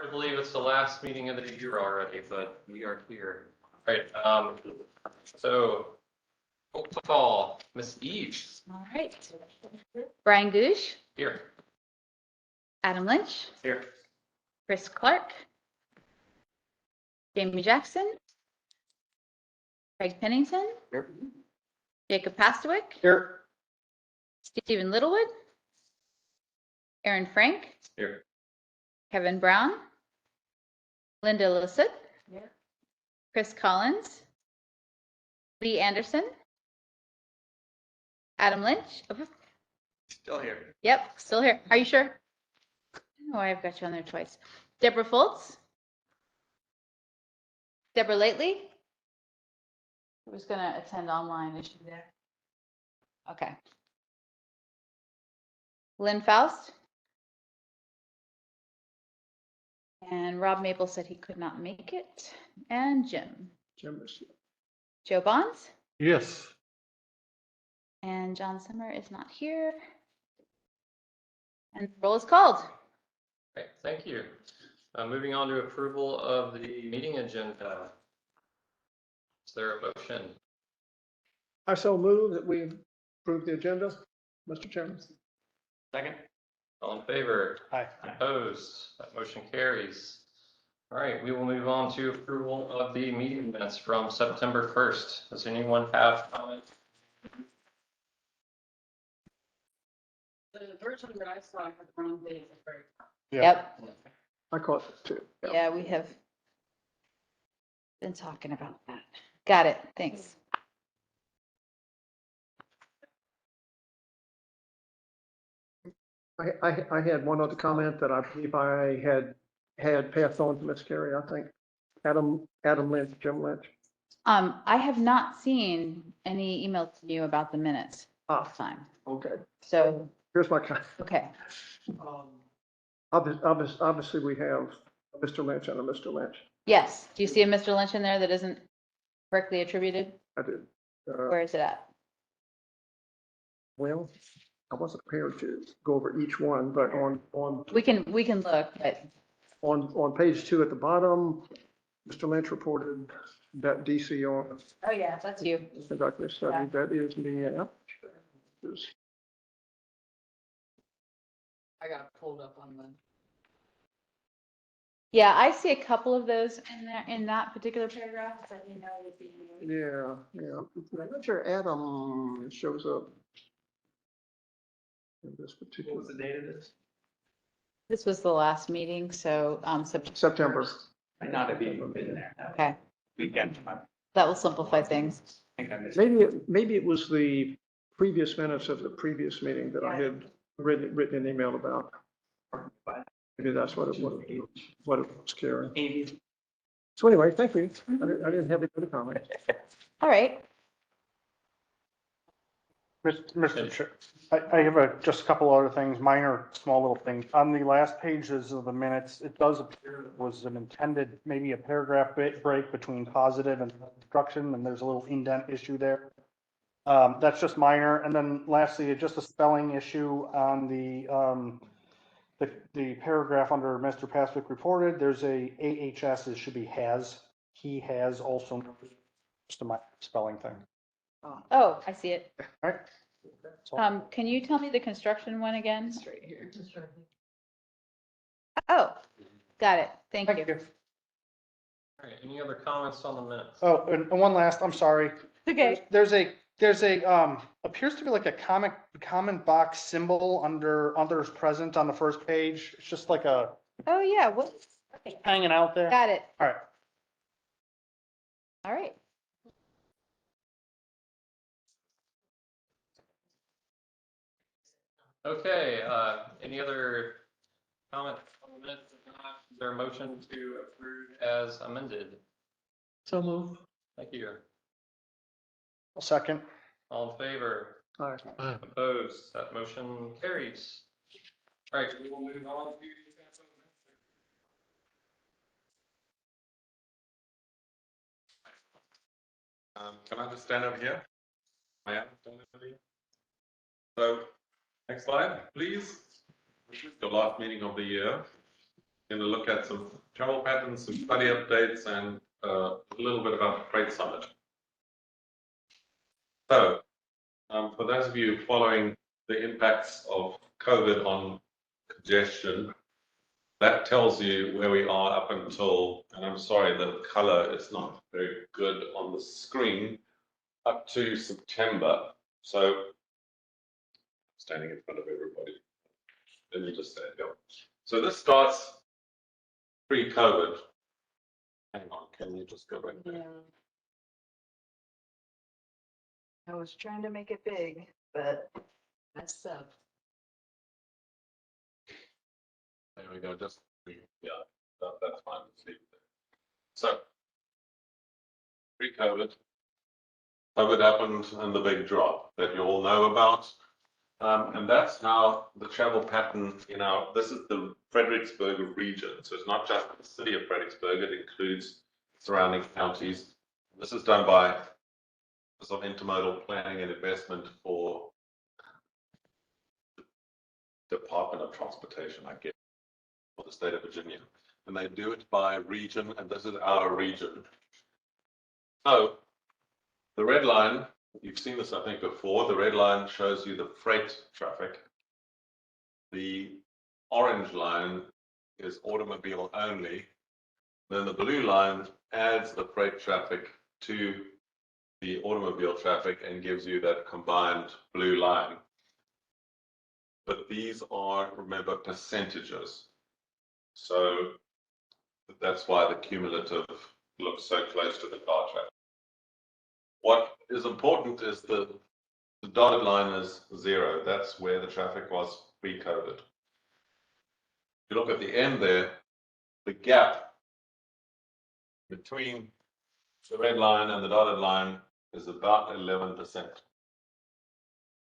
I believe it's the last meeting of the year already, but we are here. All right, so roll call, Miss Eves. All right. Brian Goosh, Here. Adam Lynch, Here. Chris Clark, Jamie Jackson, Craig Pennington, Here. Jacob Pastwick, Here. Stephen Littlewood, Aaron Frank, Here. Kevin Brown, Linda Lissett, Chris Collins, Lee Anderson, Adam Lynch. Still here. Yep, still here. Are you sure? Oh, I've got you on there twice. Deborah Foltz, Deborah Lately, who's going to attend online. Is she there? Okay. Lynn Faust. And Rob Maple said he could not make it. And Jim. Joe Bonds. Yes. And John Summer is not here. And the roll is called. Okay, thank you. Moving on to approval of the meeting agenda. Is there a motion? I so move that we approve the agenda, Mr. Chairman. Second. All in favor? Aye. Opposed? That motion carries. All right, we will move on to approval of the meeting minutes from September 1st. Does anyone have comments? The version that I saw had the wrong date at the very top. Yep. I caught it too. Yeah, we have been talking about that. Got it. Thanks. I had one other comment that I believe I had passed on to Miss Carey, I think. Adam Lynch, Jim Lynch. I have not seen any emails to you about the minutes last time. Okay. So, Here's my comment. okay. Obviously, we have a Mr. Lynch and a Mr. Lynch. Yes. Do you see a Mr. Lynch in there that isn't correctly attributed? I did. Where is it at? Well, I wasn't prepared to go over each one, but We can look, but on page 2 at the bottom, Mr. Lynch reported that DCR oh yeah, that's you. conducted a study. That is me. Yeah. I got pulled up on the. Yeah, I see a couple of those in there in that particular paragraph. So you know, it'd be Yeah. I'm not sure Adam shows up in this particular. What was the date of this? This was the last meeting, so September. Might not have even been there that okay, weekend. that will simplify things. I think I missed. Maybe it was the previous minutes of the previous meeting that I had written an email about. Maybe that's what it was, Karen. So anyway, thank you. I didn't have any other comments. All right. Mr. Chair, I have just a couple other things, minor, small little things. On the last pages of the minutes, it does appear it was an intended, maybe a paragraph break between positive and construction, and there's a little indent issue there. That's just minor. And then lastly, just a spelling issue on the paragraph under Mr. Pastwick reported. There's a AHS, it should be has. He has also, just a minor spelling thing. Oh, I see it. All right. Can you tell me the construction one again? Straight here. Just right here. Oh, got it. Thank you. All right, any other comments on the minutes? Oh, and one last, I'm sorry. Okay. There's a appears to be like a comment box symbol under others present on the first page. It's just like a Oh yeah. What? Okay. hanging out there. Got it. All right. All right. Okay, any other comments on the minutes? If not, is there a motion to approve as amended? So move. Thank you. A second. All in favor? Aye. Opposed? That motion carries. All right, we will move on to. Can I just stand over here? I am standing over here. So, next slide, please. This is the last meeting of the year. going to look at some travel patterns, some study updates, and a little bit about the Freight Summit. So, for those of you following the impacts of COVID on congestion, that tells you where we are up until, and I'm sorry, the color is not very good on the screen, up to September. So, standing in front of everybody, let me just say it. Yeah. So this starts pre-COVID. Hang on, can you just go back there? Yeah. I was trying to make it big, but messed up. There we go, just, yeah, that's fine. Let's leave it there. So, pre-COVID, COVID happened and the big drop that you all know about. And that's how the travel pattern this is the Fredericksburg region. So it's not just the city of Fredericksburg, it includes surrounding counties. This is done by some intermodal planning and investment for the Department of Transportation, I guess, for the state of Virginia. And they do it by region, and this is our region. So the red line, you've seen this, I think, before. The red line shows you the freight traffic. The orange line is automobile only. Then the blue line adds the freight traffic to the automobile traffic and gives you that combined blue line. But these are, remember, percentages. So that's why the cumulative looks so close to the car traffic. What is important is the dotted line is 0. That's where the traffic was pre-COVID. If you look at the end there, the gap between the red line and the dotted line is about 11%.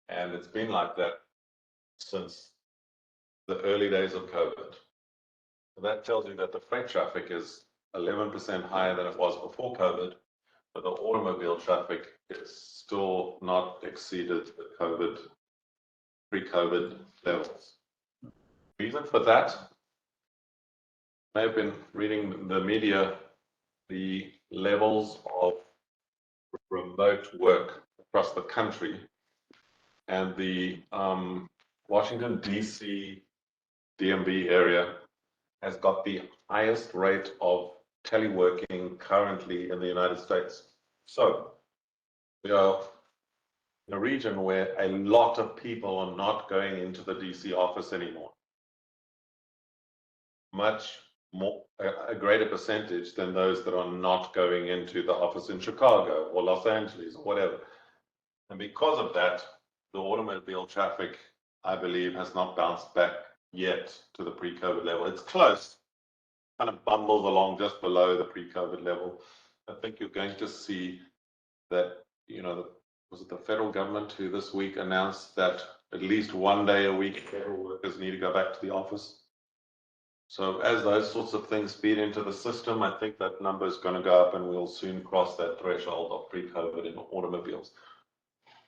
And it's been like that since the early days of COVID. So that tells you that the freight traffic is 11% higher than it was before COVID, but the automobile traffic is still not exceeded the pre-COVID levels. Reason for that, I have been reading the media, the levels of remote work across the country, and the Washington, D.C. DMV area has got the highest rate of teleworking currently in the United States. So we are in a region where a lot of people are not going into the DC office anymore. Much more, a greater percentage than those that are not going into the office in Chicago or Los Angeles or whatever. And because of that, the automobile traffic, I believe, has not bounced back yet to the pre-COVID level. It's close, kind of bumbles along just below the pre-COVID level. I think you're going to see that, was it the federal government who this week announced that at least one day a week federal workers need to go back to the office? So as those sorts of things feed into the system, I think that number is going to go up and we'll soon cross that threshold of pre-COVID in automobiles.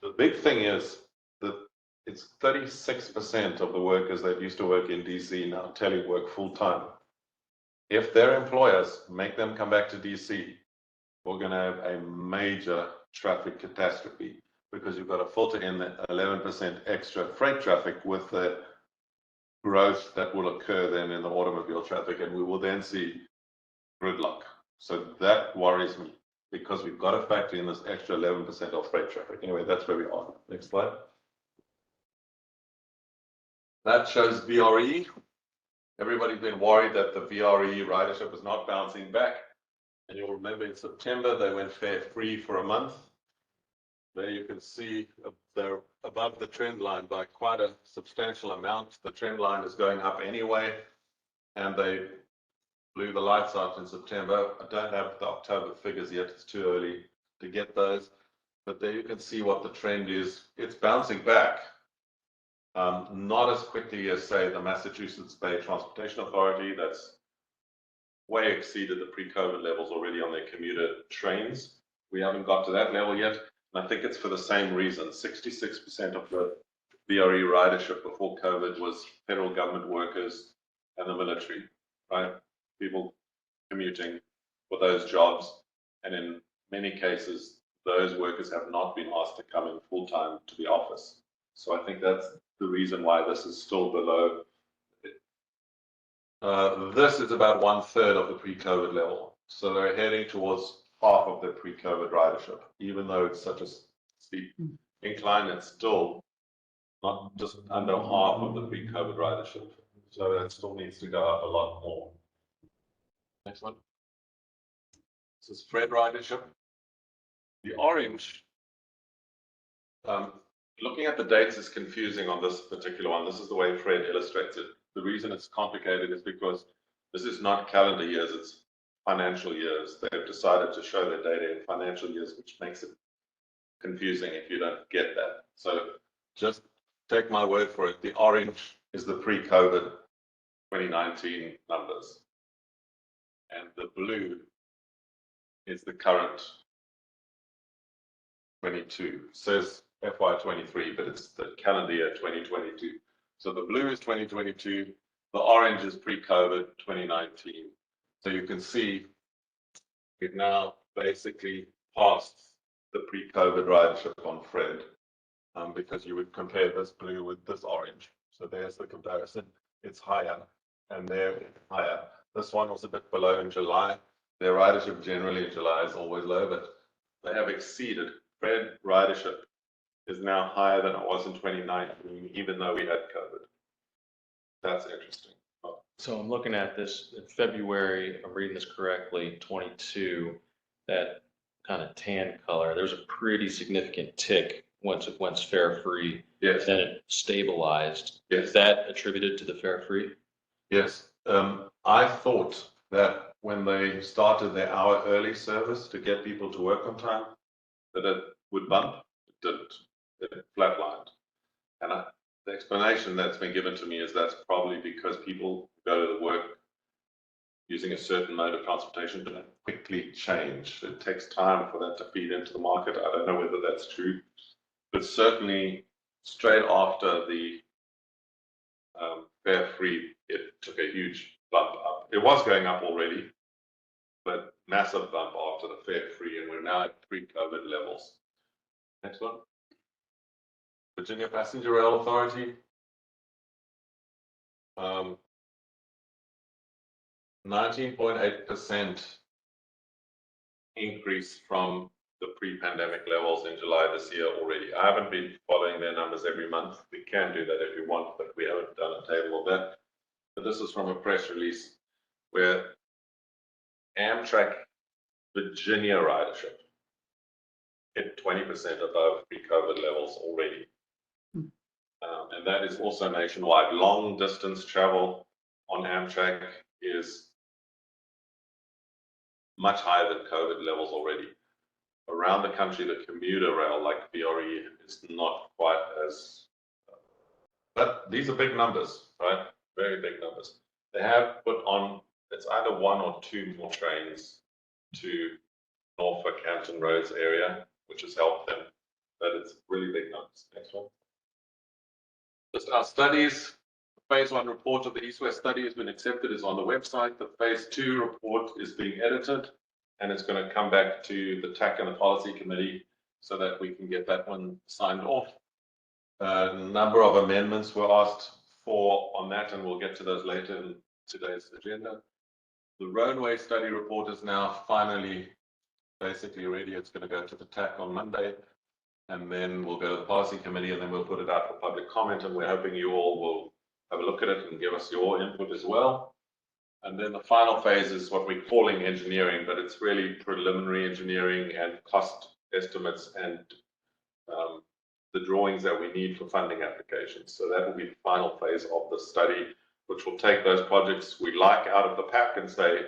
The big thing is that it's 36% of the workers that used to work in DC now telework full time. If their employers make them come back to DC, we're going to have a major traffic catastrophe because you've got to filter in the 11% extra freight traffic with the growth that will occur then in the automobile traffic, and we will then see gridlock. So that worries me because we've got to factor in this extra 11% of freight traffic. Anyway, that's where we are. Next slide. That shows VRE. Everybody's been worried that the VRE ridership is not bouncing back. And you'll remember in September, they went fare free for a month. There you can see they're above the trend line by quite a substantial amount. The trend line is going up anyway, and they blew the lights out in September. I don't have the October figures yet. It's too early to get those. But there you can see what the trend is. It's bouncing back. Not as quickly as, say, the Massachusetts Bay Transportation Authority. That's way exceeded the pre-COVID levels already on their commuter trains. We haven't got to that level yet. And I think it's for the same reason. 66% of the VRE ridership before COVID was federal government workers and the military. right? People commuting for those jobs. And in many cases, those workers have not been asked to come in full time to the office. So I think that's the reason why this is still below. This is about 1/3 of the pre-COVID level. So they're heading towards half of the pre-COVID ridership. Even though it's such a steep incline, it's still not just under half of the pre-COVID ridership. So that still needs to go up a lot more. Next one. This is Fred ridership. The orange, looking at the dates is confusing on this particular one. This is the way Fred illustrates it. The reason it's complicated is because this is not calendar years, it's financial years. They've decided to show their data in financial years, which makes it confusing if you don't get that. So just take my word for it. The orange is the pre-COVID 2019 numbers. And the blue is the current 22. It says FY23, but it's the calendar year 2022. So the blue is 2022, the orange is pre-COVID 2019. So you can see it now basically passed the pre-COVID ridership on Fred, because you would compare this blue with this orange. So there's the comparison. It's higher, and there it's higher. This one was a bit below in July. Their ridership generally in July is always low, but they have exceeded. Fred ridership is now higher than it was in 2019, even though we had COVID. That's interesting. So I'm looking at this in February, if I'm reading this correctly, 22, that kind of tan color, there's a pretty significant tick once it went fare free. Yes. Then it stabilized. Yes. Is that attributed to the fare free? Yes. I thought that when they started their hour early service to get people to work on time, that it would bump. It didn't. It flatlined. And the explanation that's been given to me is that's probably because people go to the work using a certain mode of transportation to quickly change. It takes time for that to feed into the market. I don't know whether that's true, but certainly straight after the fare free, it took a huge bump up. It was going up already, but massive bump after the fare free, and we're now at pre-COVID levels. Next one. Virginia Passenger Rail Authority. 19.8% increase from the pre-pandemic levels in July this year already. I haven't been following their numbers every month. We can do that if you want, but we haven't done a table of that. But this is from a press release where Amtrak Virginia ridership hit 20% above pre-COVID levels already. And that is also nationwide. Long distance travel on Amtrak is much higher than COVID levels already. Around the country, the commuter rail like BRE is not quite as, but these are big numbers, right? Very big numbers. They have put on, it's either 1 or 2 more trains to Norfolk, Hampton Roads area, which has helped them, but it's really big numbers. Next one. Just our studies. The phase 1 report of the East-West study has been accepted, is on the website. The phase 2 report is being edited, and it's going to come back to the TAC and the policy committee so that we can get that one signed off. A number of amendments were asked for on that, and we'll get to those later in today's agenda. The roadway study report is now finally basically ready. It's going to go to the TAC on Monday, and then we'll go to the policy committee, and then we'll put it out for public comment, and we're hoping you all will have a look at it and give us your input as well. And then the final phase is what we're calling engineering, but it's really preliminary engineering and cost estimates and the drawings that we need for funding applications. So that will be the final phase of the study, which will take those projects we like out of the PAC and say,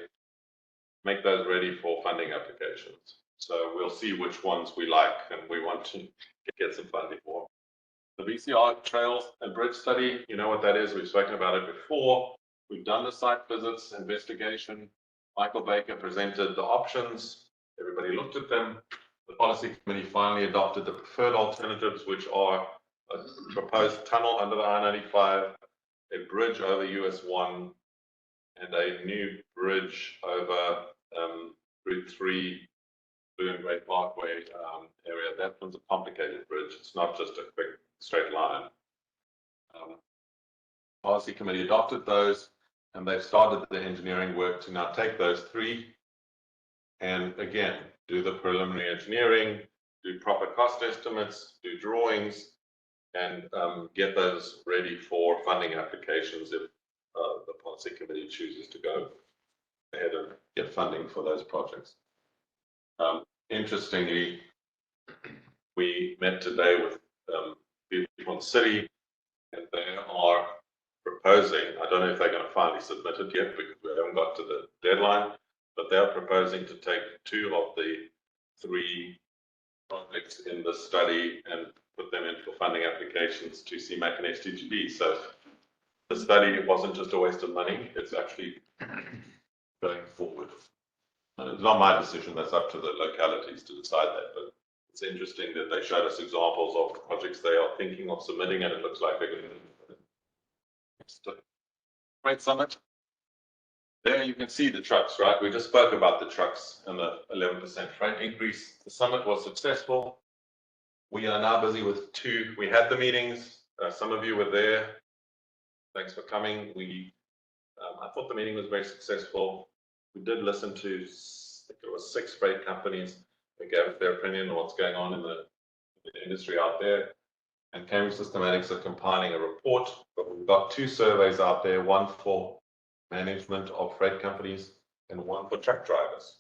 make those ready for funding applications. So we'll see which ones we like and we want to get some funding for. The VCR Trails and Bridge Study, you know what that is. We've spoken about it before. We've done the site visits, investigation. Michael Baker presented the options. Everybody looked at them. The policy committee finally adopted the preferred alternatives, which are a proposed tunnel under the I-95, a bridge over US 1, and a new bridge over Route 3 Blue and Grey Parkway area. That one's a complicated bridge. It's not just a quick straight line. Policy committee adopted those, and they've started the engineering work to now take those three and again do the preliminary engineering, do proper cost estimates, do drawings, and get those ready for funding applications if the policy committee chooses to go ahead and get funding for those projects. Interestingly, we met today with people in the city, and they are proposing, I don't know if they're going to finally submit it yet because we haven't got to the deadline, but they're proposing to take 2 of the 3 projects in the study and put them in for funding applications to CMAC and STGB. So the study wasn't just a waste of money, it's actually going forward. And it's not my decision, that's up to the localities to decide that, but it's interesting that they showed us examples of projects they are thinking of submitting, and it looks like they're going to. Great summit. There you can see the trucks, right? We just spoke about the trucks and the 11% freight increase. The summit was successful. We are now busy with 2. We had the meetings. Some of you were there. Thanks for coming. I thought the meeting was very successful. We did listen to, I think it was 6 freight companies that gave their opinion on what's going on in the industry out there. And Cambridge Systematics are compiling a report, but we've got 2 surveys out there, one for management of freight companies and one for truck drivers.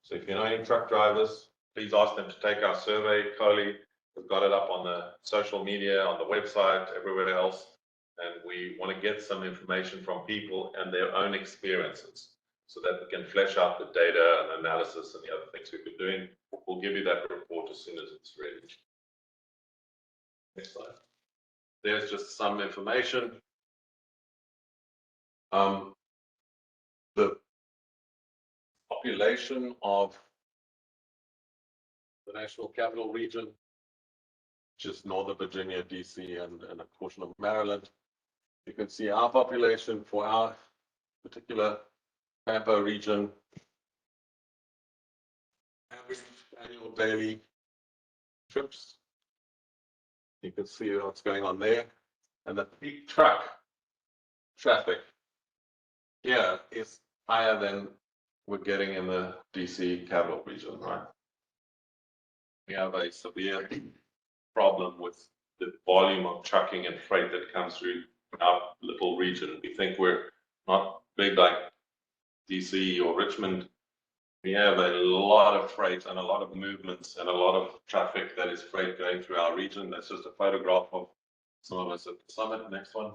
So if you know any truck drivers, please ask them to take our survey. Coley, we've got it up on the social media, on the website, everywhere else. And we want to get some information from people and their own experiences so that we can flesh out the data and analysis and the other things we've been doing. We'll give you that report as soon as it's ready. Next slide. There's just some information. The population of the National Capital Region, which is Northern Virginia, DC, and a portion of Maryland. You can see our population for our particular FAMPO region. Average annual daily trips. You can see what's going on there. And the peak truck traffic here is higher than we're getting in the DC capital region, right? We have a severe problem with the volume of trucking and freight that comes through our little region. We think we're not big like DC or Richmond. We have a lot of freight and a lot of movements and a lot of traffic that is freight going through our region. That's just a photograph of some of us at the summit. Next one.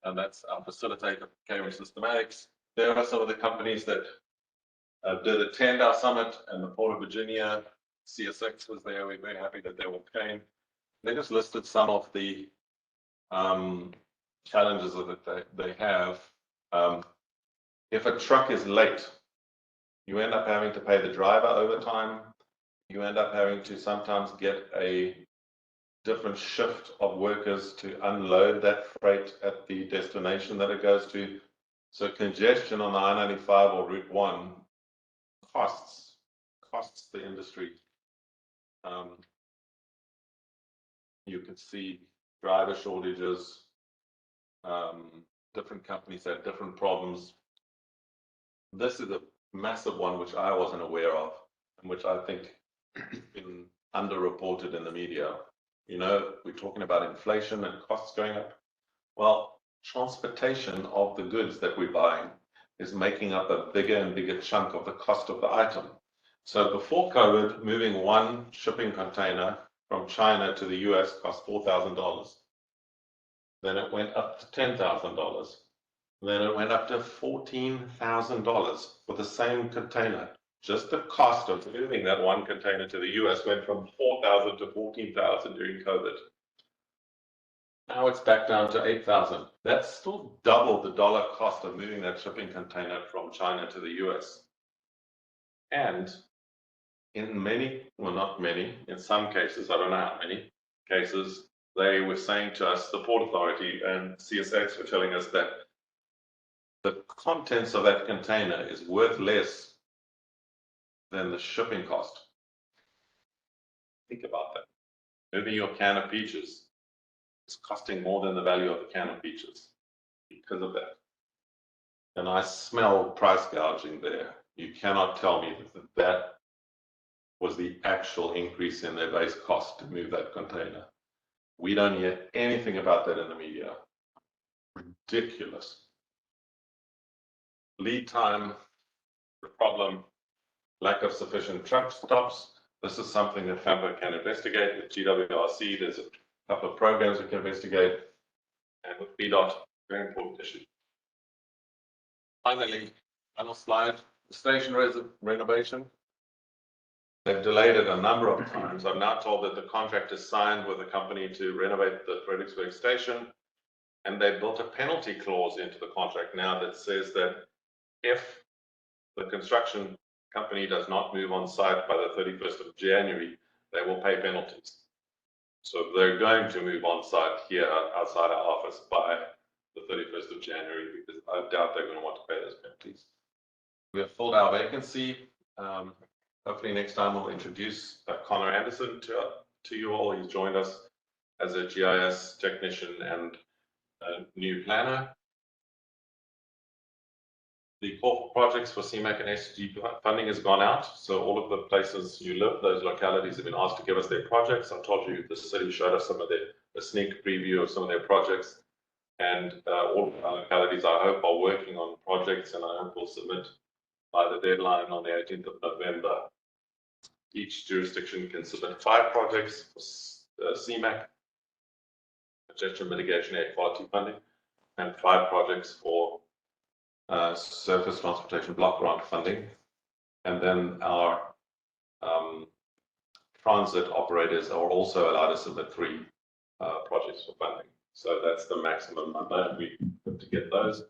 And that's our facilitator, Cambridge Systematics. There are some of the companies that did attend our summit, and the Port of Virginia, CSX was there. We're very happy that they all came. They just listed some of the challenges that they have. If a truck is late, you end up having to pay the driver overtime. You end up having to sometimes get a different shift of workers to unload that freight at the destination that it goes to. So congestion on the I-95 or Route 1 costs the industry. You can see driver shortages. Different companies have different problems. This is a massive one which I wasn't aware of, and which I think has been underreported in the media. You know, we're talking about inflation and costs going up. Well, transportation of the goods that we're buying is making up a bigger and bigger chunk of the cost of the item. So before COVID, moving one shipping container from China to the US cost $4,000. Then it went up to $10,000. Then it went up to $14,000 for the same container. Just the cost of moving that one container to the US went from $4,000 to $14,000 during COVID. Now it's back down to $8,000. That's still double the dollar cost of moving that shipping container from China to the US. And in many, well, not many, in some cases, I don't know how many cases, they were saying to us, the Port Authority and CSX were telling us that the contents of that container is worth less than the shipping cost. Think about that. Moving your can of peaches is costing more than the value of the can of peaches because of that. And I smell price gouging there. You cannot tell me that that was the actual increase in their base cost to move that container. We don't hear anything about that in the media. Ridiculous. Lead time, the problem, lack of sufficient truck stops. This is something that FAMPO can investigate. With GWRC, there's a couple of programs we can investigate. And with BDOT, very important issue. Finally, final slide, the station renovation. They've delayed it a number of times. I'm now told that the contract is signed with a company to renovate the Fredericksburg station. And they built a penalty clause into the contract now that says that if the construction company does not move on site by the 31st of January, they will pay penalties. So they're going to move on site here outside our office by the 31st of January, because I doubt they're going to want to pay those penalties. We have filled our vacancy. Hopefully next time we'll introduce Connor Anderson to you all. He's joined us as a GIS technician and a new planner. The corporate projects for CMAC and SG funding has gone out. So all of the places you live, those localities have been asked to give us their projects. I told you the city showed us some of a sneak preview of some of their projects. And all of our localities, I hope, are working on projects, and I hope will submit by the deadline on the 18th of November. Each jurisdiction can submit 5 projects for CMAC, congestion mitigation air quality funding, and 5 projects for surface transportation block grant funding. And then our transit operators are also allowed to submit 3 projects for funding. So that's the maximum number, and we hope to get those.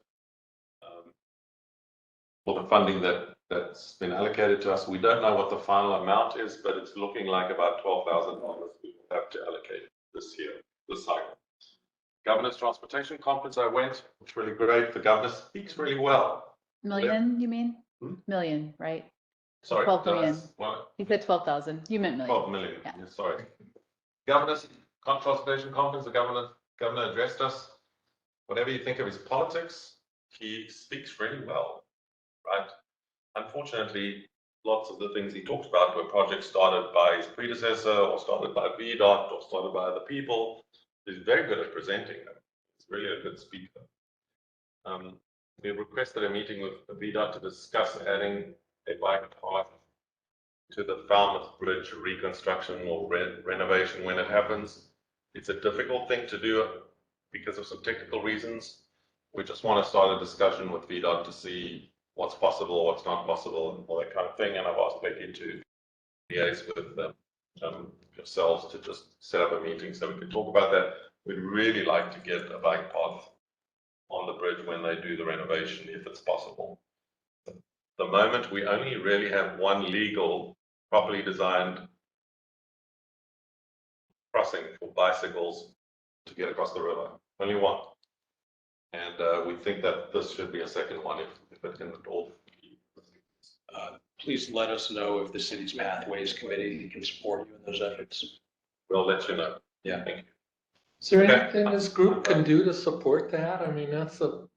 For the funding that's been allocated to us, we don't know what the final amount is, but it's looking like about $12,000 we will have to allocate this year, this cycle. Governor's Transportation Conference I went, it's really great. The governor speaks really well. Million, you mean? Hmm? Million, right? Sorry, 12 million. What? You said 12,000. You meant million. 12 million, Yeah. yeah, sorry. Governor's Transportation Conference, the governor addressed us. Whatever you think of his politics, he speaks really well, right? Unfortunately, lots of the things he talks about were projects started by his predecessor or started by VDOT or started by other people. He's very good at presenting them. He's really a good speaker. We requested a meeting with VDOT to discuss adding a bike path to the Falmouth Bridge reconstruction or renovation when it happens. It's a difficult thing to do because of some technical reasons. We just want to start a discussion with VDOT to see what's possible, what's not possible, and all that kind of thing. And I've asked Becky to liaise with yourselves to just set up a meeting so we can talk about that. We'd really like to get a bike path on the bridge when they do the renovation, if it's possible. At the moment, we only really have one legal, properly designed crossing for bicycles to get across the river. Only one. And we think that this should be a second one if it can all be. Please let us know if the city's Pathways Committee can support you in those efforts. We'll let you know. Yeah. Thank you. Is there Okay. anything this group can do to support that? I mean, that's the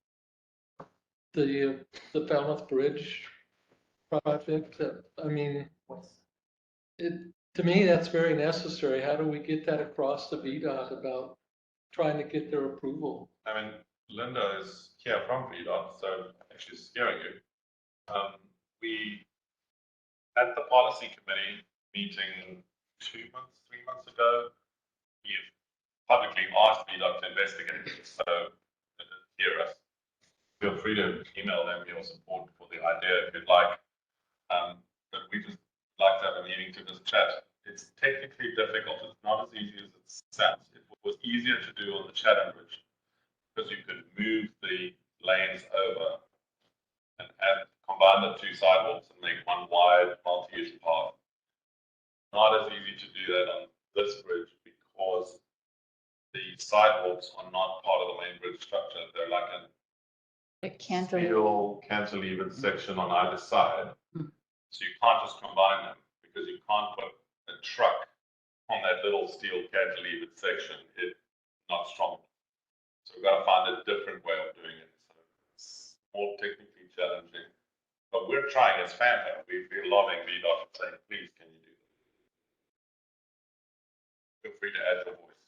Falmouth Bridge project. I mean, to me, that's very necessary. How do we get that across to VDOT about trying to get their approval? I mean, Linda is here from VDOT, so she's hearing you. We, at the policy committee meeting 3 months ago, we've publicly asked VDOT to investigate it, so they didn't hear us. Feel free to email them your support for the idea if you'd like. But we just like to have a meeting to just chat. It's technically difficult. It's not as easy as it sounds. It was easier to do on the Chatham Bridge because you could move the lanes over and combine the 2 sidewalks and make one wide multi-use path. Not as easy to do that on this bridge because the sidewalks are not part of the main bridge structure. They're like steel cantilevered section on either side. So you can't just combine them because you can't put a truck on that little steel cantilevered section. It's not strong. So we've got to find a different way of doing it. So it's more technically challenging. But we're trying as FAMPO. We're lobbying VDOT and saying, please, can you do that? Feel free to add your voice.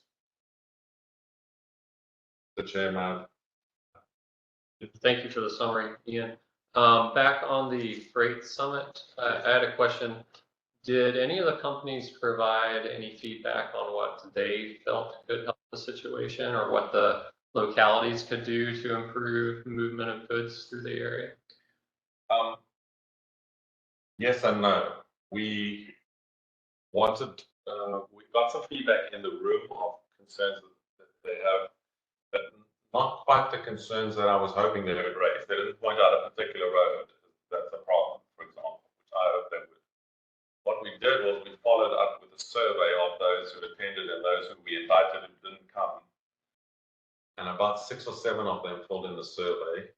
The chairman. Thank you for the summary, Ian. Back on the freight summit, I had a question. Did any of the companies provide any feedback on what they felt could help the situation or what the localities could do to improve movement of goods through the area? Yes and no. We wanted, we got some feedback in the room of concerns that they have, but not quite the concerns that I was hoping they would raise. They didn't point out a particular road that's a problem, for example, which I hope they would. What we did was we followed up with a survey of those who attended and those who we invited who didn't come. And about 6 or 7 of them filled in the survey.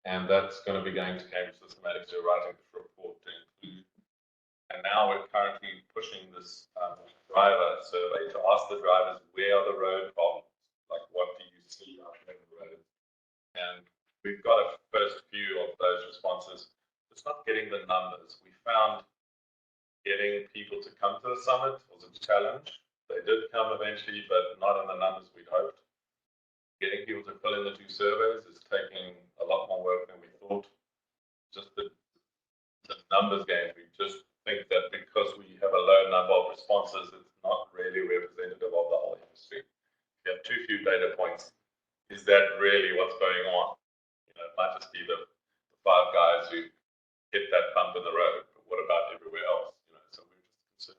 And that's going to be going to Cambridge Systematics. They're writing this report to include. And now we're currently pushing this driver survey to ask the drivers, where are the road problems? Like, what do you see out there on the road? And we've got a first few of those responses. It's not getting the numbers. We found getting people to come to the summit was a challenge. They did come eventually, but not in the numbers we'd hoped. Getting people to fill in the 2 surveys is taking a lot more work than we thought. Just the numbers game, we just think that because we have a low number of responses, it's not really representative of the whole industry. If you have too few data points, is that really what's going on? You know, it might just be the 5 guys who hit that bump in the road, but what about everywhere else? You know, so we're just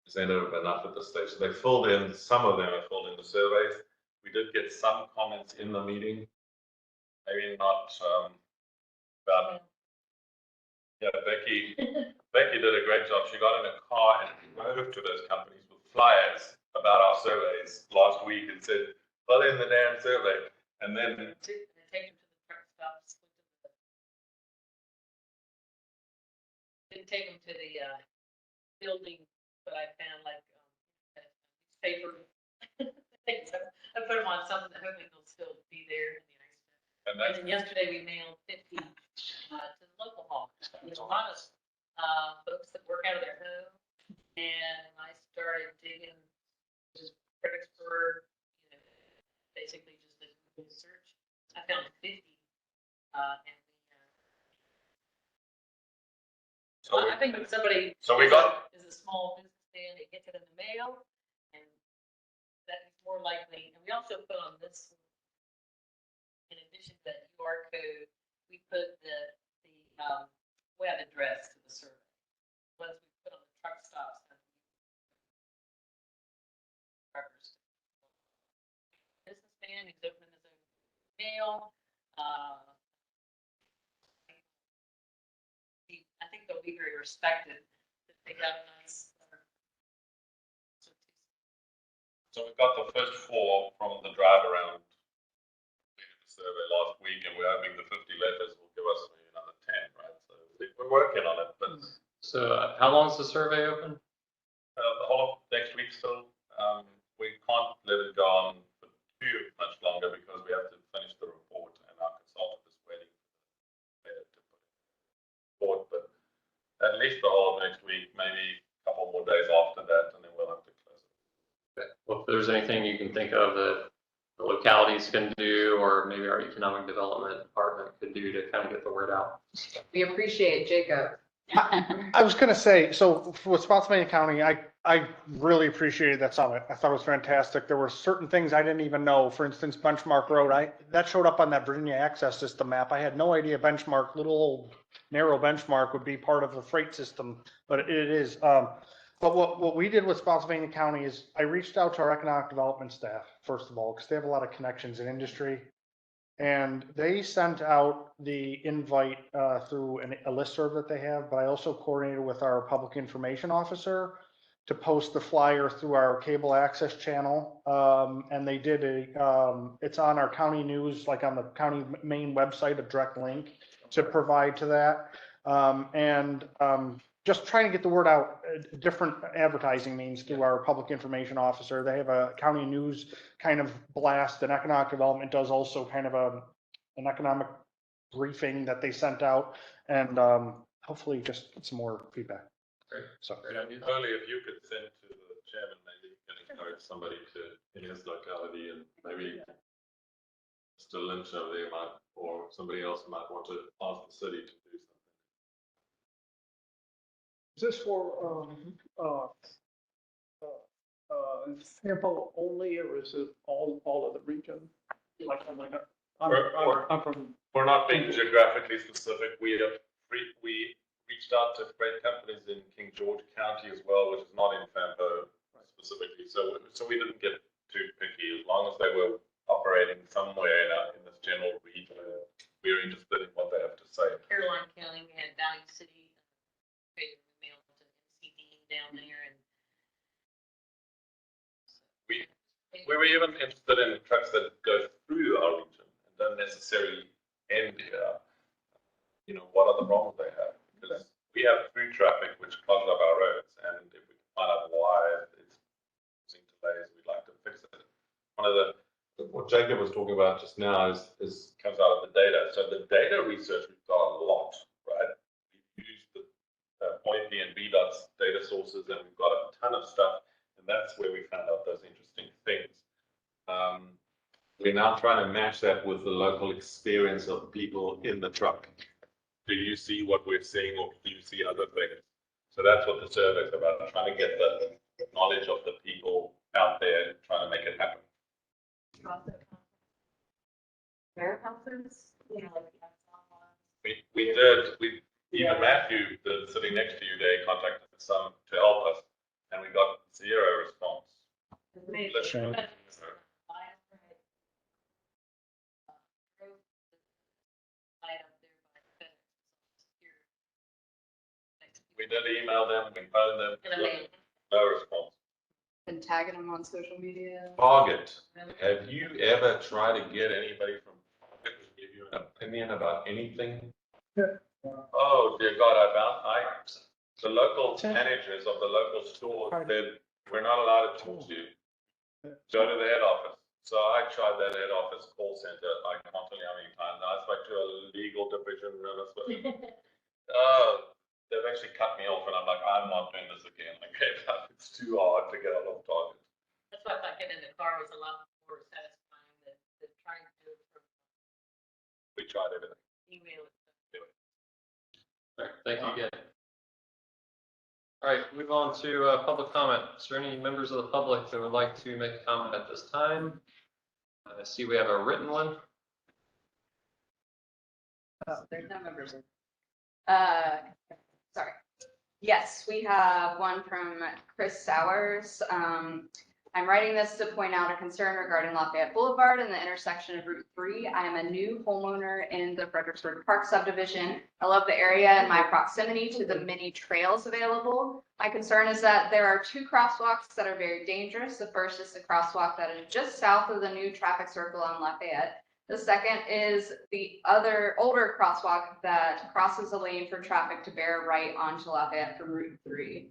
concerned that the data is enough at this stage. So they filled in, some of them have filled in the surveys. We did get some comments in the meeting, maybe not about, yeah, Becky did a great job. She got in a car and drove to those companies with flyers about our surveys last week and said, fill in the damn survey. And then Take them to the truck stops. Didn't take them to the building, but I found like paper. I put them on something, hoping they'll still be there. And then yesterday we mailed 50 to the local hall. There's a lot of folks that work out of their home, and I started digging just Fredericksburg, you know, basically just a Google search. I found 50, and I think when somebody is a small business stand, it gets it in the mail, and that is more likely. And we also put on this, in addition to that QR code, we put the web address to the survey. Once we put on the truck stops, businessman who's opening his own mail. I think they'll be very respected if they got a nice. So we've got the first 4 from the drive around the survey last week, and we're hoping the 50 letters will give us another 10, right? So we're working on it. But So how long is the survey open? the whole of next week still. We can't let it go on for too much longer because we have to finish the report, and our consultant is waiting for it to put it forward. But at least the whole of next week, maybe a couple more days after that, and then we'll have to close it. Okay. Well, if there's anything you can think of that the localities can do, or maybe our economic development department could do to kind of get the word out. We appreciate Jacob. I was gonna say, so with Spotsylvania County, I really appreciated that summit. I thought it was fantastic. There were certain things I didn't even know. For instance, Benchmark Road, that showed up on that Virginia Access System map. I had no idea Benchmark, little old narrow Benchmark, would be part of the freight system, but it is. But what we did with Spotsylvania County is I reached out to our economic development staff, first of all, because they have a lot of connections in industry. And they sent out the invite through a listserv that they have, but I also coordinated with our public information officer to post the flyer through our cable access channel. And they did it's on our county news, like on the county main website, a direct link to provide to that. Just trying to get the word out, different advertising means through our public information officer. They have a county news kind of blast, and economic development does also kind of an economic briefing that they sent out, and hopefully just get some more feedback. Great. So. Great idea. Only if you could send to the chairman, maybe you can encourage somebody to, in his locality, and maybe Mr. Lynch over there might, or somebody else might want to ask the city to do something. Is this for, FAMPO only, or is it all of the region? Like, I'm from, We're not being geographically specific. We reached out to freight companies in King George County as well, which is not in FAMPO specifically. So we didn't get too picky, as long as they were operating somewhere in this general region. We're interested in what they have to say. Caroline County, we had Valley City, Milton, CD down there, and We were even interested in trucks that go through our region and don't necessarily end here. You know, what are the problems they have? Because we have through traffic which clogs up our roads, and if we can find out why it's causing delays, we'd like to fix it. One of what Jacob was talking about just now is comes out of the data. So the data research, we've got a lot, right? We've used the Point B and VDOT's data sources, and we've got a ton of stuff, and that's where we found out those interesting things. We're now trying to match that with the local experience of people in the truck. Do you see what we're seeing, or do you see other things? So that's what the survey is about, trying to get the knowledge of the people out there, trying to make it happen. warehouses, you know, like We did, even Matthew, sitting next to you there, contacted some to help us, and we got 0 response. Shame. We did email them, we phoned them, no response. Been tagging them on social media. Target, have you ever tried to get anybody from Target to give you an opinion about anything? Oh, dear God, the local managers of the local store said, we're not allowed to talk to you. Go to the head office. So I tried that head office call center, I can't tell you how many times. I spoke to a legal division, they've actually cut me off, and I'm like, I'm not doing this again. I gave up. It's too hard to get out of Target. That's why I thought getting in the car was a lot more satisfying than trying to do it from We tried everything. email. All right, thank you again. All right, move on to public comment. Is there any members of the public that would like to make a comment at this time? I see we have a written one. There's no members. Sorry. Yes, we have one from Chris Sowers. I'm writing this to point out a concern regarding Lafayette Boulevard and the intersection of Route 3. I am a new homeowner in the Fredericksburg Park subdivision. I love the area and my proximity to the many trails available. My concern is that there are 2 crosswalks that are very dangerous. The first is the crosswalk that is just south of the new traffic circle on Lafayette. The second is the other older crosswalk that crosses a lane for traffic to bear right onto Lafayette from Route 3.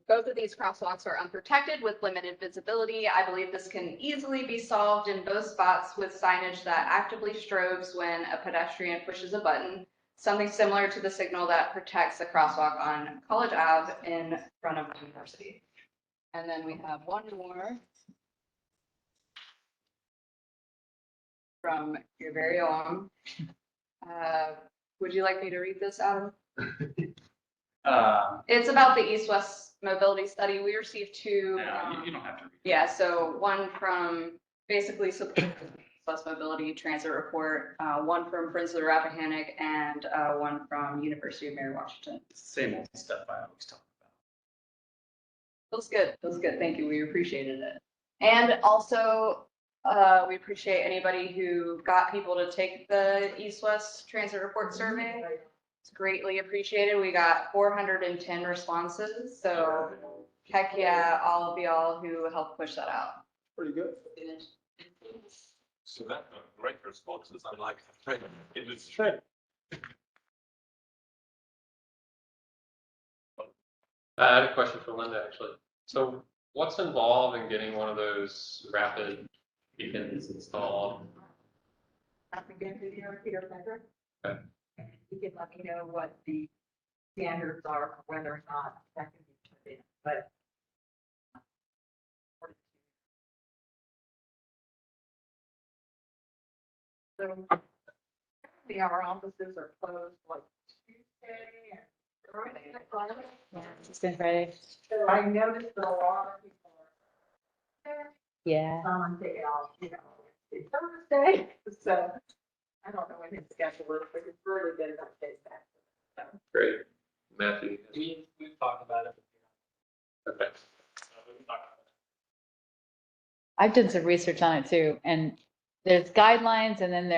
Both of these crosswalks are unprotected with limited visibility. I believe this can easily be solved in both spots with signage that actively strobes when a pedestrian pushes a button, something similar to the signal that protects the crosswalk on College Ave in front of the university. And then we have one more from your very own. Would you like me to read this, Adam? It's about the East-West mobility study. We received 2. You don't have to read. Yeah, so one from basically support East-West mobility transit report, one from Friends of the Rappahannock, and one from University of Mary Washington. Same old stuff I always talk about. Feels good. Feels good. Thank you. We appreciated it. And also, we appreciate anybody who got people to take the East-West transit report survey. It's greatly appreciated. We got 410 responses, so heck yeah, all of y'all who helped push that out. Pretty good. So that's a great responses, unlike the trade industry. Sure. I had a question for Linda, actually. So what's involved in getting one of those rapid beacons installed? Again, Peter Frederick. Okay. You can let me know what the standards are for whether or not that can be put in, but. So, our offices are closed like Tuesday and Friday. Yeah, Tuesday, Friday. So I noticed that a lot of people are there. Yeah. Someone taking off, it's Thursday, so I don't know when his schedule is, but it's really good about days back. Great. Matthew? We've talked about it. Okay. We've talked about it. I've done some research on it too, and there's guidelines, and then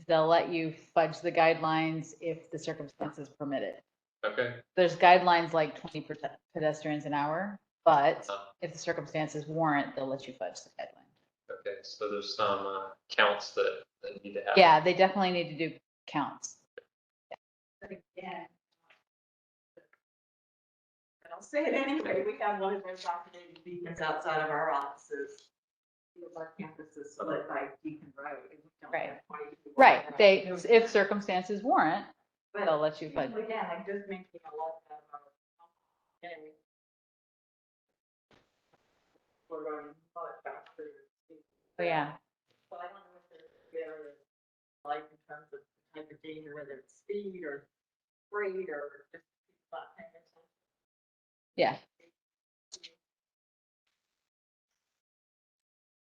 they'll let you fudge the guidelines if the circumstances permit it. Okay. There's guidelines like 20 pedestrians an hour, but if the circumstances warrant, they'll let you fudge the guideline. Okay, so there's some counts that need to happen. Yeah, they definitely need to do counts. But again, I'll say it anyway, we have one of those operating beacons outside of our offices. Our campus is split by Deacon Road. And we don't Right. have 20 people Right, there. if circumstances warrant, But they'll let you fudge. again, I just making a lot of and we're going much faster. Oh, yeah. So I don't know if there's like in terms of type of danger, whether it's speed or freight or just not paying attention. Yeah.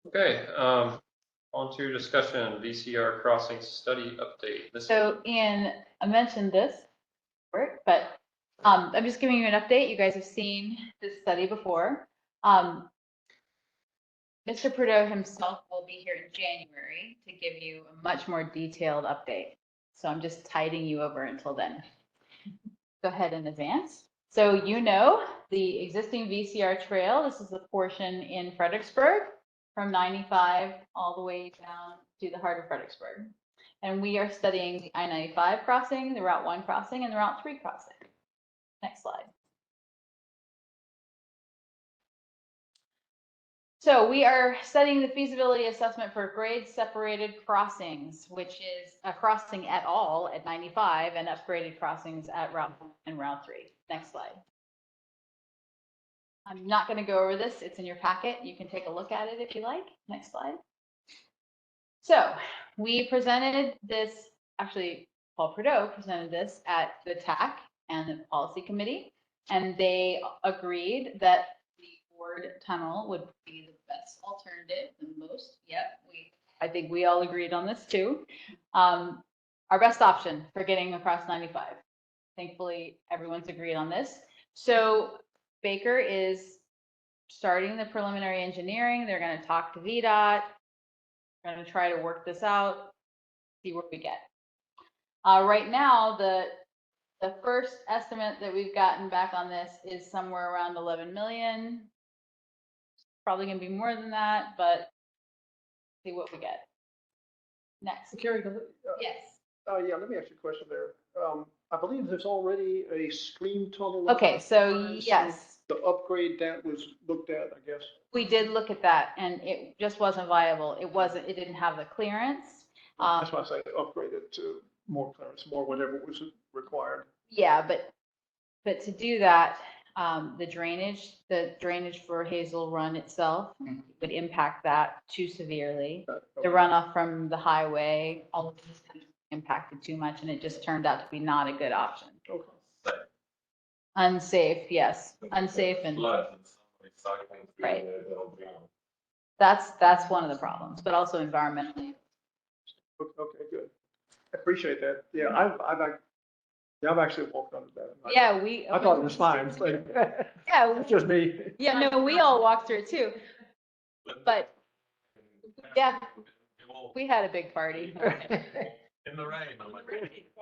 Okay, on to discussion, VCR crossing study update. So Ian, I mentioned this, but I'm just giving you an update. You guys have seen this study before. Mr. Prideaux himself will be here in January to give you a much more detailed update. So I'm just tiding you over until then. Go ahead and advance. So you know the existing VCR trail, this is the portion in Fredericksburg from 95 all the way down to the heart of Fredericksburg. And we are studying the I-95 crossing, the Route 1 crossing, and the Route 3 crossing. Next slide. So we are studying the feasibility assessment for grade separated crossings, which is a crossing at all at 95 and upgraded crossings at Route 1 and Route 3. Next slide. I'm not going to go over this. It's in your packet. You can take a look at it if you like. Next slide. So we presented this, actually, Paul Prideaux presented this at the TAC and the policy committee, and they agreed that the Ford tunnel would be the best alternative than most. Yep, I think we all agreed on this too. Our best option for getting across 95. Thankfully, everyone's agreed on this. So Baker is starting the preliminary engineering. They're going to talk to VDOT. We're going to try to work this out, see where we get. Right now, the first estimate that we've gotten back on this is somewhere around 11 million. It's probably going to be more than that, but see what we get. Next. Carrie, Yes. yeah, let me ask you a question there. I believe there's already a stream tunnel. Okay, so yes. The upgrade that was looked at, I guess. We did look at that and it just wasn't viable. It didn't have the clearance. That's why I say upgrade it to more clearance, more whatever was required. Yeah, but to do that, the drainage for Hazel Run itself would impact that too severely. The runoff from the highway, all of this kind of impacted too much, and it just turned out to be not a good option. Okay. Unsafe, yes, unsafe and right. Right. That's one of the problems, but also environmentally. Okay, good. I appreciate that. Yeah, I've actually walked under that. Yeah, I thought it was fine. But yeah, it's just me. yeah, no, we all walked through it too. But yeah, we had a big party. In the rain, I'm like.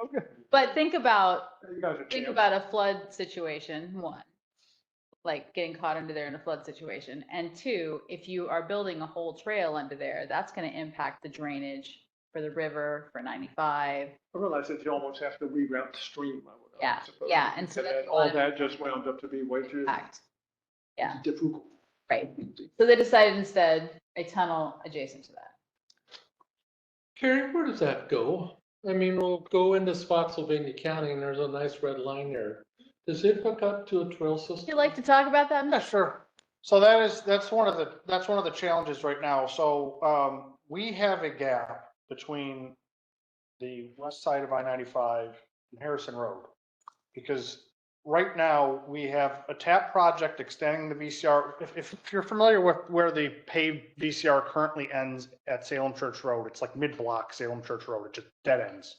Okay. But think about You guys are think champs. about a flood situation, one, like getting caught under there in a flood situation. And two, if you are building a whole trail under there, that's going to impact the drainage for the river, for 95. I realize that you almost have to reroute the stream. I would Yeah, suppose. yeah, and so And then then you all wanna- that just wound up to be way too Impact. Yeah, difficult. right. So they decided instead a tunnel adjacent to that. Carrie, where does that go? I mean, we'll go into Spotsylvania County and there's a nice red line there. Does it hook up to a trail Would system? you like to talk about that? Yeah, sure. So that's one of the challenges right now. So, we have a gap between the west side of I-95 and Harrison Road. Because right now, we have a TAP project extending the VCR. If you're familiar with where the paved VCR currently ends at Salem Church Road, it's like mid-block Salem Church Road, it just dead ends.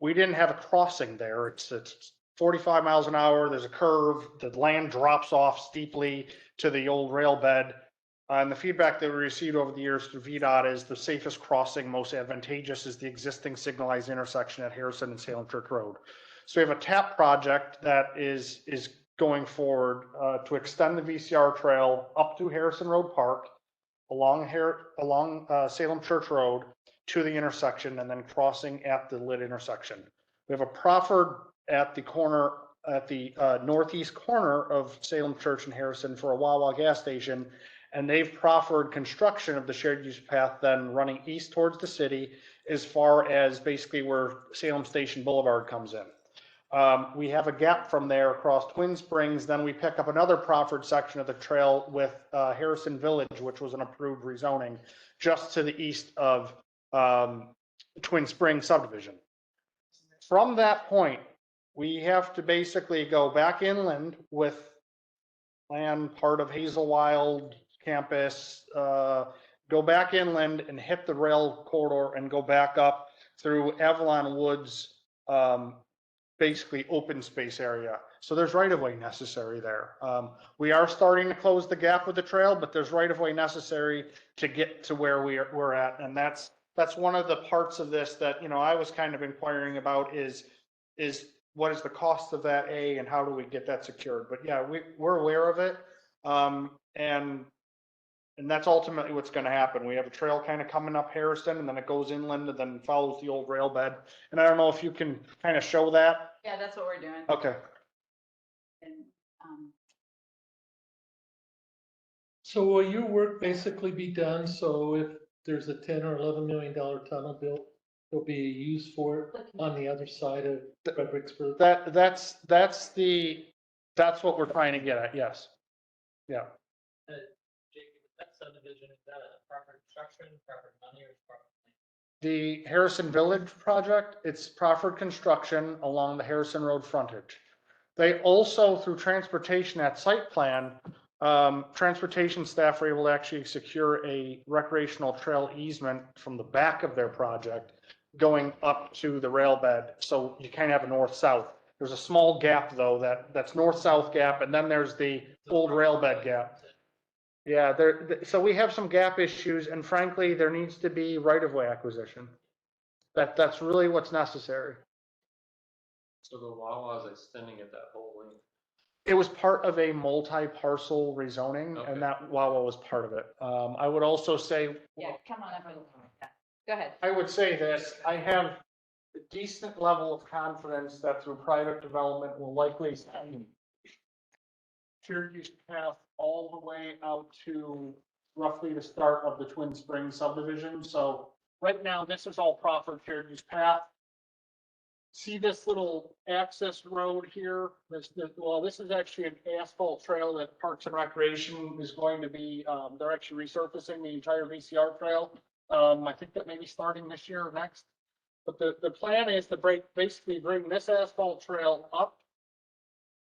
We didn't have a crossing there. It's 45 miles an hour. There's a curve. The land drops off steeply to the old rail bed. And the feedback that we received over the years through VDOT is the safest crossing, most advantageous is the existing signalized intersection at Harrison and Salem Church Road. So we have a TAP project that is going forward to extend the VCR trail up to Harrison Road Park, along Salem Church Road to the intersection, and then crossing at the lit intersection. We have a proffered at the corner, at the northeast corner of Salem Church and Harrison for a Wawa gas station, and they've proffered construction of the shared use path then running east towards the city as far as basically where Salem Station Boulevard comes in. We have a gap from there across Twin Springs. Then we pick up another proffered section of the trail with Harrison Village, which was an approved rezoning just to the east of Twin Springs subdivision. From that point, we have to basically go back inland with land part of Hazelwild campus, go back inland and hit the rail corridor and go back up through Avalon Woods, basically open space area. So there's right-of-way necessary there. We are starting to close the gap with the trail, but there's right-of-way necessary to get to where we're at. And that's one of the parts of this that, you know, I was kind of inquiring about is what is the cost of that, and how do we get that secured? But yeah, we're aware of it. And that's ultimately what's going to happen. We have a trail kind of coming up Harrison, and then it goes inland and then follows the old rail bed. And I don't know if you can kind of show that. Yeah, that's what we're doing. Okay. And, So will your work basically be done? So if there's a 10 or $11 million tunnel built, there'll be a use for it on the other side of Fredericksburg? That's what we're trying to get at. Yes. Yeah. Jacob, that subdivision, is that a proper construction, proper money, or proper? The Harrison Village project, it's proffered construction along the Harrison Road frontage. They also, through transportation at site plan, transportation staff were able to actually secure a recreational trail easement from the back of their project going up to the rail bed. So you kind of have a north-south. There's a small gap though, that's north-south gap, and then there's the old rail bed gap. Yeah, so we have some gap issues, and frankly, there needs to be right-of-way acquisition. That's really what's necessary. So the Wawa's extending it that whole length. It was part of a multi-parcel rezoning, Okay. and that Wawa was part of it. I would also say, yeah, come on up. Go ahead. I would say this, I have a decent level of confidence that through private development, we'll likely shared use path all the way out to roughly the start of the Twin Springs subdivision. So right now, this is all proffered shared use path. See this little access road here? This is actually an asphalt trail that Parks and Recreation is going to be, they're actually resurfacing the entire VCR trail. I think that may be starting this year or next. But the plan is to basically bring this asphalt trail up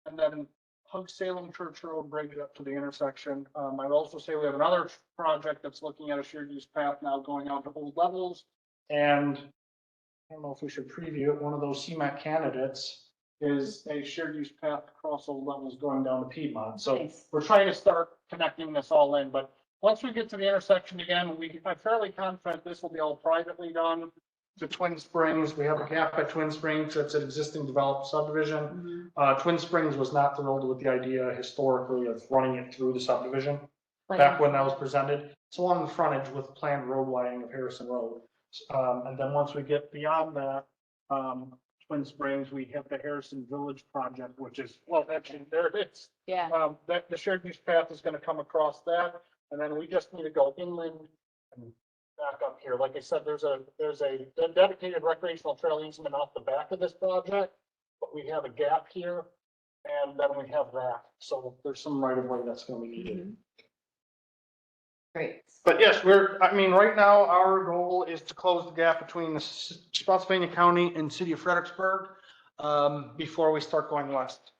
and then hug Salem Church Road, bring it up to the intersection. I would also say we have another project that's looking at a shared use path now going out to Old Levels. And I don't know if we should preview it. One of those CMAC candidates is a shared use path across Old Levels going down to Piedmont. So Nice. we're trying to start connecting this all in. But once we get to the intersection again, I'm fairly confident this will be all privately done. to Twin Springs. We have a gap at Twin Springs. That's an existing developed subdivision. Twin Springs was not thrilled with the idea historically of running it through the subdivision back when that was presented. So along the frontage with planned road widening of Harrison Road. And then once we get beyond that, Twin Springs, we have the Harrison Village project, which is, well, actually, there it is. Yeah. That the shared use path is gonna come across that, and then we just need to go inland and back up here. Like I said, there's a dedicated recreational trail easement off the back of this project, but we have a gap here, and then we have that. So there's some right of way that's gonna be needed. Great. But yes, right now, our goal is to close the gap between the Spotsylvania County and City of Fredericksburg, before we start going west.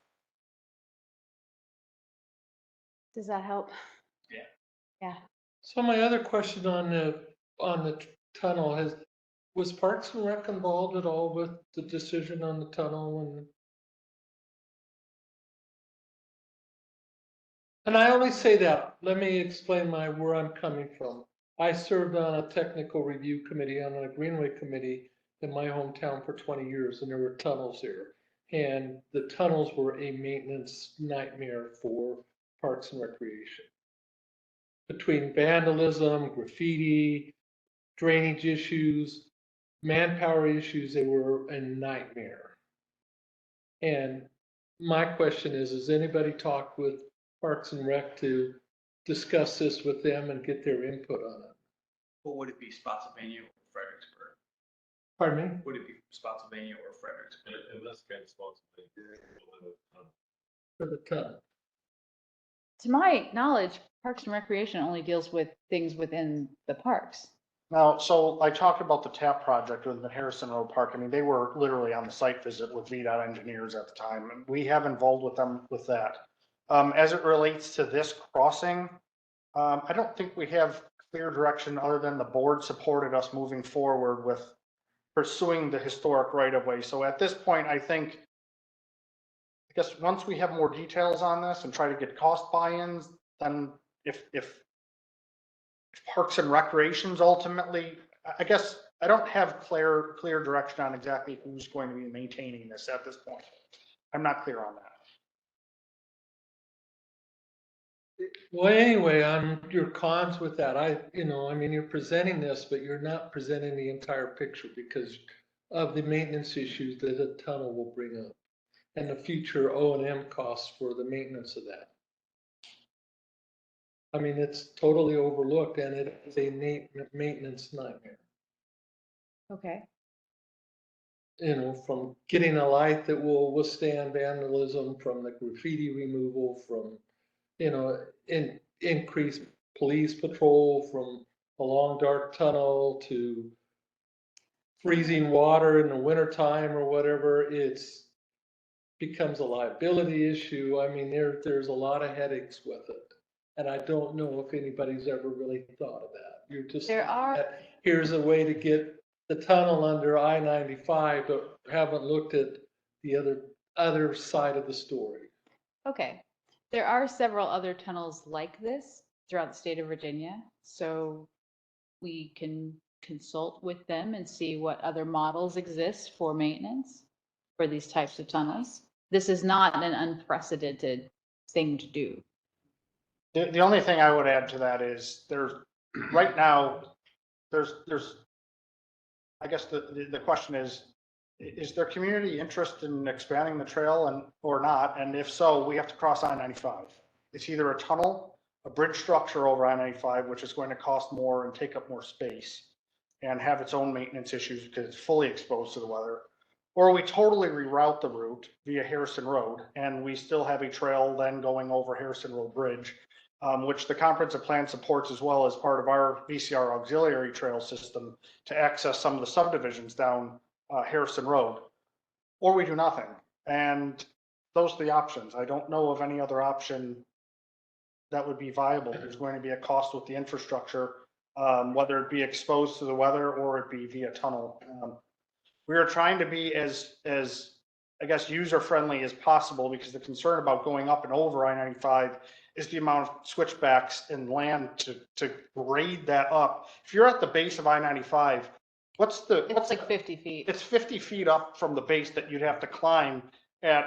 Does that help? Yeah. Yeah. So my other question on the tunnel was Parks and Rec involved at all with the decision on the tunnel and I only say that, let me explain where I'm coming from. I served on a technical review committee, on a greenway committee in my hometown for 20 years, and there were tunnels there. And the tunnels were a maintenance nightmare for Parks and Recreation. Between vandalism, graffiti, drainage issues, manpower issues, they were a nightmare. And my question is, has anybody talked with Parks and Rec to discuss this with them and get their input on it? What would it be, Spotsylvania or Fredericksburg? Pardon me? Would it be Spotsylvania or Fredericksburg? In this case, Spotsylvania. For the tunnel. To my knowledge, Parks and Recreation only deals with things within the parks. Now, so I talked about the TAP project with the Harrison Road Park. I mean, they were literally on the site visit with VDOT engineers at the time, and we have involved with them with that. As it relates to this crossing, I don't think we have clear direction other than the board supported us moving forward with pursuing the historic right of way. So at this point, I guess once we have more details on this and try to get cost buy-ins, then if Parks and Recreations ultimately, I guess I don't have clear direction on exactly who's going to be maintaining this at this point. I'm not clear on that. Well, anyway, on your cons with that, you're presenting this, but you're not presenting the entire picture because of the maintenance issues that a tunnel will bring up and the future O&M costs for the maintenance of that. I mean, it's totally overlooked and it is a maintenance nightmare. Okay. From getting a light that will withstand vandalism, from the graffiti removal, from increased police patrol, from a long dark tunnel to freezing water in the wintertime or whatever. It's becomes a liability issue. I mean, there's a lot of headaches with it. And I don't know if anybody's ever really thought of that. You're just, here's a way to get the tunnel under I-95, but haven't looked at the other side of the story. Okay. There are several other tunnels like this throughout the state of Virginia. So we can consult with them and see what other models exist for maintenance for these types of tunnels. This is not an unprecedented thing to do. The only thing I would add to that is right now, I guess the question is there community interest in expanding the trail or not? And if so, we have to cross I-95. It's either a tunnel, a bridge structure over I-95, which is going to cost more and take up more space and have its own maintenance issues because it's fully exposed to the weather, or we totally reroute the route via Harrison Road and we still have a trail then going over Harrison Road Bridge, which the comprehensive plan supports as well as part of our VCR auxiliary trail system to access some of the subdivisions down Harrison Road, or we do nothing. And those are the options. I don't know of any other option that would be viable. There's going to be a cost with the infrastructure, whether it be exposed to the weather or it be via tunnel. We are trying to be as I guess user-friendly as possible because the concern about going up and over I-95 is the amount of switchbacks and land to grade that up. If you're at the base of I-95, It's like 50 feet. It's 50 feet up from the base that you'd have to climb at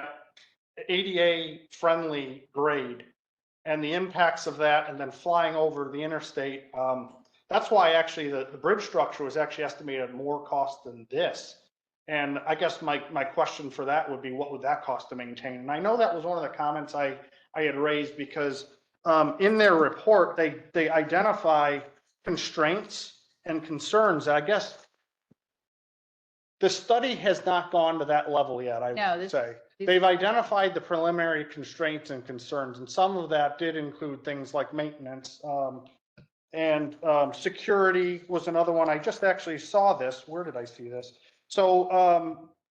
ADA friendly grade. And the impacts of that and then flying over the interstate. That's why actually the bridge structure was actually estimated at more cost than this. And I guess my question for that would be, what would that cost to maintain? And I know that was one of the comments I had raised because in their report, they identify constraints and concerns. I guess the study has not gone to that level yet, I would say. They've identified the preliminary constraints and concerns, and some of that did include things like maintenance. And security was another one. I just actually saw this. Where did I see this? So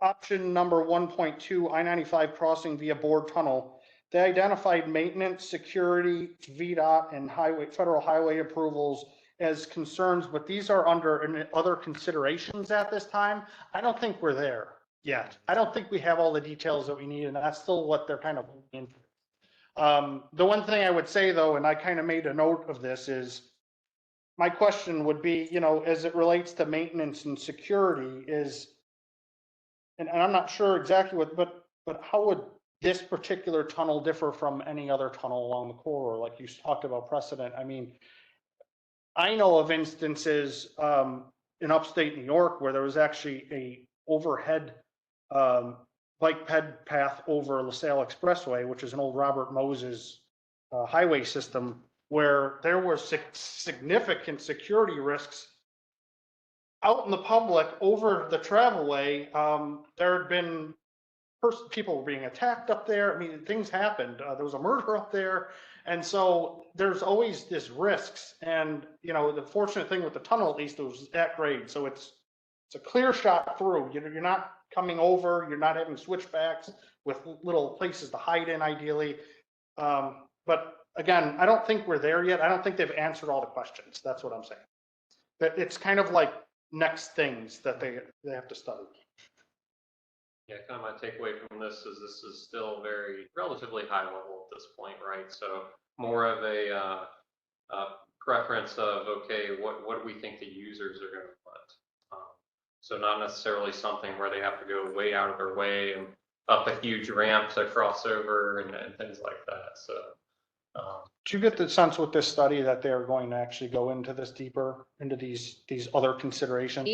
option number 1.2, I-95 crossing via board tunnel. They identified maintenance, security, VDOT, and federal highway approvals as concerns, but these are under other considerations at this time. I don't think we're there yet. I don't think we have all the details that we need, and that's still what they're kind of looking into. The one thing I would say though, and I kind of made a note of this, is my question would be, as it relates to maintenance and security and I'm not sure exactly what, but how would this particular tunnel differ from any other tunnel along the corridor? Like you talked about precedent. I mean, I know of instances in upstate New York where there was actually a overhead bike ped path over LaSalle Expressway, which is an old Robert Moses highway system, where there were significant security risks out in the public over the travelway. There had been people were being attacked up there. I mean, things happened. There was a murder up there. And so there's always this risks. And, the fortunate thing with the tunnel, at least, it was at grade. So it's a clear shot through. You're not coming over. You're not having switchbacks with little places to hide in, ideally. But again, I don't think we're there yet. I don't think they've answered all the questions. That's what I'm saying. That it's kind of like next things that they have to study. Yeah, kind of my takeaway from this is still very relatively high level at this point, right? So more of a preference of, okay, what do we think the users are going to want? So not necessarily something where they have to go way out of their way and up a huge ramp to cross over and things like that. So. Do you get the sense with this study that they're going to actually go into this deeper, into these other considerations?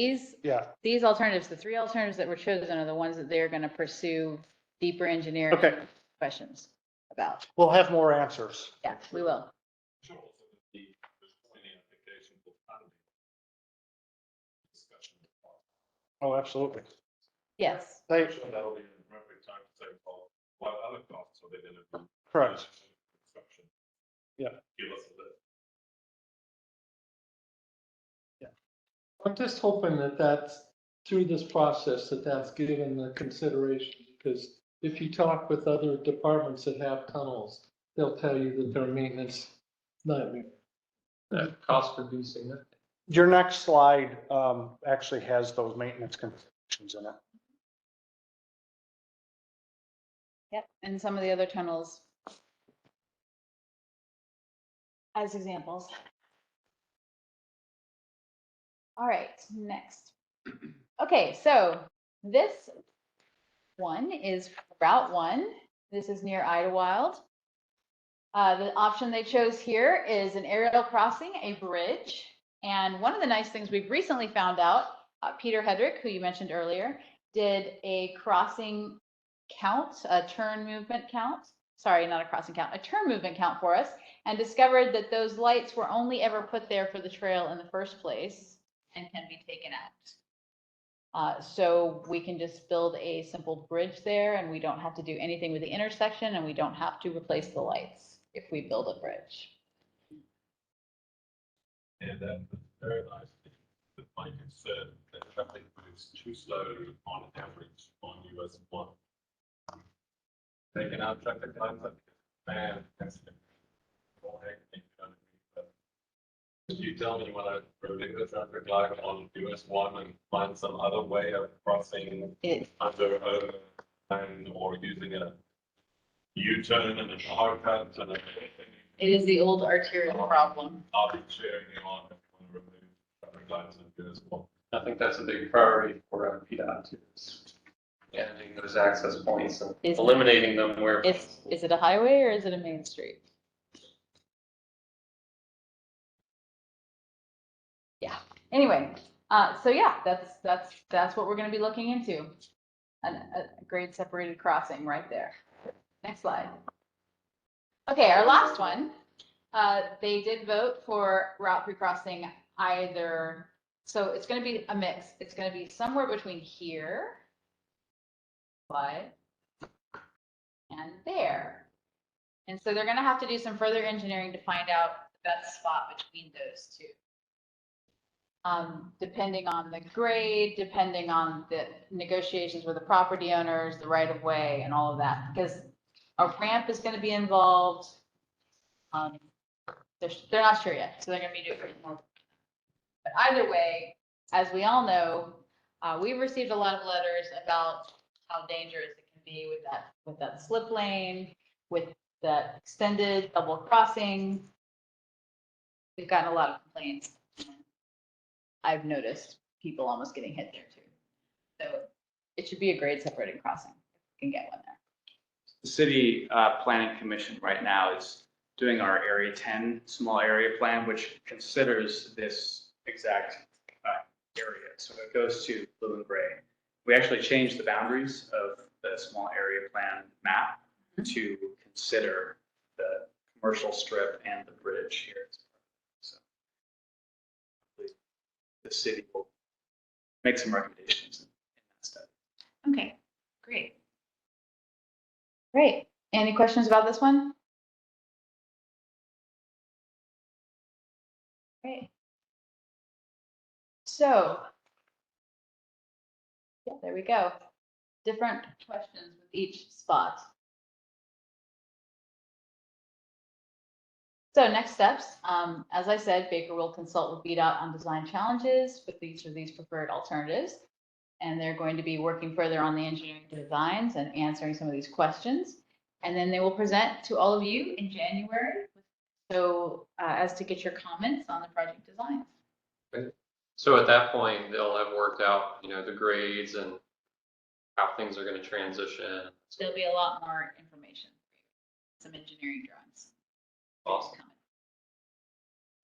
These alternatives, the 3 alternatives that were chosen, are the ones that they're going to pursue deeper engineering questions about. We'll have more answers. Yeah, we will. Oh, absolutely. Yes. That'll be a perfect time to say, well, what other costs are they going to do? Correct. Yeah. Give us a list. Yeah. I'm just hoping that that's through this process, that's given the consideration, because if you talk with other departments that have tunnels, they'll tell you that their maintenance nightmare. That cost could be significant. Your next slide actually has those maintenance considerations in it. Yep, and some of the other tunnels as examples. All right, next. Okay, so this one is Route 1. This is near Idlewild. The option they chose here is an aerial crossing, a bridge. And one of the nice things we've recently found out, Peter Hedrick, who you mentioned earlier, did a crossing count, a turn movement count. Sorry, not a crossing count, a turn movement count for us, and discovered that those lights were only ever put there for the trail in the first place and can be taken out. So we can just build a simple bridge there, and we don't have to do anything with the intersection, and we don't have to replace the lights if we build a bridge. And then very nice, like you said, that traffic moves too slowly on average on US 1. Taking out traffic lights, man, that's if you tell me when I predict the traffic light on US 1 and find some other way of crossing under a lane or using a U-turn and a hard cut and everything. It is the old arterial problem. I'll be cheering you on if you want to remove traffic lights in US 1. I think that's a big priority for PDOT too. Is managing those access points and Is- eliminating them where. Is it a highway or is it a main street? Yeah, anyway, so yeah, that's what we're gonna be looking into. A grade separated crossing right there. Next slide. Okay, our last one, they did vote for route 3 crossing either, so it's gonna be a mix. It's gonna be somewhere between here, slide, and there. And so they're gonna have to do some further engineering to find out the best spot between those two. Depending on the grade, depending on the negotiations with the property owners, the right of way and all of that, because a ramp is gonna be involved. They're not sure yet, so they're gonna be doing more. But either way, as we all know, we've received a lot of letters about how dangerous it can be with that slip lane, with that extended double crossing. We've gotten a lot of complaints. I've noticed people almost getting hit there too. So it should be a grade separated crossing. We can get one there. The city planning commission right now is doing our area 10 small area plan, which considers this exact area. So it goes to blue and gray. We actually changed the boundaries of the small area plan map to consider the commercial strip and the bridge here. So the city will make some recommendations in that study. Okay, great. Great. Any questions about this one? Great. So, yeah, there we go. Different questions with each spot. So next steps, as I said, Baker will consult with BDOT on design challenges with each of these preferred alternatives. And they're going to be working further on the engineering designs and answering some of these questions. And then they will present to all of you in January. So as to get your comments on the project design. So at that point, they'll have worked out, the grades and how things are going to transition. There'll be a lot more information, some engineering drawings. Awesome.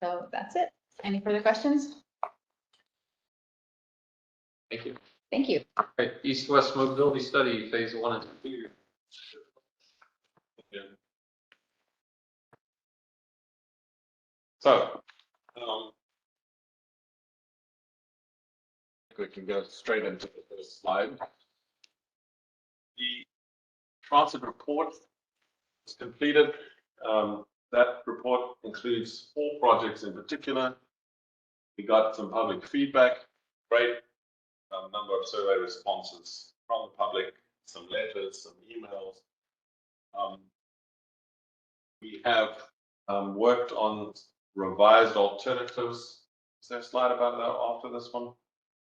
So that's it. Any further questions? Thank you. Thank you. All right, East-West Mobility Study, Phase 1 and 2. Yeah. So, we can go straight into the first slide. The transit report is completed. That report includes 4 projects in particular. We got some public feedback, great number of survey responses from the public, some letters, some emails. We have worked on revised alternatives. Is there a slide about that after this one?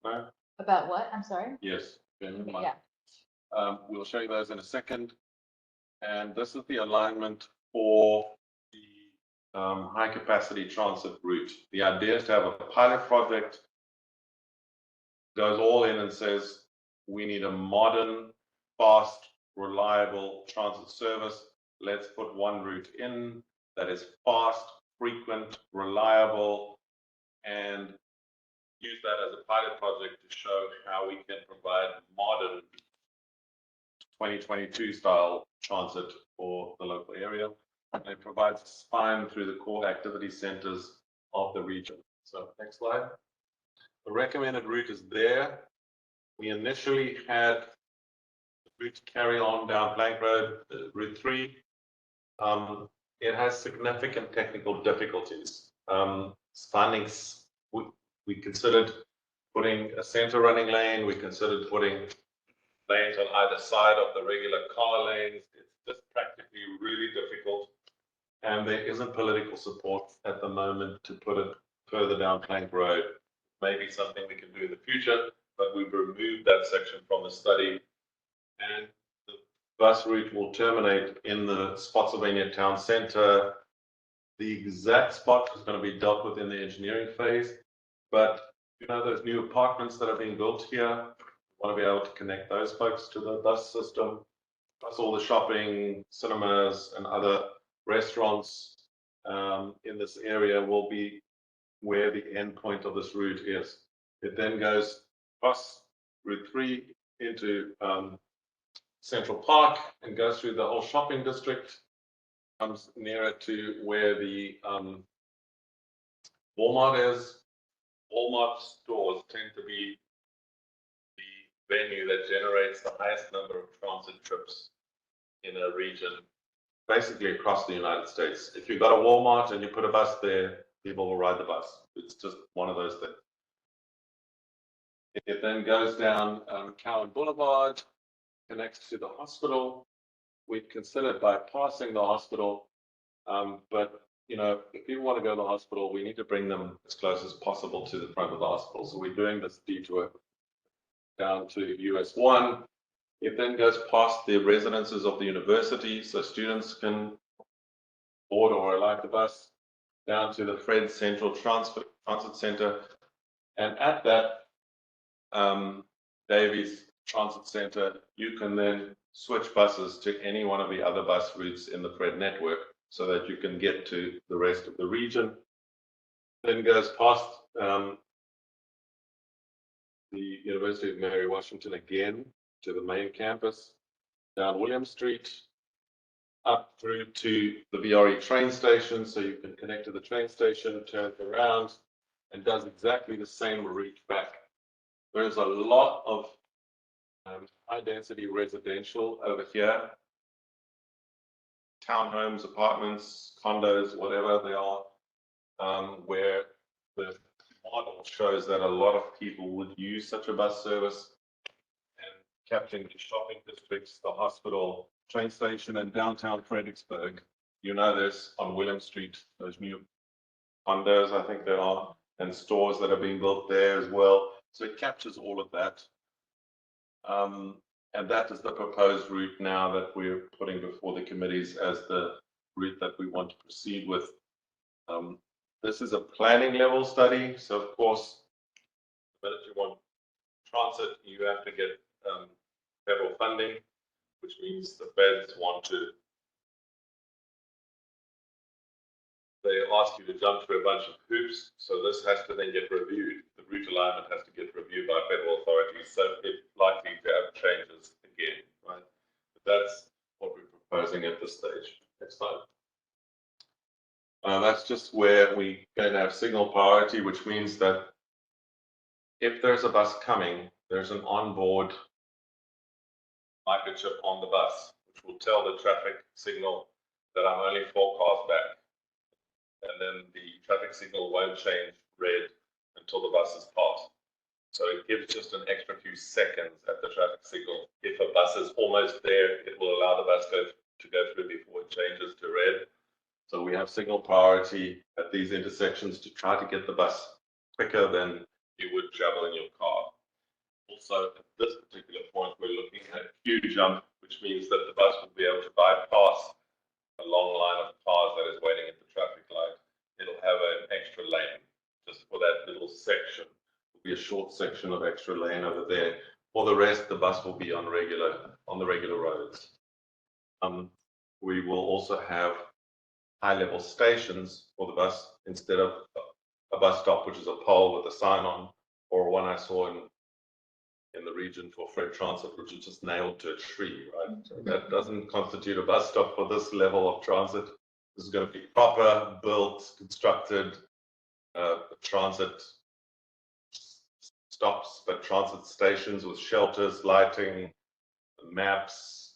No? About what? I'm sorry. Yes. Okay, Yeah. We'll show you those in a second. And this is the alignment for the high capacity transit route. The idea is to have a pilot project, goes all in and says, we need a modern, fast, reliable transit service. Let's put one route in that is fast, frequent, reliable, and use that as a pilot project to show how we can provide modern 2022 style transit for the local area. And it provides a spine through the core activity centers of the region. So next slide. The recommended route is there. We initially had the route carry on down Plank Road, Route 3. It has significant technical difficulties. Findings, we considered putting a center running lane. We considered putting lanes on either side of the regular car lanes. It's just practically really difficult. And there isn't political support at the moment to put it further down Plank Road. Maybe something we can do in the future, but we've removed that section from the study. And the bus route will terminate in the Spotsylvania town center. The exact spot is going to be dealt with in the engineering phase, but You know, those new apartments that are being built here, want to be able to connect those folks to the bus system, plus all the shopping, cinemas, and other restaurants in this area will be where the end point of this route is. It then goes across Route 3 into Central Park and goes through the whole shopping district, comes nearer to where the Walmart is. Walmart stores tend to be the venue that generates the highest number of transit trips in a region, basically across the United States. If you've got a Walmart and you put a bus there, people will ride the bus. It's just one of those things. It then goes down Cowan Boulevard, connects to the hospital. We've considered bypassing the hospital, but you know, if people want to go to the hospital, we need to bring them as close as possible to the front of the hospital. So we're doing this detour down to US 1. It then goes past the residences of the university, so students can board or ride the bus down to the Fred Central Transit Center. And at that Davies Transit Center, you can then switch buses to any one of the other bus routes in the Fred network so that you can get to the rest of the region. Then goes past the University of Mary Washington again to the main campus, down William Street, up through to the VRE train station, so you can connect to the train station, turn around, and does exactly the same route back. There's a lot of high-density residential over here, townhomes, apartments, condos, whatever they are, where the model shows that a lot of people would use such a bus service, and capturing the shopping districts, the hospital, train station, and downtown Fredericksburg. You know, there's on William Street, those new condos, I think there are, and stores that are being built there as well. So it captures all of that. And that is the proposed route now that we're putting before the committees as the route that we want to proceed with. This is a planning level study. So of course, but if you want transit, you have to get federal funding, which means the feds want to, they ask you to jump through a bunch of hoops. So this has to then get reviewed. The route alignment has to get reviewed by federal authorities. So it's likely to have changes again, right? But that's what we're proposing at this stage. Next slide. That's just where we're going to have signal priority, which means that if there's a bus coming, there's an onboard microchip on the bus, which will tell the traffic signal that I'm only 4 cars back. And then the traffic signal won't change red until the bus is passed. So it gives just an extra few seconds at the traffic signal. If a bus is almost there, it will allow the bus to go through before it changes to red. So we have signal priority at these intersections to try to get the bus quicker than you would travel in your car. Also, at this particular point, we're looking at a huge jump, which means that the bus will be able to bypass a long line of cars that is waiting at the traffic light. It'll have an extra lane just for that little section. It'll be a short section of extra lane over there. For the rest, the bus will be on the regular roads. We will also have high-level stations for the bus instead of a bus stop, which is a pole with a sign on, or one I saw in the region for Fred Transit, which is just nailed to a tree, right? So that doesn't constitute a bus stop for this level of transit. This is going to be proper, built, constructed transit stops, but transit stations with shelters, lighting, maps,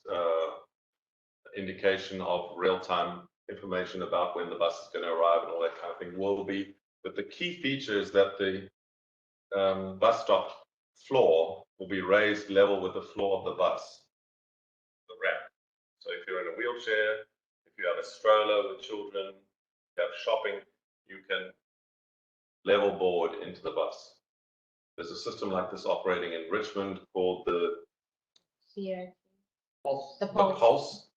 indication of real-time information about when the bus is going to arrive and all that kind of thing will be. But the key feature is that the bus stop floor will be raised level with the floor of the bus, the ramp. So if you're in a wheelchair, if you have a stroller with children, you have shopping, you can level board into the bus. There's a system like this operating in Richmond called the Pulse.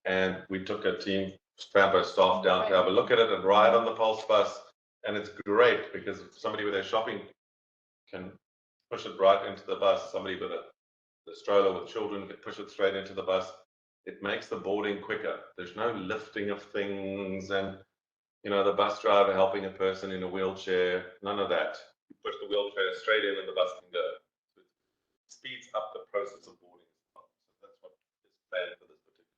And we took a team, FAMPO staff down to have a look at it and ride on the Pulse bus. And it's great because somebody with their shopping can push it right into the bus. Somebody with a stroller with children can push it straight into the bus. It makes the boarding quicker. There's no lifting of things and, you know, the bus driver helping a person in a wheelchair. None of that. You push the wheelchair straight in and the bus can go. It speeds up the process of boarding. So that's what is planned for this particular.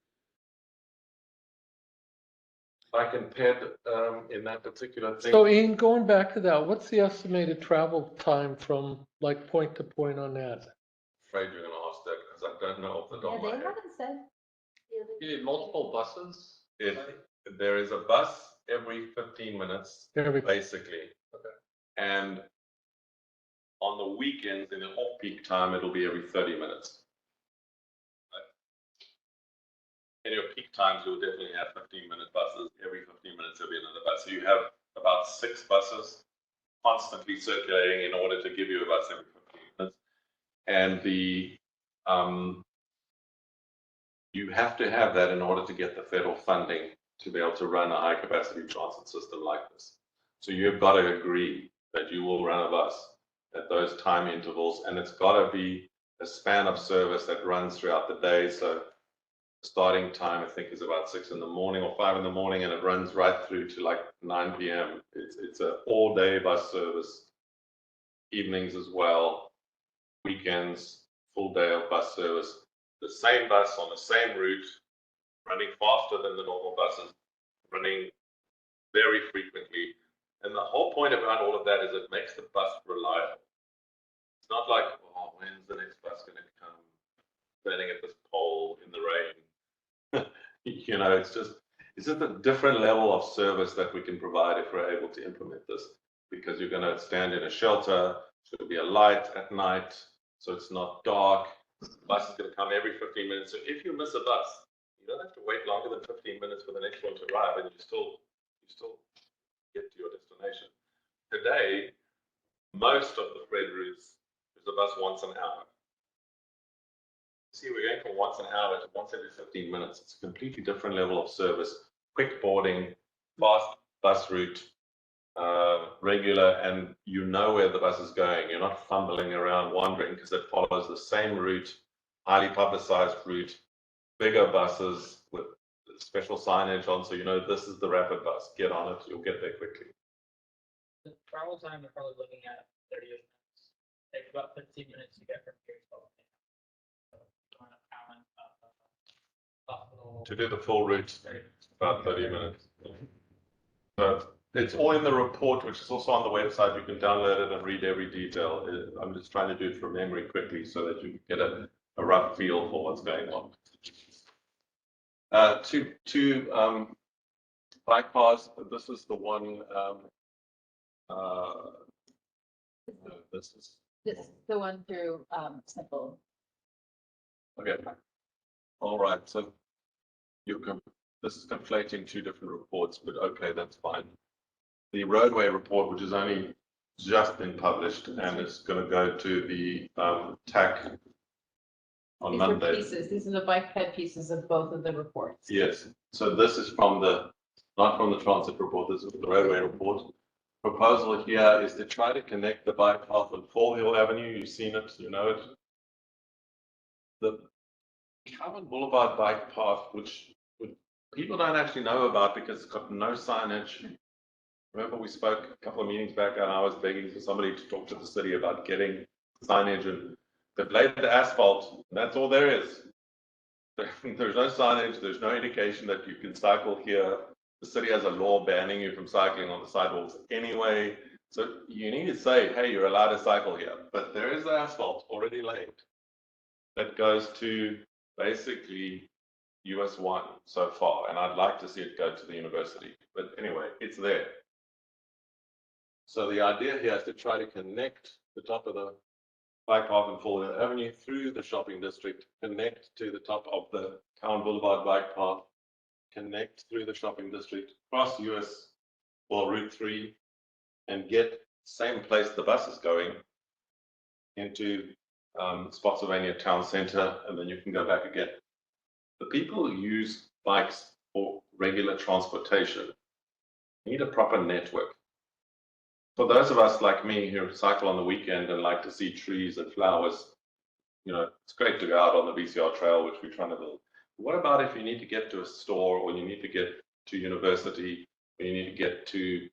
I compared in that particular thing. So Ian, going back to that, what's the estimated travel time from like point to point on that? Afraid you're going to ask that because I don't know off the top Yeah, of my they head. haven't said. You need multiple buses? There is a bus every 15 minutes, basically. Okay. And on the weekends, in the off-peak time, it'll be every 30 minutes. In your peak times, you'll definitely have 15-minute buses. Every 15 minutes, there'll be another bus. So you have about 6 buses constantly circulating in order to give you a bus every 15 minutes. And you have to have that in order to get the federal funding to be able to run a high-capacity transit system like this. So you've got to agree that you will run a bus at those time intervals, and it's got to be a span of service that runs throughout the day. So starting time, I think, is about 6 in the morning or 5 in the morning, and it runs right through to like 9 p.m. It's an all-day bus service, evenings as well, weekends, full day of bus service. The same bus on the same route, running faster than the normal buses, running very frequently. And the whole point about all of that is it makes the bus reliable. It's not like, oh, when's the next bus going to come? Standing at this pole in the rain. You know, it's just a different level of service that we can provide if we're able to implement this. Because you're going to stand in a shelter, there'll be a light at night, so it's not dark. The bus is going to come every 15 minutes. So if you miss a bus, you don't have to wait longer than 15 minutes for the next one to arrive, and you still get to your destination. Today, most of the Fred routes, there's a bus once an hour. See, we're going from once an hour to once every 15 minutes. It's a completely different level of service, quick boarding, fast bus route, regular, and you know where the bus is going. You're not fumbling around wandering because it follows the same route, highly publicized route, bigger buses with special signage on, so you know this is the rapid bus. Get on it, you'll get there quickly. The travel time, they're probably looking at 30 minutes. Takes about 15 minutes to get from here to do the full route, about 30 minutes. But it's all in the report, which is also on the website. You can download it and read every detail. I'm just trying to do it from memory quickly so that you get a rough feel for what's going on. Two bike paths. This is the one. This is The one through Simple. okay. All right. So this is conflating 2 different reports, but okay, that's fine. The roadway report, which is only just been published and is going to go to the TAC on These Monday. are pieces. These are the bike ped pieces of both of the reports. Yes. So this is not from the transit report. This is the roadway report. Proposal here is to try to connect the bike path with Fall Hill Avenue. You've seen it, you know it. The Common Boulevard bike path, which people don't actually know about because it's got no signage. Remember, we spoke a couple of meetings back and I was begging for somebody to talk to the city about getting signage, and they've laid the asphalt. That's all there is. There's no signage. There's no indication that you can cycle here. The city has a law banning you from cycling on the sidewalks anyway. So you need to say, hey, you're allowed to cycle here. But there is the asphalt already laid that goes to basically US 1 so far, and I'd like to see it go to the university. But anyway, it's there. So the idea here is to try to connect the top of the bike path and Fall Hill Avenue through the shopping district, connect to the top of the Town Boulevard bike path, connect through the shopping district, cross Route 3, and get same place the bus is going into Spotsylvania Town Center, and then you can go back again. The people who use bikes for regular transportation need a proper network. for those of us like me who cycle on the weekend and like to see trees and flowers, it's great to go out on the VCR trail, which we're trying to build. What about if you need to get to a store, or you need to get to university, or you need to get to,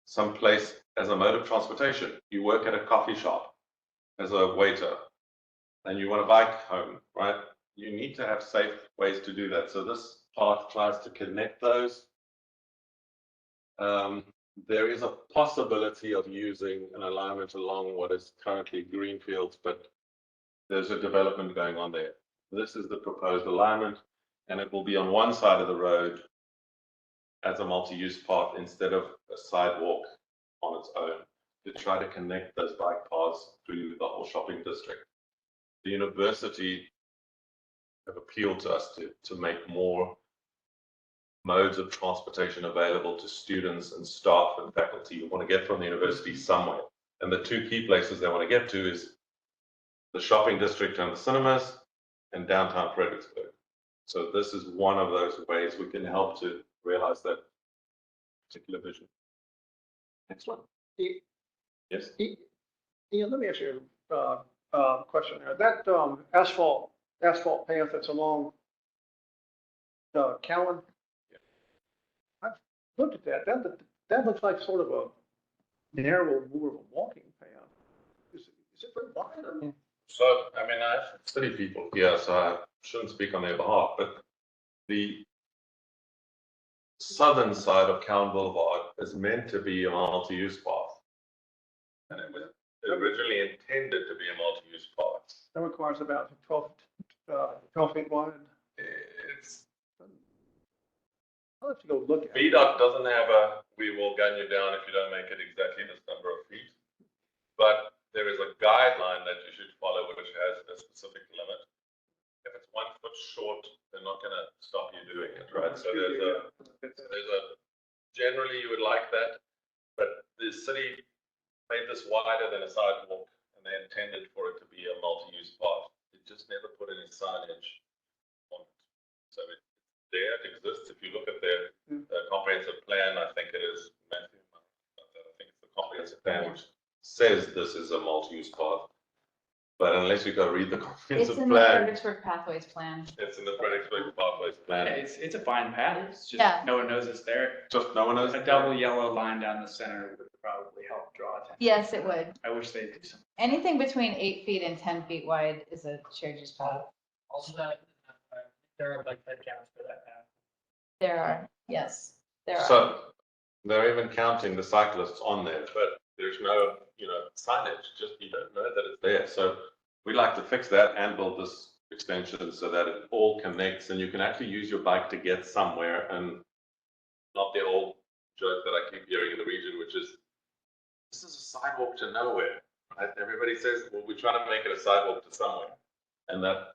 some place as a mode of transportation? You work at a coffee shop as a waiter, and you want to bike home, right? You need to have safe ways to do that. So this path tries to connect those. There is a possibility of using an alignment along what is currently greenfields, but there's a development going on there. This is the proposed alignment, and it will be on one side of the road as a multi-use path instead of a sidewalk on its own, to try to connect those bike paths through the whole shopping district. The university have appealed to us to make more modes of transportation available to students and staff and faculty who want to get from the university somewhere. And the two key places they want to get to is the shopping district and the cinemas, and downtown Fredericksburg. So this is one of those ways we can help to realize that particular vision. Next one. Yes. Ian, let me ask you a question there. That asphalt path that's along Cowan, I've looked at that. That looks like sort of a narrow, more of a walking path. Is it very wide? So, I mean, I study people here, so I shouldn't speak on their behalf, but the southern side of Cowan Boulevard is meant to be a multi-use path. And it was originally intended to be a multi-use path. That requires about 12 feet wide. I'll have to go look at it. BDOT doesn't have we will gun you down if you don't make it exactly this number of feet. But there is a guideline that you should follow, which has a specific limit. If it's 1 foot short, they're not going to stop you doing it, right? So there's a generally you would like that, but the city made this wider than a sidewalk, and they intended for it to be a multi-use path. It just never put any signage on it. So it's there, it exists. If you look at their comprehensive plan, I think it is Matthew. I think it's the comprehensive plan which says this is a multi-use path. But unless you go read the comprehensive It's in the plan, Fredericksburg Pathways Plan. it's in the Fredericksburg Pathways plan. It's a fine path. It's just Yeah. no one knows it's there. Just no one knows. A double yellow line down the center would probably help draw attention. Yes, it would. I wish they'd do something. Anything between 8 feet and 10 feet wide is a shared use path. Also, that, there are like head counts for that path. There are, yes, there are. So they're even counting the cyclists on there, but there's no, signage, just you don't know that it's there. So we like to fix that and build this extension so that it all connects and you can actually use your bike to get somewhere, and not the old joke that I keep hearing in the region, which is this is a sidewalk to nowhere, right? Everybody says, well, we're trying to make it a sidewalk to somewhere, and that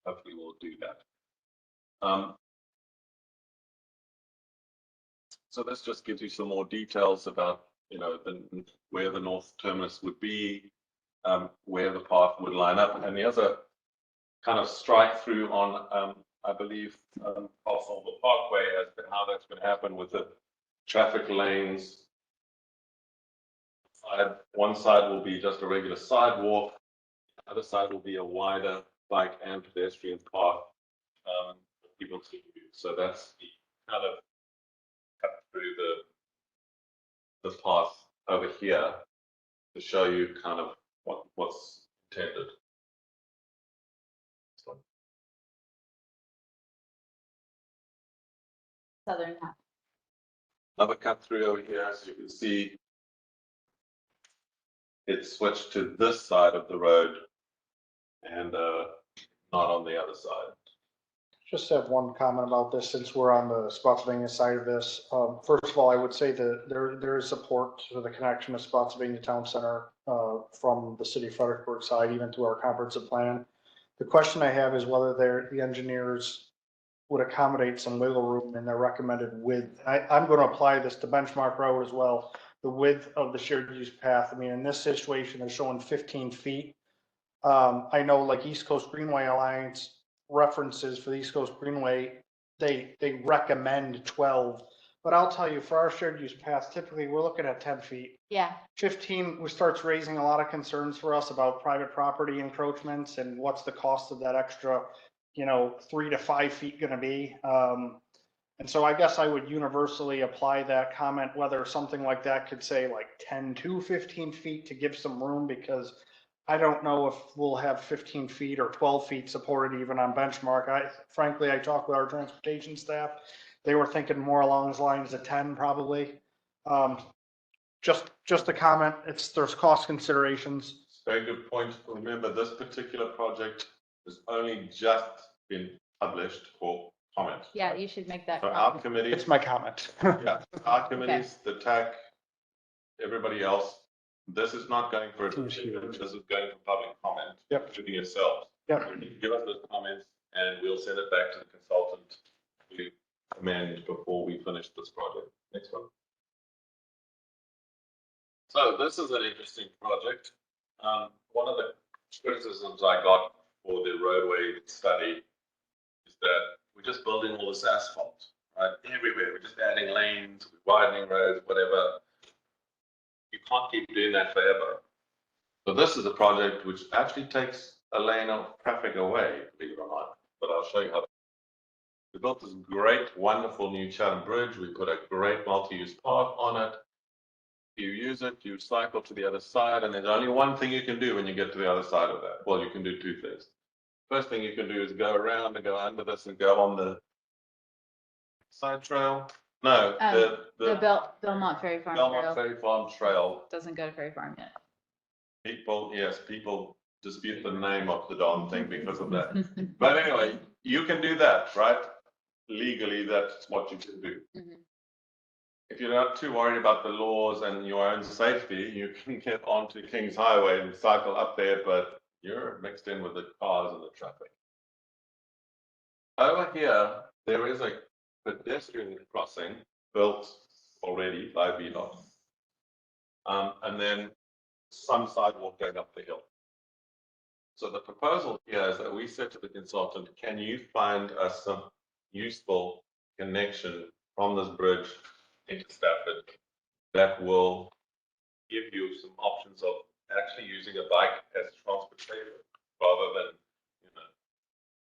hopefully will do that. So this just gives you some more details about, where the north terminus would be, where the path would line up, and the other kind of strike through on, I believe, also the parkway as to how that's going to happen with the traffic lanes. One side will be just a regular sidewalk, the other side will be a wider bike and pedestrian path for people to use. So that's the kind of cut through the path over here to show you kind of what's intended. Southern half. Another cut through over here, as you can see, it's switched to this side of the road and not on the other side. Just have one comment about this since we're on the Spotsylvania side of this. First of all, I would say that there is support for the connection of Spotsylvania Town Center from the city of Fredericksburg side, even to our comprehensive plan. The question I have is whether the engineers would accommodate some wiggle room in their recommended width. I'm going to apply this to Benchmark Road as well. The width of the shared use path. I mean, in this situation, they're showing 15 feet. I know like East Coast Greenway Alliance references for the East Coast Greenway, they recommend 12, but I'll tell you, for our shared use paths, typically we're looking at 10 feet. Yeah, 15 starts raising a lot of concerns for us about private property encroachments and what's the cost of that extra, 3 to 5 feet gonna be. And so I guess I would universally apply that comment, whether something like that could say like 10 to 15 feet to give some room, because I don't know if we'll have 15 feet or 12 feet supported even on benchmark. Frankly, I talked with our transportation staff. They were thinking more along the lines of 10 probably. Just a comment, there's cost considerations. Very good point. Remember, this particular project has only just been published for comment. yeah, you should make that. So our committee, It's my comment. yeah, our committees, the TAC, everybody else, this is not going for a decision, this is going for public comment. Yep. Including yourselves. Yep. Give us those comments and we'll send it back to the consultant to amend before we finish this project. Next one. So this is an interesting project. One of the criticisms I got for the roadway study is that we're just building all this asphalt, right? Everywhere, we're just adding lanes, we're widening roads, whatever. You can't keep doing that forever. So this is a project which actually takes a lane of traffic away, believe it or not. But I'll show you how. We built this great, wonderful new Chatham Bridge. We put a great multi-use path on it. You use it, you cycle to the other side, and there's only one thing you can do when you get to the other side of that. Well, you can do two things. First thing you can do is go around and go under this and go on the side trail. No, The Belmont Ferry Farm Belmont Trail Ferry Farm Trail. doesn't go to Ferry Farm yet. People dispute the name of the darn thing because of that. But anyway, you can do that, right? Legally, that's what you can do. Mhm. If you're not too worried about the laws and your own safety, you can get onto King's Highway and cycle up there, but you're mixed in with the cars and the traffic. Over here, there is a pedestrian crossing built already by VDOT. And then some sidewalk going up the hill. So the proposal here is that we said to the consultant, can you find us some useful connection from this bridge into Stafford that will give you some options of actually using a bike as transportation rather than,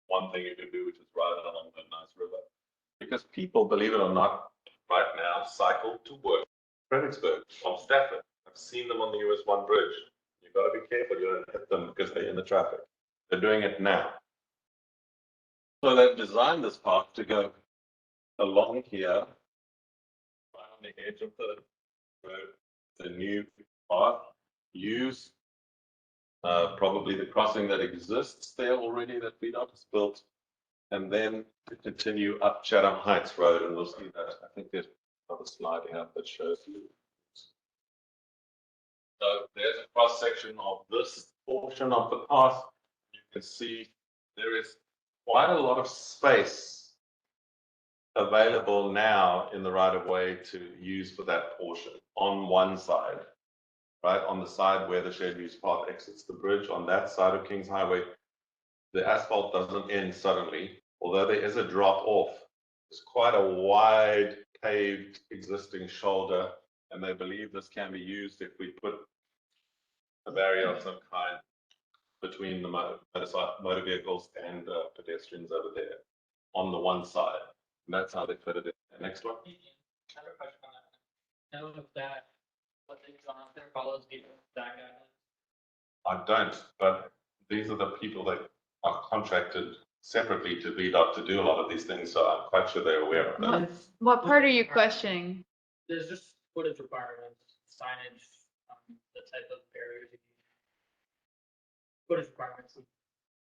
one thing you can do, which is ride along a nice river. Because people, believe it or not, right now cycle to work in Fredericksburg from Stafford. I've seen them on the US 1 bridge. You've got to be careful you don't hit them because they're in the traffic. They're doing it now. So they've designed this path to go along here, right on the edge of the road, the new path, use probably the crossing that exists there already that VDOT has built, and then to continue up Chatham Heights Road, and we'll see that. I think there's another slide here that shows you. So there's a cross section of this portion of the path. You can see there is quite a lot of space available now in the right of way to use for that portion on one side, right? On the side where the shared use path exits the bridge, on that side of Kings Highway, the asphalt doesn't end suddenly, although there is a drop off. It's quite a wide paved existing shoulder, and they believe this can be used if we put a barrier of some kind between the motor vehicles and pedestrians over there on the one side. And that's how they fit it in. Next one. I have a question on that. Know if that, what they've gone out there follows the that guidelines? I don't, but these are the people that are contracted separately to VDOT to do a lot of these things, so I'm quite sure they're aware of that. What part are you questioning? There's just footage requirements, signage, the type of barriers. Footage requirements.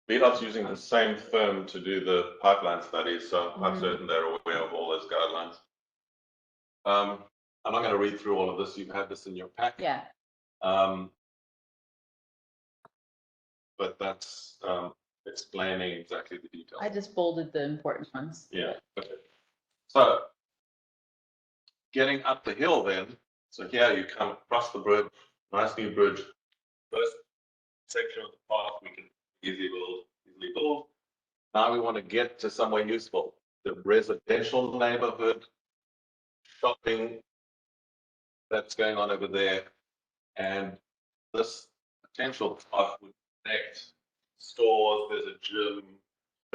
VDOT's using the same firm to do the pipeline studies, so I'm quite certain they're aware of all those guidelines. I'm not going to read through all of this. You've had this in your pack. Yeah. But that's explaining exactly the details. I just bolded the important ones. Yeah. Okay. So getting up the hill then, so here you come across the bridge, nice new bridge. First section of the path we can easily build. Now we want to get to somewhere useful. The residential neighborhood shopping that's going on over there. And this potential path would connect stores, there's a gym,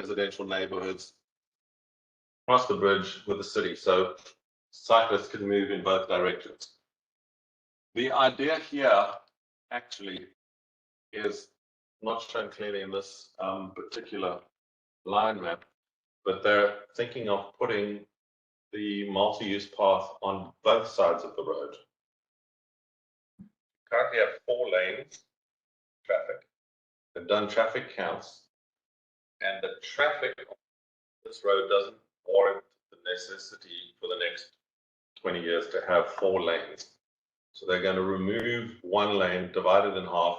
residential neighborhoods, across the bridge with the city. So cyclists can move in both directions. The idea here actually is not shown clearly in this particular line map, but they're thinking of putting the multi-use path on both sides of the road. Currently have 4 lanes traffic. They've done traffic counts, and the traffic on this road doesn't warrant the necessity for the next 20 years to have 4 lanes. So they're going to remove 1 lane, divide it in half,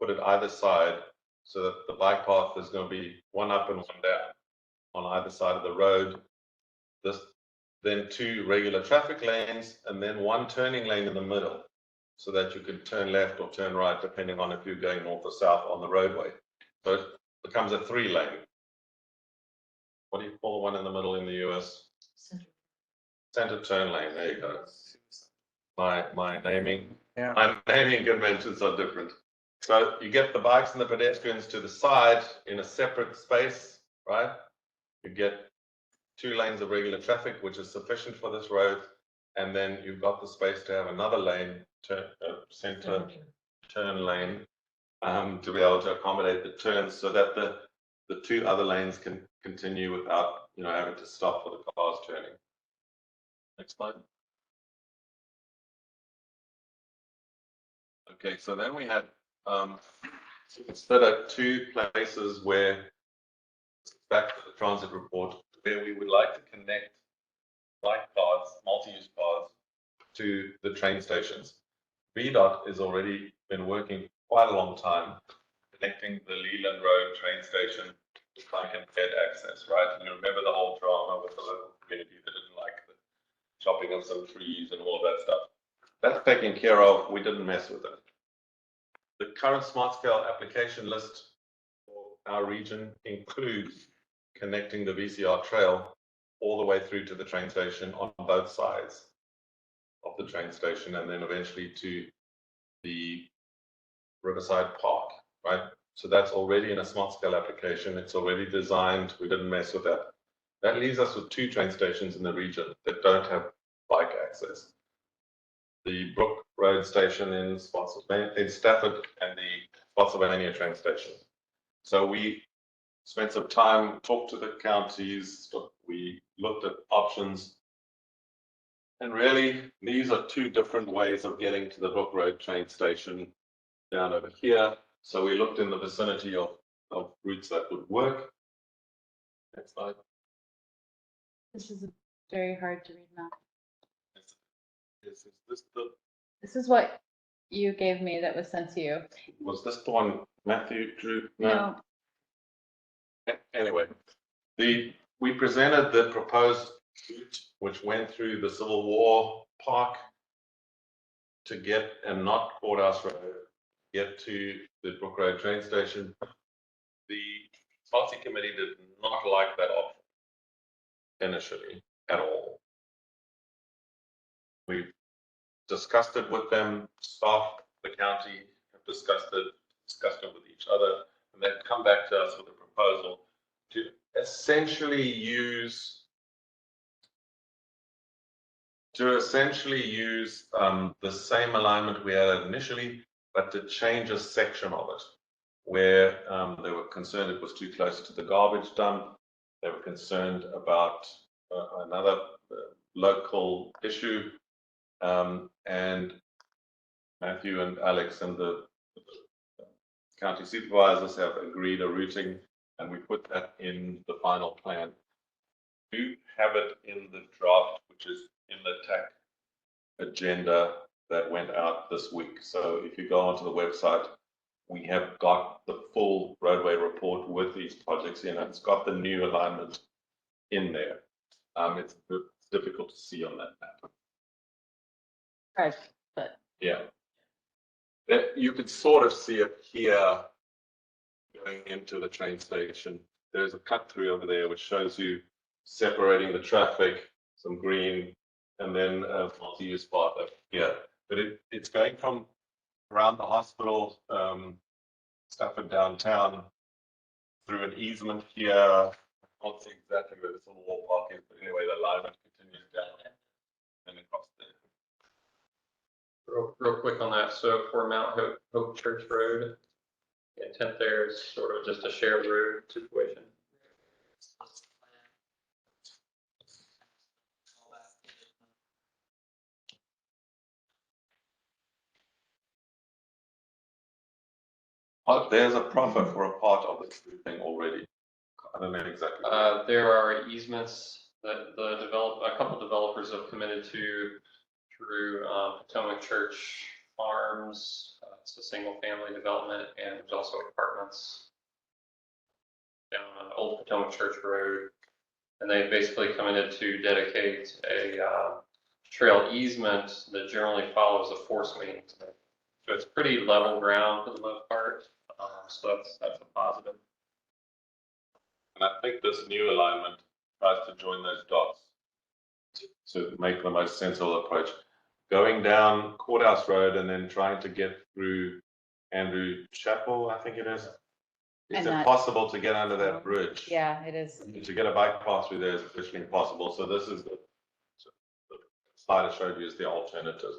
put it either side, so that the bike path is going to be 1 up and 1 down on either side of the road. Then 2 regular traffic lanes, and then 1 turning lane in the middle, so that you can turn left or turn right, depending on if you're going north or south on the roadway. So it becomes a 3 lane. What do you call the one in the middle in the US? Center turn lane, there you go. My naming conventions are different. So you get the bikes and the pedestrians to the side in a separate space, right? You get 2 lanes of regular traffic, which is sufficient for this road, and then you've got the space to have another lane, center turn lane, to be able to accommodate the turns, so that the 2 other lanes can continue without, having to stop for the cars turning. Next slide. Okay, so then we had consider 2 places where, back to the transit report, where we would like to connect bike paths, multi-use paths, to the train stations. VDOT has already been working quite a long time connecting the Leland Road train station to bike and ped access, right? And you remember the whole drama with the local community that didn't like the chopping of some trees and all of that stuff. That's taken care of. We didn't mess with it. The current smart scale application list for our region includes connecting the VCR trail all the way through to the train station on both sides of the train station, and then eventually to the Riverside Park, right? So that's already in a smart scale application. It's already designed. We didn't mess with that. That leaves us with 2 train stations in the region that don't have bike access. The Brook Road station in Stafford, and the Spotsylvania train station. So we spent some time, talked to the counties, we looked at options, and really these are 2 different ways of getting to the Brook Road train station down over here. So we looked in the vicinity of routes that would work. Next slide. This is very hard to read now. Is this the? This is what you gave me that was sent to you. Was this the one Matthew drew? No. Anyway, we presented the proposed route, which went through the Civil War Park to get, and not Courthouse Road, get to the Brook Road train station. The policy committee did not like that option initially at all. We've discussed it with them, staff, the county have discussed it with each other, and they've come back to us with a proposal to essentially use the same alignment we had initially, but to change a section of it where they were concerned it was too close to the garbage dump. They were concerned about another local issue, and Matthew and Alex and the county supervisors have agreed a routing, and we put that in the final plan. We have it in the draft, which is in the TAC agenda that went out this week. So if you go onto the website, we have got the full roadway report with these projects in. It's got the new alignment in there. It's difficult to see on that map. Right, but yeah, you could sort of see it here going into the train station. There's a cut through over there which shows you separating the traffic, some green and then a multi-use part up here. But it's going from around the hospital, Stafford downtown, through an easement here. Not see exactly where this little wall park is, but anyway, the alignment continues down and across there. Real quick on that, so for Mount Hope Church Road, the intent there is sort of just a shared road situation. Oh, there's a profit for a part of this thing already. I don't know exactly. There are easements that a couple developers have committed to through Potomac Church Farms. It's a single family development, and there's also apartments down on Old Potomac Church Road. And they basically committed to dedicate a trail easement that generally follows a force main. So it's pretty level ground for the most part. So that's a positive. And I think this new alignment tries to join those dots to make the most sensible approach. Going down Courthouse Road and then trying to get through Andrew Chapel, I think it is. It's impossible to get under that bridge. Yeah, it is. To get a bike path through there is officially impossible. So this is the slide I showed you is the alternative.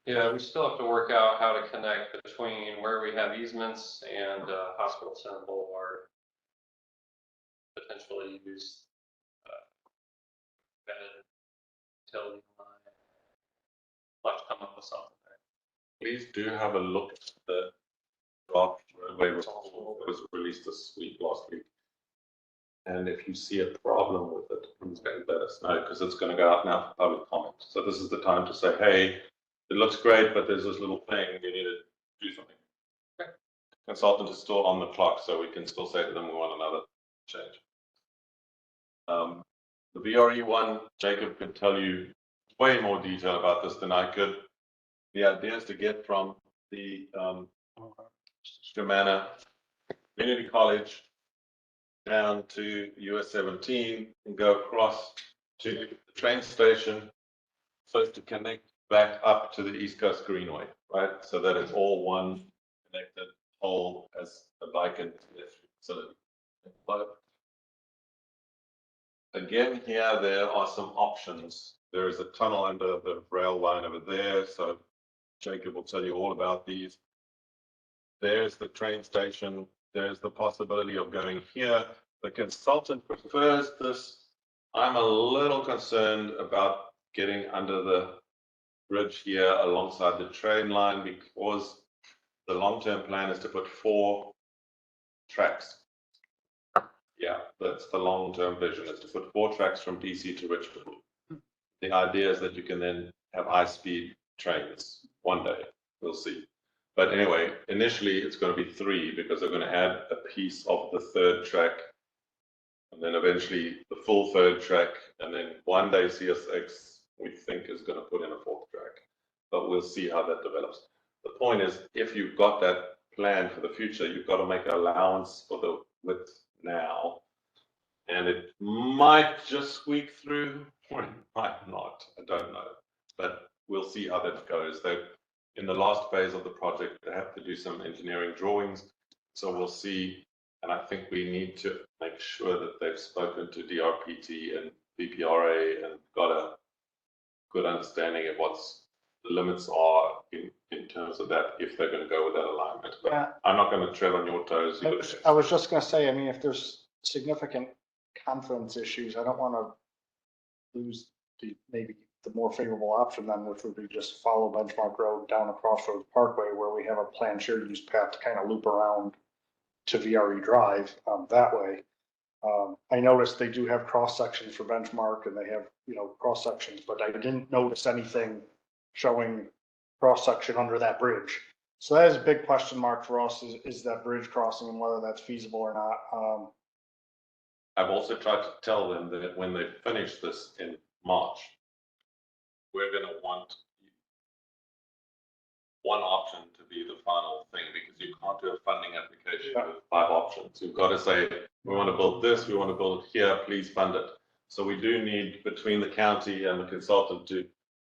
Yeah, we still have to work out how to connect between where we have easements and Hospital Center Boulevard. Potentially use vetted utility line. We'll have to come up with something there. Please do have a look at the draft roadway report that was released this week, last week. And if you see a problem with it, please let us know, because it's going to go out now for public comment. So this is the time to say, hey, it looks great, but there's this little thing, you need to do something. Okay. Consultant is still on the clock, so we can still say to them we want another change. The VRE one, Jacob could tell you way more detail about this than I could. The idea is to get from the Germana Community College down to US 17 and go across to the train station, so as to connect back up to the East Coast Greenway, right? So that it's all one connected whole as a bike and pedestrian facility. Again, here there are some options. There is a tunnel under the rail line over there, so Jacob will tell you all about these. There's the train station. There's the possibility of going here. The consultant prefers this. I'm a little concerned about getting under the bridge here alongside the train line, because the long-term plan is to put 4 tracks. Yeah, that's the long-term vision, is to put 4 tracks from DC to Richmond. The idea is that you can then have high-speed trains one day. We'll see. But anyway, initially it's going to be 3, because they're going to add a piece of the 3rd track, and then eventually the full 3rd track, and then one day CSX we think is going to put in a 4th track. But we'll see how that develops. The point is, if you've got that plan for the future, you've got to make an allowance for the width now, and it might just squeak through, or it might not. I don't know, but we'll see how that goes. They're in the last phase of the project. They have to do some engineering drawings, so we'll see. And I think we need to make sure that they've spoken to DRPT and BPRA and got a good understanding of what's the limits are in terms of that, if they're going to go with that alignment. But yeah, I'm not going to tread on your toes. I was just going to say, I mean, if there's significant confidence issues, I don't want to lose maybe the more favorable option then, which would be just follow Benchmark Road down the Crossroads Parkway, where we have a planned shared use path to kind of loop around to VRE Drive that way. I noticed they do have cross sections for Benchmark, and they have, you know, cross sections, but I didn't notice anything showing cross section under that bridge. So that is a big question mark for us, is that bridge crossing and whether that's feasible or not. I've also tried to tell them that when they finish this in March, we're going to want one option to be the final thing, because you can't do a funding application with 5 options. You've got to say, we want to build this, we want to build it here, please fund it. So we do need, between the county and the consultant, to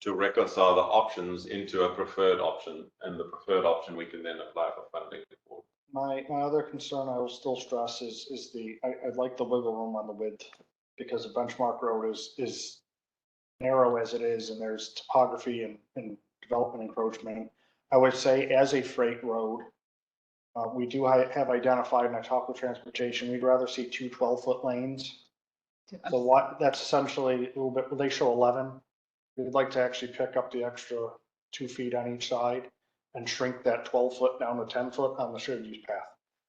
to reconcile the options into a preferred option, and the preferred option we can then apply for funding for. My other concern I will still stress is I'd like the wiggle room on the width, because the benchmark road is narrow as it is, and there's topography and development encroachment. I would say as a freight road, we do have identified, and I talked with transportation, we'd rather see 2 12-foot lanes. So what, that's essentially a little bit, they show 11. We'd like to actually pick up the extra 2 feet on each side and shrink that 12-foot down to 10-foot on the shared use path.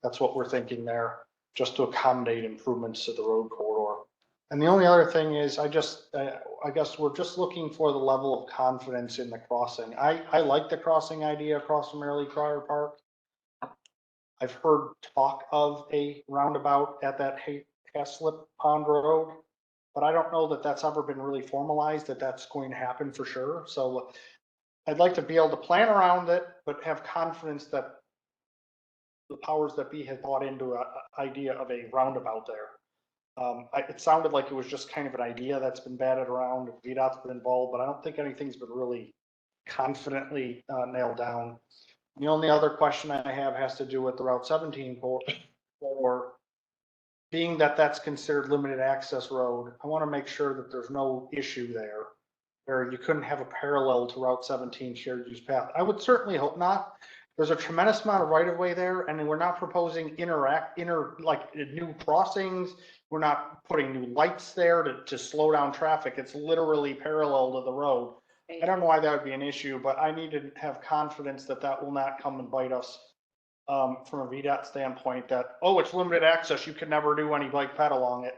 That's what we're thinking there, just to accommodate improvements to the road corridor. And the only other thing is, I guess we're just looking for the level of confidence in the crossing. I like the crossing idea across from Merrily Crier Park. I've heard talk of a roundabout at that Haslip Pond Road, but I don't know that that's ever been really formalized, that that's going to happen for sure. So I'd like to be able to plan around it, but have confidence that the powers that be have bought into an idea of a roundabout there. It sounded like it was just kind of an idea that's been batted around. VDOT's been involved, but I don't think anything's been really confidently nailed down. The only other question I have has to do with the Route 17 corridor. Being that that's considered limited access road, I want to make sure that there's no issue there where you couldn't have a parallel to Route 17 shared use path. I would certainly hope not. There's a tremendous amount of right of way there, and we're not proposing like new crossings. We're not putting new lights there to slow down traffic. It's literally parallel to the road. I don't know why that would be an issue, but I need to have confidence that that will not come and bite us from a VDOT standpoint, that, oh, it's limited access, you can never do any bike ped along it.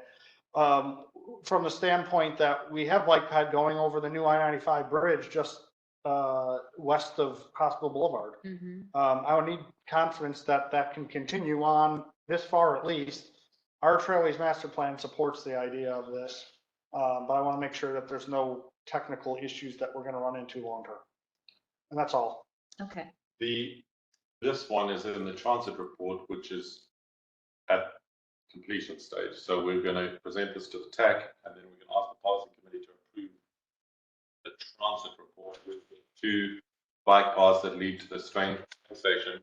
From the standpoint that we have bike ped going over the new I-95 bridge just west of Hospital Boulevard. I would need confidence that that can continue on this far at least. Our Trailways Master Plan supports the idea of this, but I want to make sure that there's no technical issues that we're going to run into long term. And that's all. Okay. This one is in the transit report, which is at completion stage. So we're going to present this to the TAC, and then we're going to ask the policy committee to approve the transit report with the 2 bike paths that lead to the train station.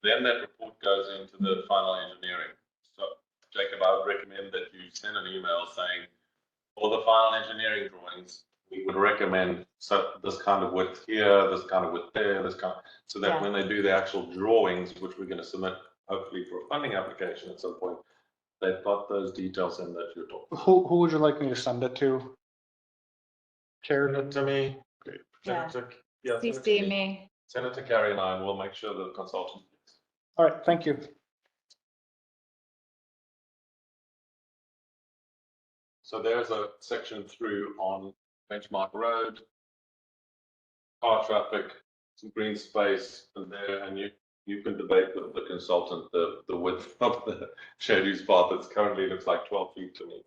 Then that report goes into the final engineering. So Jacob, I would recommend that you send an email saying, for the final engineering drawings, we would recommend this kind of width here, this kind of width there, this kind, so that when they do the actual drawings, which we're going to submit hopefully for a funding application at some point, they've got those details in that you're talking. Who would you like me to send it to? Send it to me. Yeah. Send it to, CC me. Send it to Carrie and I, and we'll make sure the consultant. All right, thank you. So there's a section through on Benchmark Road, car traffic, some green space in there, and you can debate with the consultant the width of the shared use path. It's currently looks like 12 feet to me.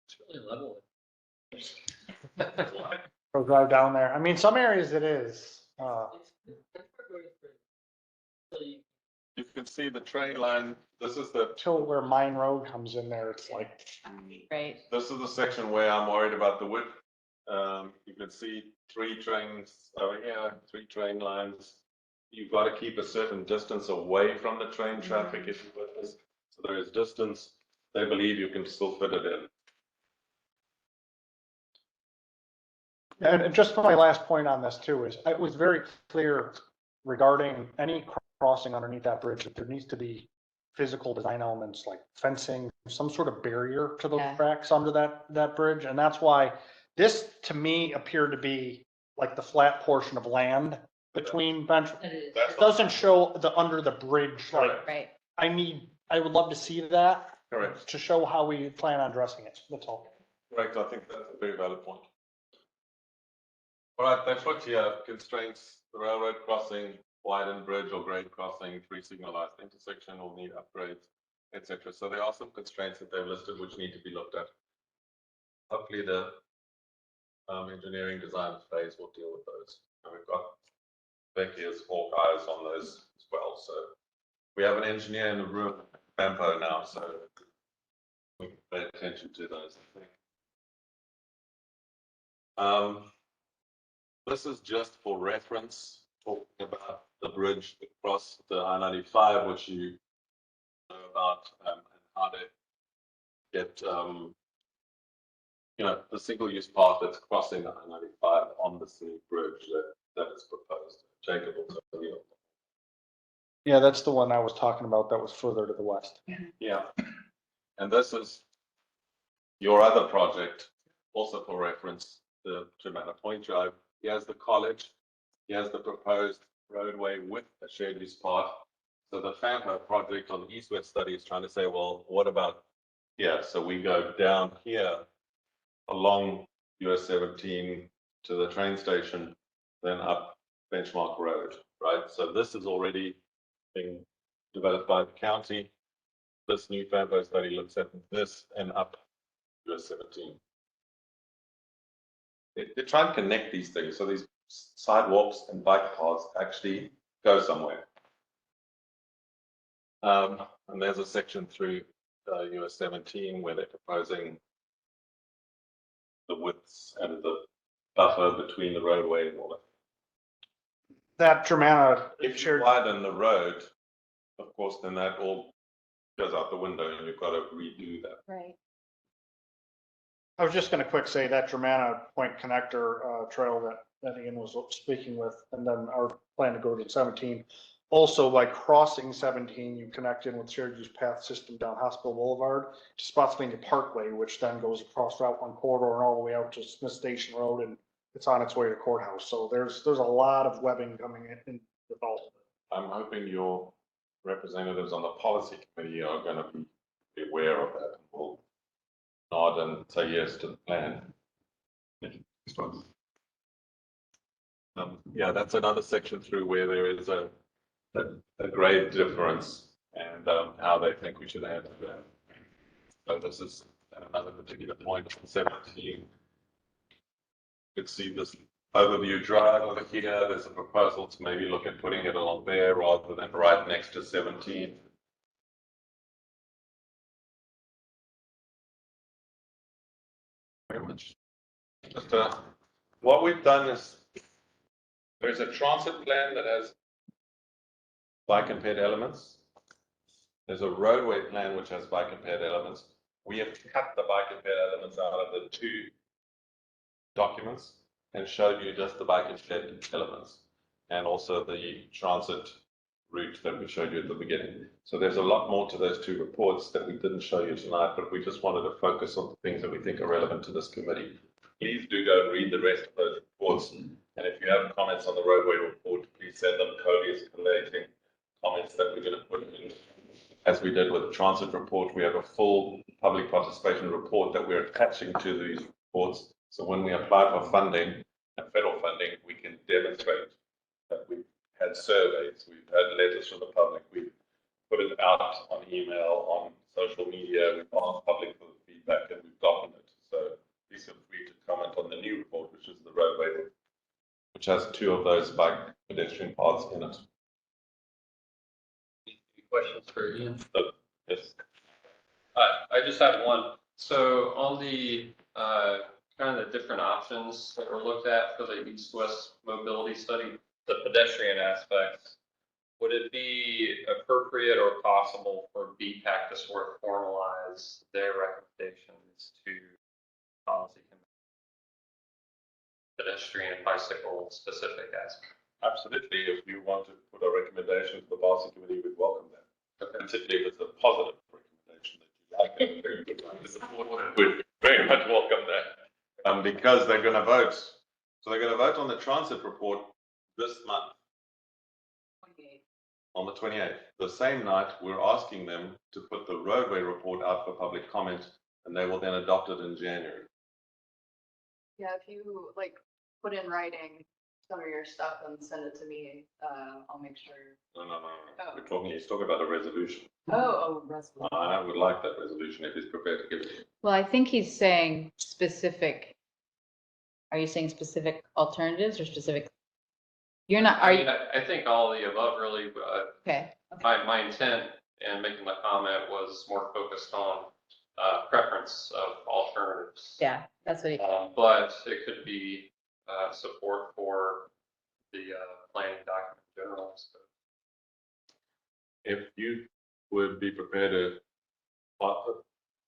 It's really level. Go drive down there. I mean, some areas it is. You can see the train line. This is the Till where Mine Road comes in there, it's like. Right. This is the section where I'm worried about the width. You can see 3 trains over here, 3 train lines. You've got to keep a certain distance away from the train traffic if you put this. So there is distance. They believe you can still fit it in. And just my last point on this too is it was very clear regarding any crossing underneath that bridge that there needs to be physical design elements like fencing, some sort of barrier to those tracks under that bridge. And that's why this to me appeared to be like the flat portion of land between bench. It doesn't show the under the bridge. Like, right. I would love to see that. Correct. To show how we plan on addressing it. That's all. Correct. I think that's a very valid point. All right, they put here constraints, the railroad crossing, widened bridge or grade crossing, 3 signalized intersection will need upgrades, etc. So there are some constraints that they've listed which need to be looked at. Hopefully the engineering design phase will deal with those. And we've got Becky as hawk eyes on those as well. So we have an engineer in the room, FAMPO now, so we can pay attention to those, I think. This is just for reference, talking about the bridge across the I-95, which you know about, and how to get, the single-use path that's crossing the I-95 on the city bridge that is proposed. Jacob will tell you. Yeah, that's the one I was talking about that was further to the west. Yeah, and this is your other project, also for reference, the Germana Point Drive. Here's the college, here's the proposed roadway with a shared use path. So the FAMPO project on the east-west study is trying to say, well, what about here? So we go down here along US 17 to the train station, then up Benchmark Road, right? So this is already being developed by the county. This new FAMPO study looks at this and up US 17. They try and connect these things so these sidewalks and bike paths actually go somewhere. And there's a section through US 17 where they're proposing the widths and the buffer between the roadway and all that. That Germana If you widen the road, of course, then that all goes out the window and you've got to redo that. Right. I was just gonna quick say that Germana Point connector trail that Ian was speaking with, and then our plan to go to 17. Also, like crossing 17, you connect in with shared use path system down Hospital Boulevard to Spotsylvania Parkway, which then goes across Route 1 corridor and all the way out to Smith Station Road, and it's on its way to courthouse. So there's a lot of webbing coming in development. I'm hoping your representatives on the policy committee are going to be aware of that and will nod and say yes to the plan. Yeah, that's another section through where there is a grade difference and how they think we should handle that. So this is another particular point on 17. You could see this overview drive over here. There's a proposal to maybe look at putting it along there rather than right next to 17. Very much. Just what we've done is there's a transit plan that has bike impaired elements. There's a roadway plan which has bike impaired elements. We have cut the bike impaired elements out of the two documents and showed you just the bike impaired elements and also the transit route that we showed you at the beginning. So there's a lot more to those two reports that we didn't show you tonight, but we just wanted to focus on the things that we think are relevant to this committee. Please do go and read the rest of those reports. And if you have comments on the roadway report, please send them. Cody is collating comments that we're going to put in. As we did with the transit report, we have a full public participation report that we're attaching to these reports. So when we apply for funding and federal funding, we can demonstrate that we've had surveys, we've had letters from the public, we've put it out on email, on social media, we've asked public for feedback, and we've gotten it. So please feel free to comment on the new report, which is the roadway report, which has two of those bike pedestrian paths in it. Any questions for Ian? Yes. I just had one. So on the kind of the different options that were looked at for the east-west mobility study, the pedestrian aspects, would it be appropriate or possible for BPAC to sort of formalize their recommendations to policy committee? Pedestrian and bicycle specific aspects? Absolutely. If you want to put a recommendation to the policy committee, we'd welcome that. Okay. Particularly if it's a positive recommendation that you like, and very good one to support it, we'd very much welcome that. Because they're going to vote. So they're going to vote on the transit report this month. 28. On the 28th. The same night, we're asking them to put the roadway report out for public comment, and they will then adopt it in January. Yeah, if you like put in writing some of your stuff and send it to me, I'll make sure. No. Oh. He's talking about a resolution. Resolution. I would like that resolution if he's prepared to give it. Well, I think he's saying specific. Are you saying specific alternatives or specific? You're not, are I you? mean, I think all of the above really, Okay. my intent in making the comment was more focused on preference of alternatives. Yeah, that's what he. But it could be support for the planning document in general. So If you would be prepared to,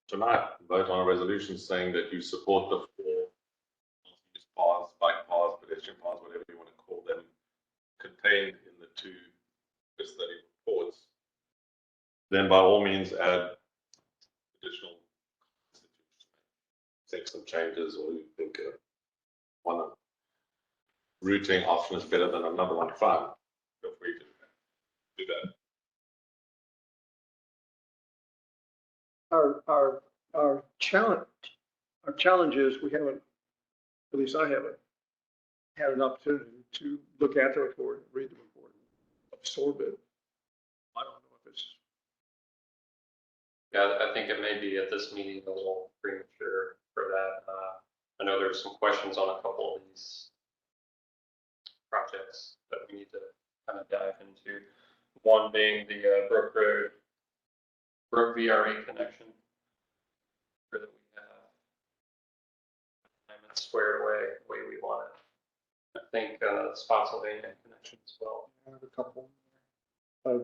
tonight, vote on a resolution saying that you support the four multi-use paths, bike paths, pedestrian paths, whatever you want to call them, contained in the two study reports, then by all means add additional, make some changes, or you think one routing option is better than another one, fine. Feel free to do that. Our challenge is we haven't, at least I haven't, had an opportunity to look at the report, read the report, absorb it. I don't know if it's. yeah, I think it may be at this meeting a little premature for that. I know there's some questions on a couple of these projects that we need to kind of dive into. One being the Brook VRE connection. Sure that we have it squared away the way we want it. I think Spotsylvania connection as well. I have a couple. I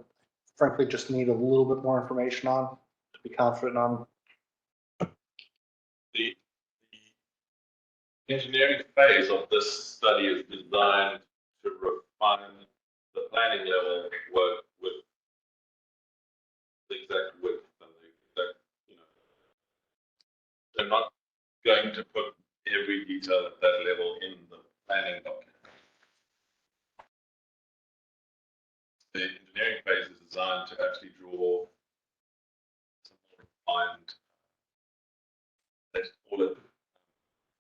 frankly just need a little bit more information on to be confident on. The engineering phase of this study is designed to refine the planning level work with the exact width and the exact, they're not going to put every detail at that level in the planning document. The engineering phase is designed to actually draw some more refined, let's call it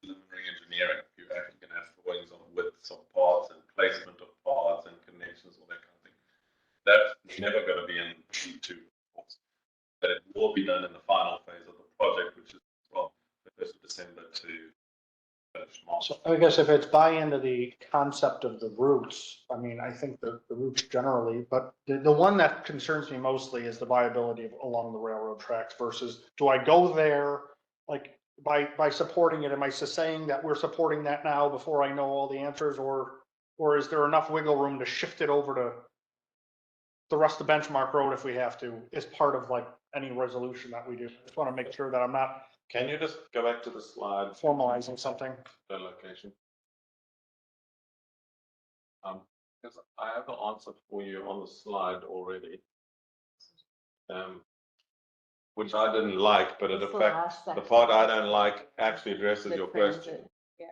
preliminary engineering. You're actually going to have drawings on widths of paths and placement of paths and connections, all that kind of thing. That's never going to be in G2, of course, but it will be done in the final phase of the project, which is, well, the 1st of December to March. So I guess if it's buy into the concept of the routes, I mean, I think the routes generally, but the one that concerns me mostly is the viability of, along the railroad tracks versus, do I go there, like, by supporting it, am I saying that we're supporting that now before I know all the answers, or is there enough wiggle room to shift it over to the rest of Benchmark Road if we have to, as part of like any resolution that we do? I just want to make sure that I'm not. Can you just go back to the slide? Formalizing something. The location. Because I have the answer for you on the slide already. Which I didn't like, but it affects the part I don't like actually addresses your question. Yeah.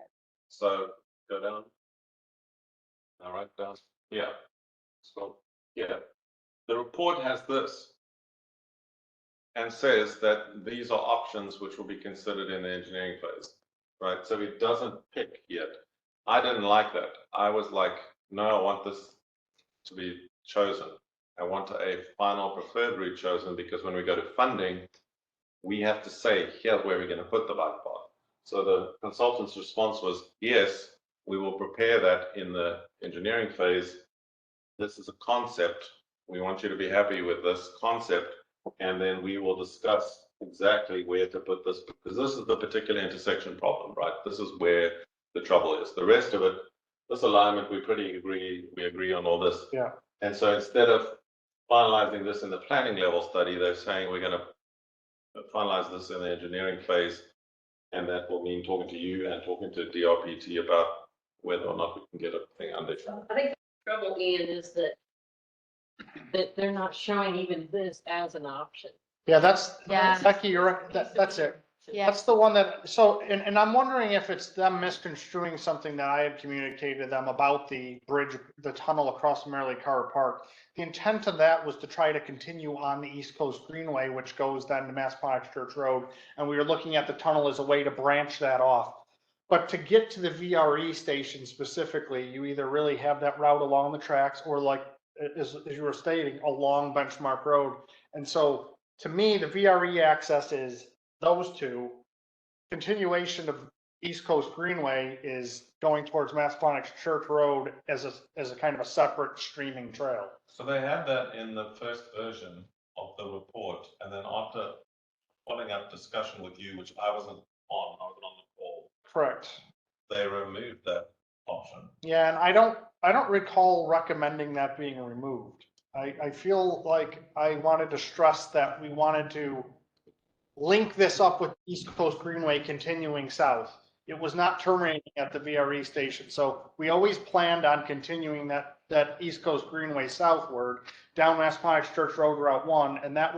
So go down. All right, down. Yeah. So yeah, the report has this and says that these are options which will be considered in the engineering phase, right? So it doesn't pick yet. I didn't like that. I was like, no, I want this to be chosen. I want a final preferred route chosen, because when we go to funding, we have to say, here's where we're going to put the bike path. So the consultant's response was, yes, we will prepare that in the engineering phase. This is a concept. We want you to be happy with this concept. And then we will discuss exactly where to put this, because this is the particular intersection problem, right? This is where the trouble is. The rest of it, this alignment, we agree on all this. Yeah. And so instead of finalizing this in the planning level study, they're saying we're going to finalize this in the engineering phase. And that will mean talking to you and talking to DRPT about whether or not we can get a thing under. I think the trouble, Ian, is that they're not showing even this as an option. Yeah, that's, Yeah. Becky, you're right. That's it. Yeah. That's the one that, so, and I'm wondering if it's them misconstruing something that I had communicated to them about the bridge, the tunnel across Merrily Car Park. The intent of that was to try to continue on the East Coast Greenway, which goes then to Massaponax Church Road. And we were looking at the tunnel as a way to branch that off. But to get to the VRE station specifically, you either really have that route along the tracks, or like, as you were stating, along Benchmark Road. And so to me, the VRE access is those two. Continuation of East Coast Greenway is going towards Massaponax Church Road as a kind of a separate streaming trail. So they had that in the first version of the report, and then after following following up discussion with you, which I wasn't on the call. Correct. They removed that option. Yeah, and I don't recall recommending that being removed. I feel like I wanted to stress that we wanted to link this up with East Coast Greenway continuing south. It was not terminating at the VRE station, so we always planned on continuing that East Coast Greenway southward down Massaponax Church Road Route 1, and that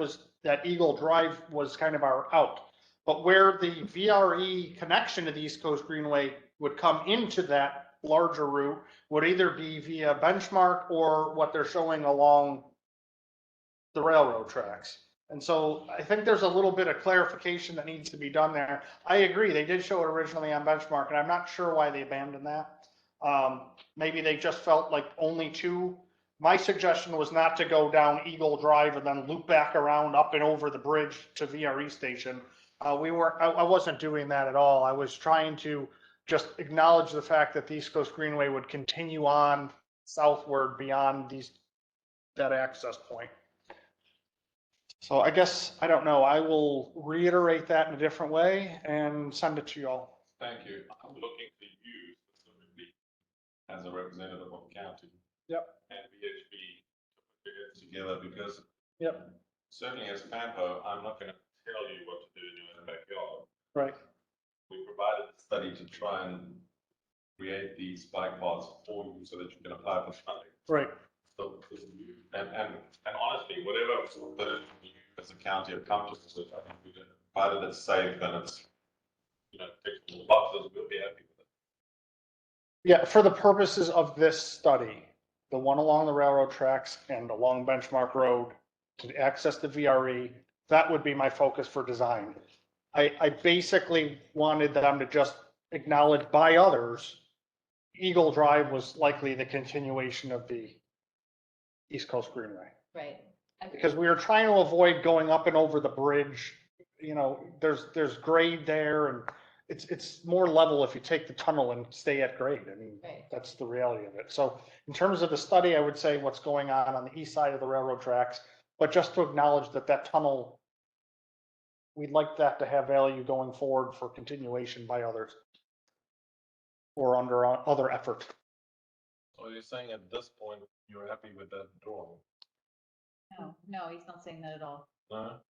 Eagle Drive was kind of our out. But where the VRE connection to the East Coast Greenway would come into that larger route would either be via Benchmark or what they're showing along the railroad tracks. And so I think there's a little bit of clarification that needs to be done there. I agree, they did show it originally on Benchmark, and I'm not sure why they abandoned that. Maybe they just felt like only two. My suggestion was not to go down Eagle Drive and then loop back around up and over the bridge to VRE station. I wasn't doing that at all. I was trying to just acknowledge the fact that the East Coast Greenway would continue on southward beyond that access point. So I guess, I don't know, I will reiterate that in a different way and send it to y'all. Thank you. I'm looking to you specifically as a representative of the county. Yep. And VHB to put your heads together, because Yep. certainly as FAMPO, I'm not going to tell you what to do in your own backyard. Right. We provided a study to try and create these bike paths for you so that you can apply for funding. Right. So, and honestly, whatever that you as a county are comfortable with, I think we provided it's safe and it's, ticks all the boxes, we'll be happy with it. Yeah, for the purposes of this study, the one along the railroad tracks and along Benchmark Road to access the VRE, that would be my focus for design. I basically wanted them to just acknowledge by others, Eagle Drive was likely the continuation of the East Coast Greenway. Right. Because we were trying to avoid going up and over the bridge. There's grade there, and it's more level if you take the tunnel and stay at grade. I mean, Right. That's the reality of it. So in terms of the study, I would say what's going on the east side of the railroad tracks, but just to acknowledge that tunnel, we'd like that to have value going forward for continuation by others or under other effort. So you're saying at this point, you're happy with that drawing? No, he's not saying that at all. No?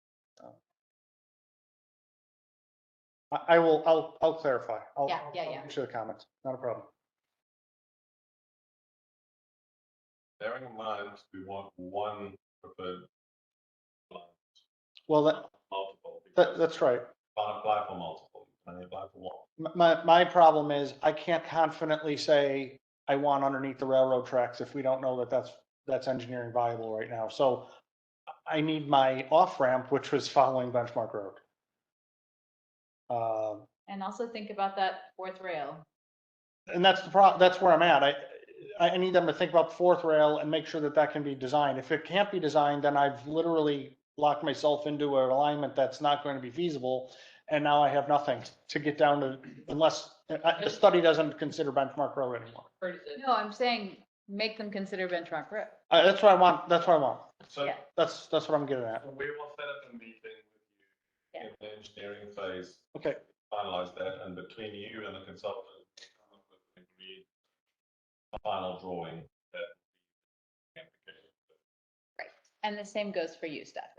I'll clarify. Yeah. I'll issue the comments, not a problem. Bearing in mind, we want one preferred line. Well, Multiple. that's right. Can't apply for multiple, you can only apply for one. My problem is I can't confidently say I want underneath the railroad tracks if we don't know that that's engineering viable right now. So I need my off ramp, which was following Benchmark Road. And also think about that fourth rail. And that's that's where I'm at. I need them to think about the fourth rail and make sure that can be designed. If it can't be designed, then I've literally locked myself into an alignment that's not going to be feasible. And now I have nothing to get down to unless the study doesn't consider Benchmark Road anymore. No, I'm saying make them consider Benchmark Road. That's what I want. That's what I want. So Yeah. That's what I'm getting at. we will set up a meeting with you in the engineering phase. Okay. Finalize that, and between you and the consultant, come up with an agreed final drawing that. Right. And the same goes for you, Stafford.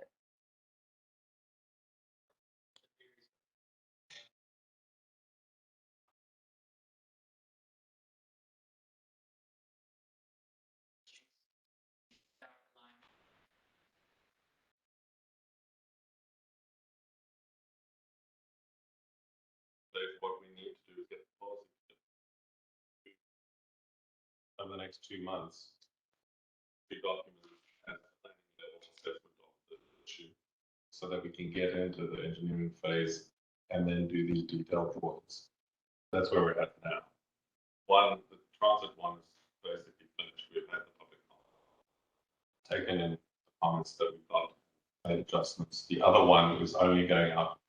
What we need to do is get the policy over the next 2 months. Be documented at the planning level assessment of the issue, so that we can get into the engineering phase and then do these detailed drawings. That's where we're at now. The transit one is basically finished. We've had the public comment, taken in the comments that we've got, made adjustments. The other one is only going up.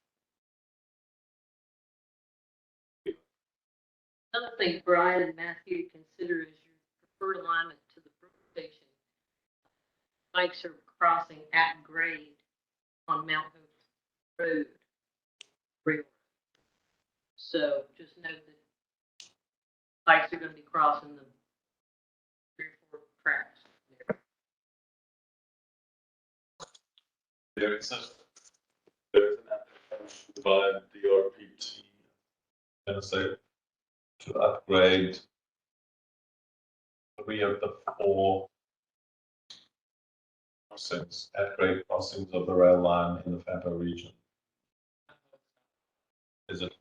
Another thing Brian and Matthew consider is your preferred alignment to the Brook Station. Bikes are crossing at grade on Mount Hope Road. reorder. So just know that bikes are gonna be crossing the 3 or 4 tracks. There is an application by DRPT, gonna say, to upgrade 3 of the 4 crossings, at-grade crossings of the rail line in the FAMPO region. Is it?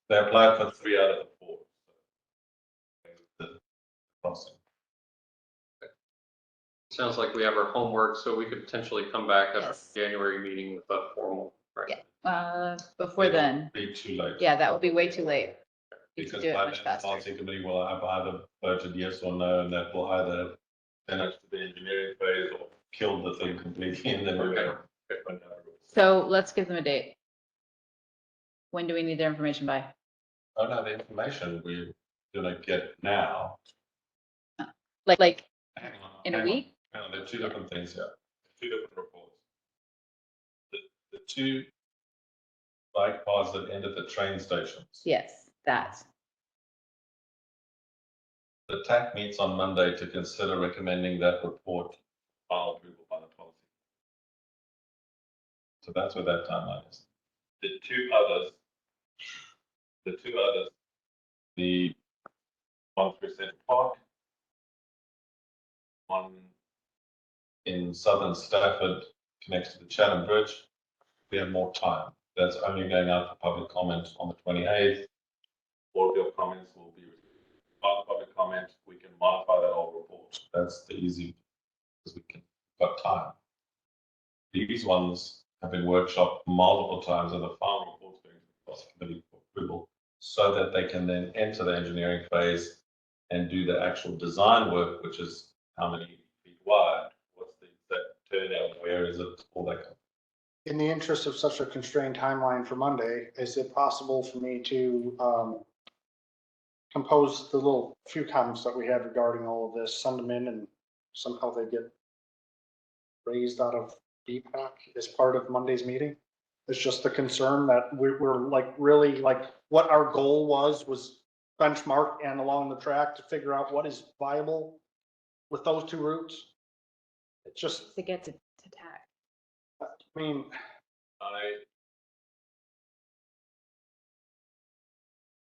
They applied for 3 out of the 4. The crossing. Sounds like we have our homework, so we could potentially come back at our Yes. January meeting with a formal. Before then, Be too late. yeah, that would be way too late. You Because could do it by much then, the faster. policy committee will have either voted yes or no, and that will either finish the engineering phase or kill the thing completely, and then we're going to. So let's give them a date. When do we need their information by? Oh, no, the information we're gonna get now. Like Hang on, in a hang on, week? hang on, there are 2 different things here, 2 different reports. The 2 bike paths that end at the train stations. Yes, that. The TAC meets on Monday to consider recommending that report final approval by the policy. So that's where that timeline is. The two others, the one through Central Park, one in southern Stafford connects to the Chatham Bridge, we have more time. That's only going out for public comment on the 28th. All of your comments will be part of public comment. We can modify that whole report. That's the easy, because we can got time. These ones have been workshopped multiple times, and the final report's going to the policy committee for approval, so that they can then enter the engineering phase and do the actual design work, which is how many feet wide, what's the exact turnout, where is it, all that kind of. In the interest of such a constrained timeline for Monday, is it possible for me to compose the little few comments that we have regarding all of this, send them in, and somehow they get raised out of BPAC as part of Monday's meeting? It's just the concern that we're like really like what our goal was benchmark and along the track to figure out what is viable with those 2 routes. It's just, To get to TAC. I mean,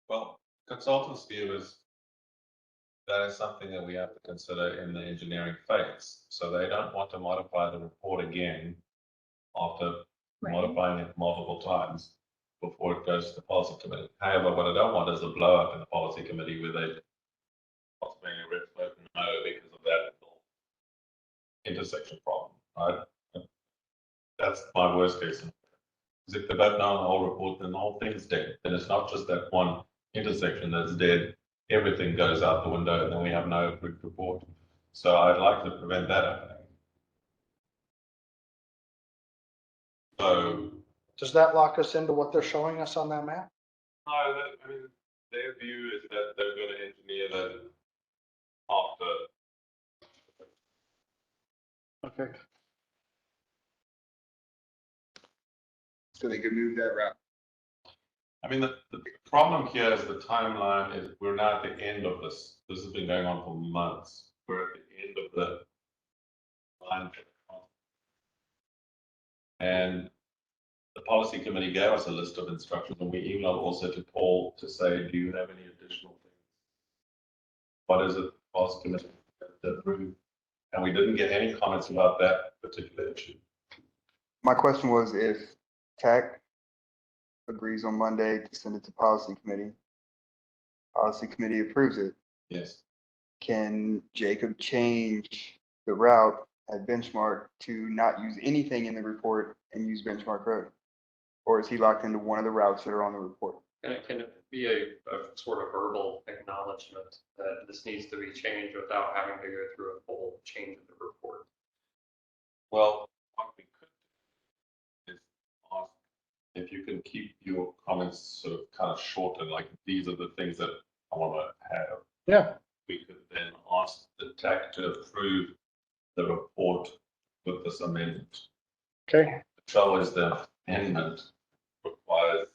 Well, consultants' view is that is something that we have to consider in the engineering phase. So they don't want to modify the report again after modifying it multiple times before it goes to the policy committee. However, what I don't want is a blow up in the policy committee where they possibly a red flag no because of that intersection problem, right? That's my worst case. Because if they don't know the whole report, then the whole thing's dead. Then it's not just that one intersection that's dead. Everything goes out the window, and then we have no approved report. So I'd like to prevent that happening. So, does that lock us into what they're showing us on that map? no, I mean, their view is that they're going to engineer that after. Okay. So they could move that route. I mean, the problem here is the timeline is we're now at the end of this. This has been going on for months. We're at the end of the line. And the policy committee gave us a list of instructions, and we emailed also to Paul to say, do you have any additional things? What is it the policy committee to approve? And we didn't get any comments about that particular issue. My question was if TAC agrees on Monday to send it to policy committee approves it, Yes. can Jacob change the route at Benchmark to not use anything in the report and use Benchmark Road? Or is he locked into one of the routes that are on the report? And it can be a sort of verbal acknowledgement that this needs to be changed without having to go through a full change of the report. Well, what we could do is ask if you can keep your comments sort of kind of short and like, these are the things that I want to have. Yeah. We could then ask the TAC to approve the report with this amendment. Okay. show us the amendment requires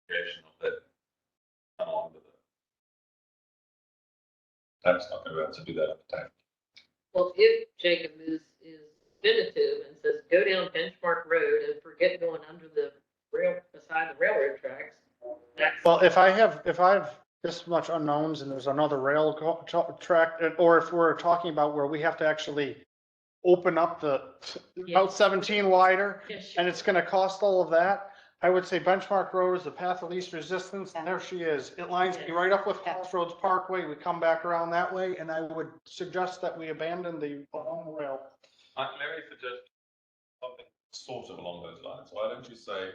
creation of that. Come on with it. That's not going to be able to do that at the time. Well, if Jacob is definitive and says, go down Benchmark Road and forget going under the rail, beside the railroad tracks, that's. Well, if I have this much unknowns and there's another track, or if we're talking about where we have to actually open up the Route 17 wider, and it's gonna cost all of that, I would say Benchmark Road is the path of least resistance, and there she is. It lines me right up with Crossroads Parkway. We come back around that way, and I would suggest that we abandon the along the rail. Let me suggest something sort of along those lines. Why don't you say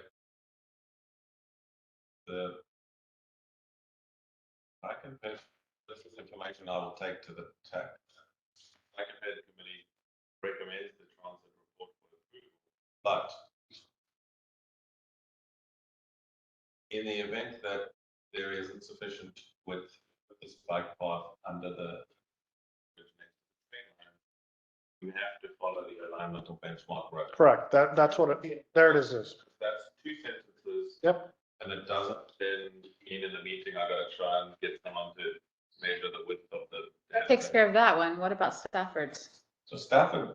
I can bet this is information I will take to the TAC. I can bet the committee recommends the transit report for approval, but in the event that there is insufficient width for this bike path under the we have to follow the alignment of Benchmark Road. Correct. That's what there it is. That's two sentences. Yep. And it doesn't then mean in the meeting, I gotta try and get someone to measure the width of the. That takes care of that one. What about Stafford's? So Stafford,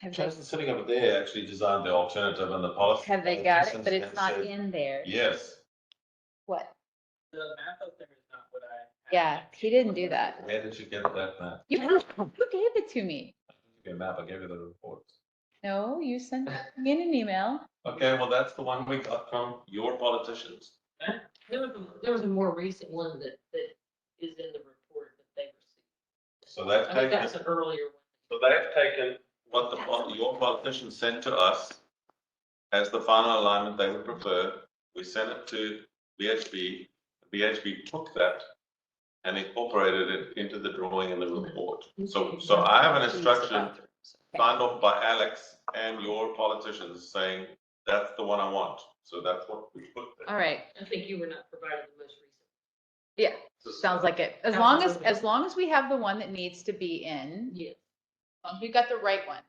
Have they, Justin sitting over there actually designed the alternative and the policy. have they got it? But and it's not said, in there. Yes, What? The map up there is not what I. Yeah, he didn't do that. where did you get that map? You gave it to me. Okay, map, I gave you the report. No, you sent me in an email. Okay, well, that's the one we got from your politicians. There was a more recent one that is in the report that they received. So they've I think taken, that's an earlier one. so they've taken what your politicians sent to us as the final alignment they would prefer. We sent it to BHB. BHB took that and incorporated it into the drawing in the report. So I have an instruction signed off by Alex and your politicians saying that's the one I want. So that's what we put there. All right. I think you were not provided the most recent. Yeah, sounds like it. As long as we have the one that needs to be in, Yeah. as long as we got the right one.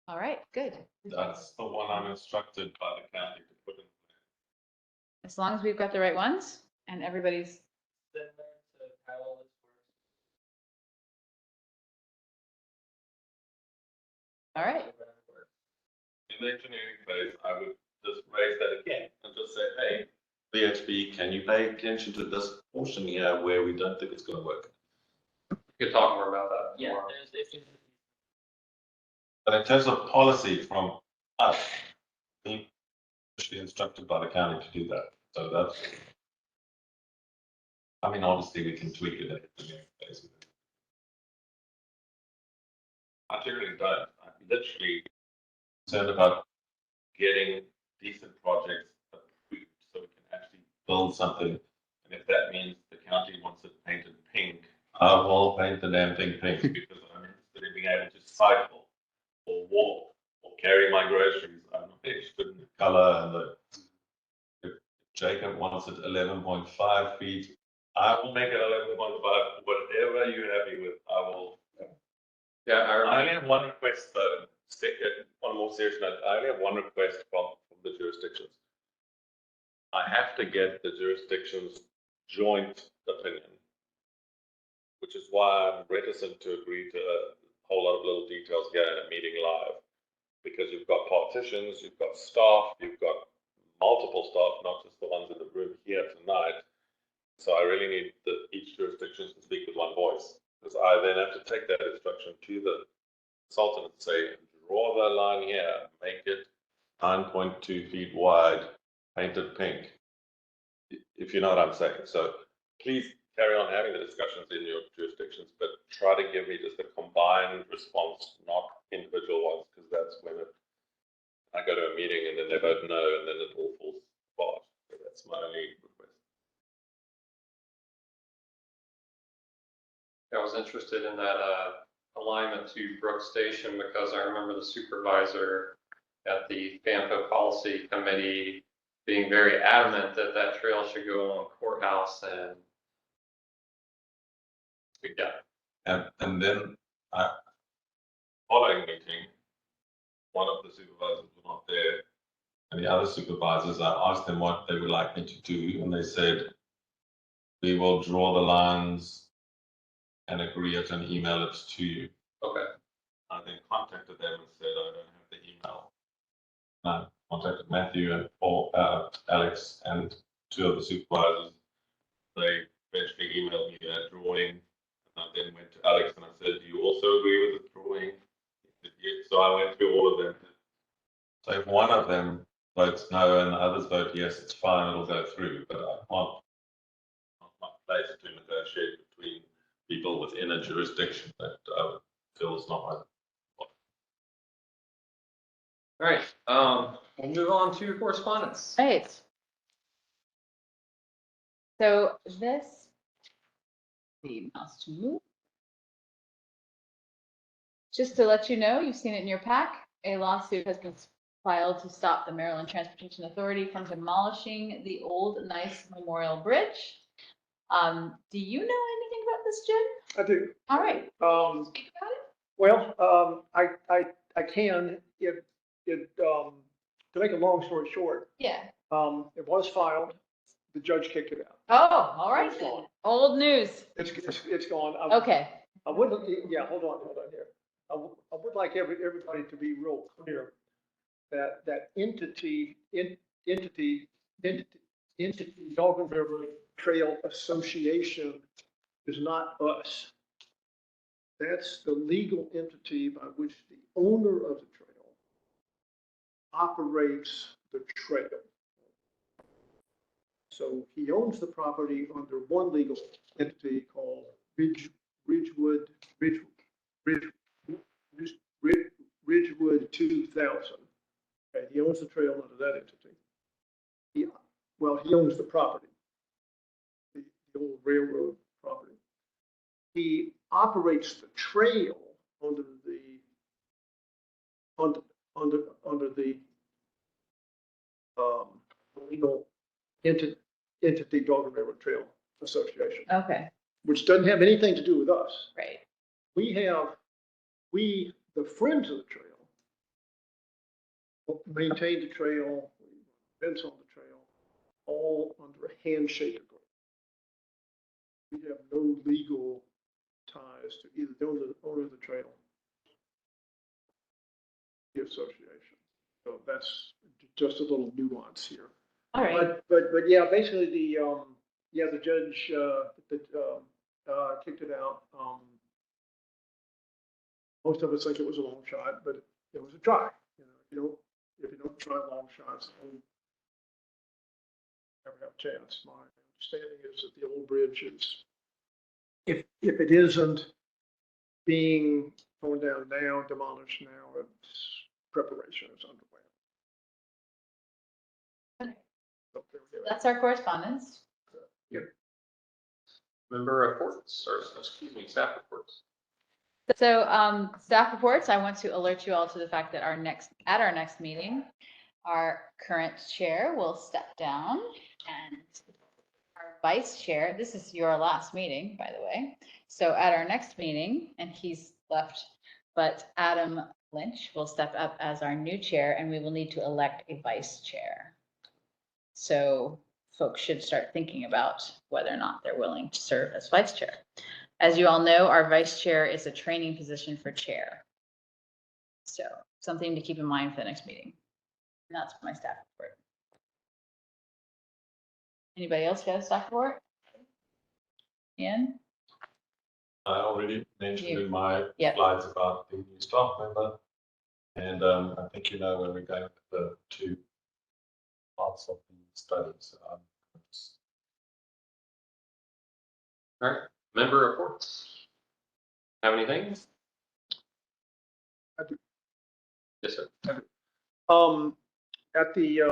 All right, good. That's the one I'm instructed by the county to put in. As long as we've got the right ones and everybody's, Similar to how all this works. all right. In the engineering phase, I would just raise that again and just say, hey, BHB, can you pay attention to this portion here where we don't think it's gonna work? You could talk more about that. Yeah, tomorrow. But in terms of policy from us, we should be instructed by the county to do that. So that's, I mean, obviously we can tweak it at the engineering phase. I generally don't. I'm literally concerned about getting decent projects approved so we can actually build something. And if that means the county wants it painted pink, I will paint the damn thing pink because I'm interested in being able to cycle or walk or carry my groceries. I'm not interested in the color and the. If Jacob wants it 11.5 feet, I will make it 11.5. Whatever you're happy with, I will. Yeah, I I remember. only have one request though. On a more serious note, I only have one request from the jurisdictions. I have to get the jurisdictions' joint opinion, which is why I'm reticent to agree to a whole lot of little details here in a meeting live. Because you've got politicians, you've got staff, you've got multiple staff, not just the ones in the room here tonight. So I really need each jurisdiction to speak with one voice. Because I then have to take that instruction to the consultant and say, draw the line here, make it 9.2 feet wide, paint it pink. If you know what I'm saying. So please carry on having the discussions in your jurisdictions, but try to give me just a combined response, not individual ones, because that's when I go to a meeting and then they vote no, and then it all falls apart. So that's my only request. I was interested in that alignment to Brook Station because I remember the supervisor at the FAMPO policy committee being very adamant that that trail should go along Courthouse and Yeah. And then, following meeting, one of the supervisors was not there, and the other supervisors, I asked them what they would like me to do, and they said, we will draw the lines and agree it and email it to you. Okay. I then contacted them and said, I don't have the email. I contacted Matthew and Paul, Alex, and two of the supervisors. They eventually emailed me a drawing, and I then went to Alex and I said, do you also agree with the drawing? He said, yes. So I went through all of them. So if one of them votes no and the others vote yes, it's fine, it'll go through, but I can't, not my place to negotiate between people within a jurisdiction that feels not my. All right, we'll move on to correspondence. Right. So this, the mouse to move. Just to let you know, you've seen it in your pack, a lawsuit has been filed to stop the Maryland Transportation Authority from demolishing the old nice Memorial Bridge. Do you know anything about this, Jim? I do. All right. Speak about it. Well, I can, to make a long story short, Yeah. it was filed, the judge kicked it out. Oh, all right. It's gone. Old news. It's gone. Okay. I would, yeah, hold on here. I would like everybody to be real clear that entity, Dogger River Trail Association is not us. That's the legal entity by which the owner of the trail operates the trail. So he owns the property under one legal entity called Ridgewood 2000. Okay, he owns the trail under that entity. He owns the property, the old railroad property. He operates the trail under the legal entity Dogger River Trail Association, Okay. which doesn't have anything to do with us. Right. The friends of the trail, maintain the trail, events on the trail, all under a handshake agreement. We have no legal ties to either the owner of the trail, the association. So that's just a little nuance here. All right. But yeah, basically the judge kicked it out. Most of us think it was a long shot, but it was a try. You know, if you don't try long shots, you never have a chance. My understanding is that the old bridge is, if it isn't being torn down now, demolished now, its preparation is underway. Okay. So there we go. That's our correspondence. Member reports, or excuse me, staff reports. So staff reports, I want to alert you all to the fact that at our next meeting, our current chair will step down and our vice chair, this is your last meeting, by the way. So at our next meeting, and he's left, but Adam Lynch will step up as our new chair and we will need to elect a vice chair. So folks should start thinking about whether or not they're willing to serve as vice chair. As you all know, our vice chair is a training position for chair. So something to keep in mind for the next meeting. And that's my staff report. Anybody else got a staff report? Ian? I already mentioned You. in my Yep. slides about the new staff member. And I think you know when we're going with the two parts of the study. So All right, member reports. Have anything? I do. Yes, sir. At the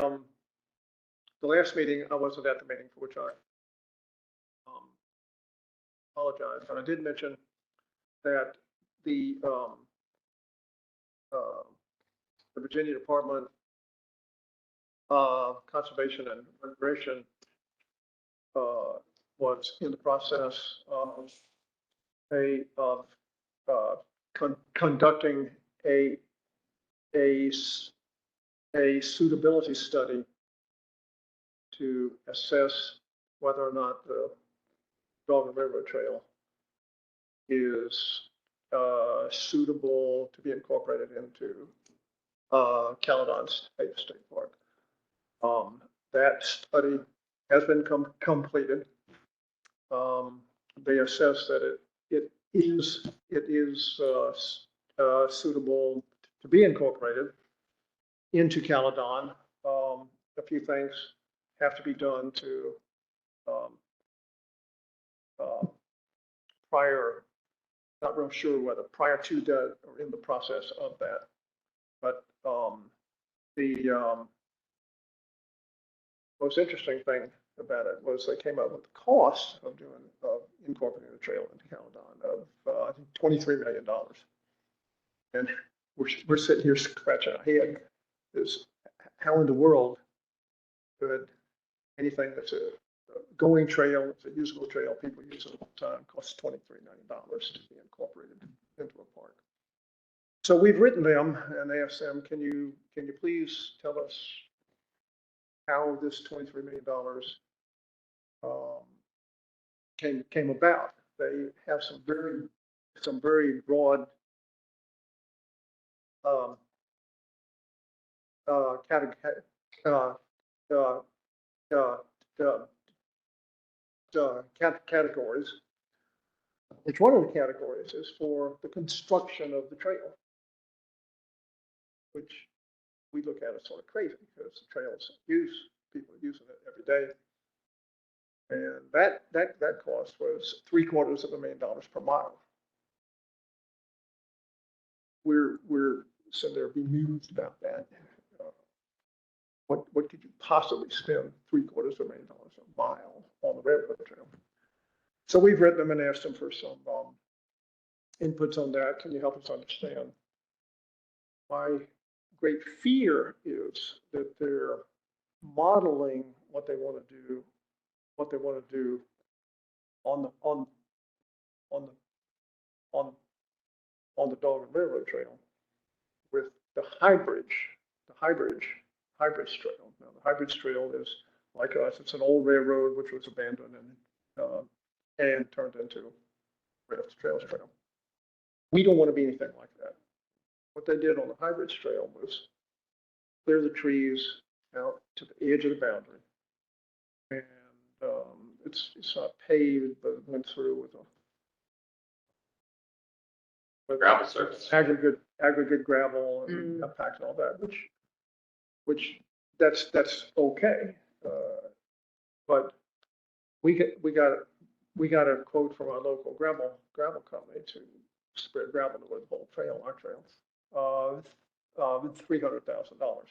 last meeting, I wasn't at the meeting, for which I apologize, but I did mention that the Virginia Department of Conservation and Recreation was in the process of conducting a suitability study to assess whether or not the Dog Railroad Trail is suitable to be incorporated into Caledon State Park. That study has been completed. They assess that it is suitable to be incorporated into Caledon. A few things have to be done to prior, not real sure whether prior to that or in the process of that. But the most interesting thing about it was they came up with the cost of incorporating the trail into Caledon of I think $23 million. And we're sitting here scratching our head. Is how in the world could anything that's a going trail, it's a usable trail, people use it all the time, costs $23 million to be incorporated into a park. So we've written them and asked them, can you please tell us how this $23 million came about? They have some very broad categories. Which one of the categories is for the construction of the trail, which we look at as sort of crazy because the trails people are using it every day. And that cost was $750,000 per mile. We're sitting there bemused about that. What could you possibly spend $750,000 a mile on the railroad trail? So we've written them and asked them for some inputs on that. Can you help us understand? My great fear is that they're modeling what they want to do on the Dog and Railroad Trail with the High Bridge Trail. Now the High Bridge Trail is like us. It's an old railroad which was abandoned and turned into Rail Trails Trail. We don't want to be anything like that. What they did on the High Bridge Trail was clear the trees out to the edge of the boundary, and it's not paved, but it went through with a Gravel surface. aggregate gravel and packed and all that, which that's okay. But we got a quote from our local gravel company to spread gravel over the whole trail, our trail, $300,000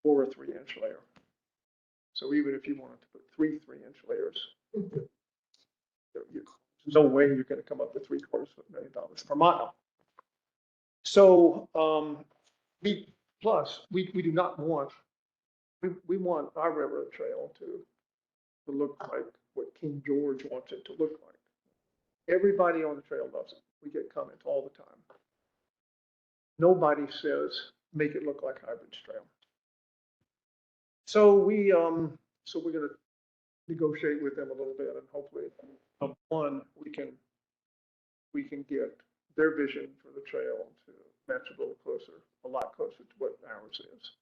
for a 3-inch layer. So even if you wanted to put 3-inch layers, there's no way you're going to come up with $750,000 per mile. So we do not want, we want our railroad trail to look like what King George wants it to look like. Everybody on the trail loves it. We get comments all the time. Nobody says make it look like High Bridge Trail. So we're going to negotiate with them a little bit, and hopefully, one, we can get their vision for the trail to match a lot closer to what ours is,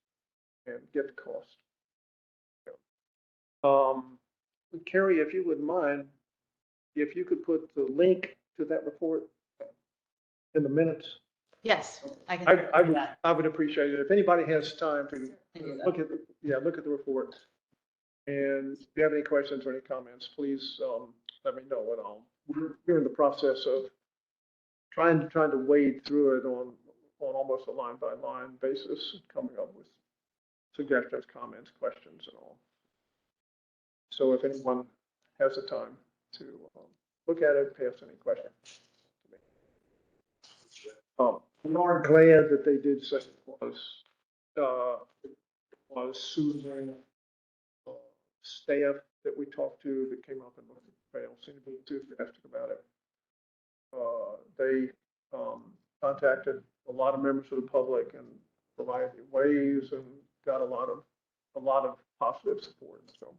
and get the cost. Carrie, if you wouldn't mind, if you could put the link to that report in the minutes. Yes, I can. do that. I would appreciate it. If anybody has time to look at the report. And if you have any questions or any comments, please let me know. And we're in the process of trying to wade through it on almost a line by line basis, coming up with suggestions, comments, questions, and all. So if anyone has the time to look at it, pass any questions to me. We are glad that they did say it was Susan staff that we talked to that came up and don't seem to be enthusiastic about it. They contacted a lot of members of the public in a variety of ways and got a lot of positive support. So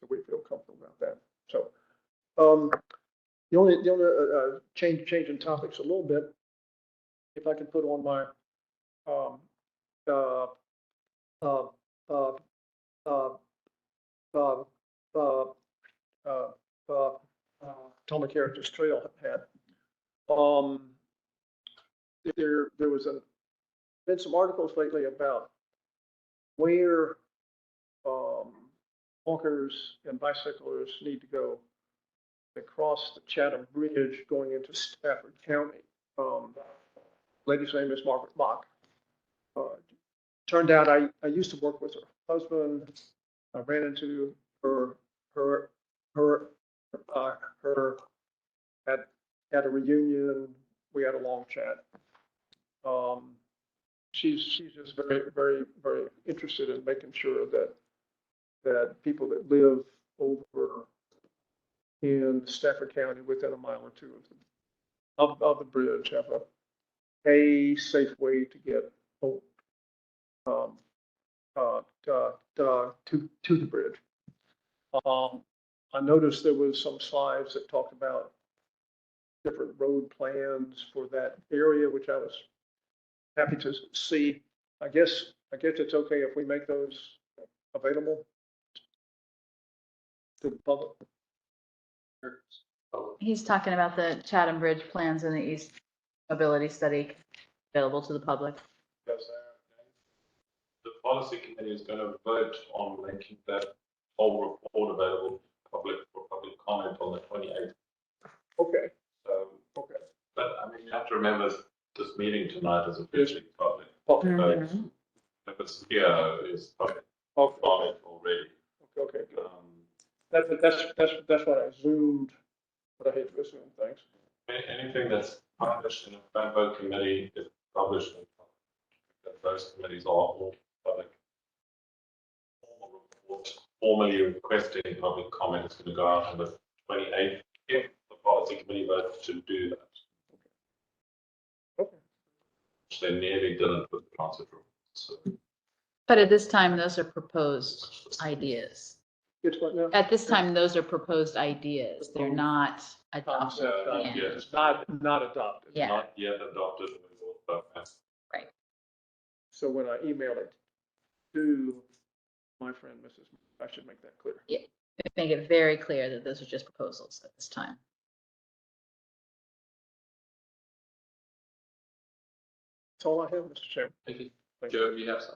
we feel comfortable about that. So the only change in topics a little bit, if I can put on my Potomac Heritage Trail hat. There was been some articles lately about where walkers and bicyclers need to go across the Chatham Bridge going into Stafford County. Lady's name is Margaret Mock. Turned out I used to work with her husband. I ran into her at a reunion. We had a long chat. She's just very interested in making sure that people that live over in Stafford County within a mile or two of the bridge have a safe way to get home, to the bridge. I noticed there was some slides that talked about different road plans for that area, which I was happy to see. I guess it's okay if we make those available to the public. He's talking about the Chatham Bridge plans and the East Mobility Study available to the public. Yes, the policy committee is going to vote on making that whole report available for public comment on the 28th. Okay. So, okay. But I mean, you have to remember this meeting tonight is officially public. Mhm. If it's here, it's public comment already. Okay. That's what I assumed, but I hate to assume things. Anything that's published in a FAMPO committee is published in public. Those committees are all public. Formal report formally requesting public comment is going to go out on the 28th if the policy committee votes to do that. Okay. Which they nearly didn't with the transit rule. So But at this time, those are proposed ideas. It's what now? At this time, those are proposed ideas. They're not adopted. Yeah, it's not adopted. Yeah. not yet adopted. Right. So when I email it to my friend, Mrs. I should make that clear. Yeah. Make it very clear that those are just proposals at this time. That's all I have, Mr. Chairman. Thank you. Thank Joe, you have some?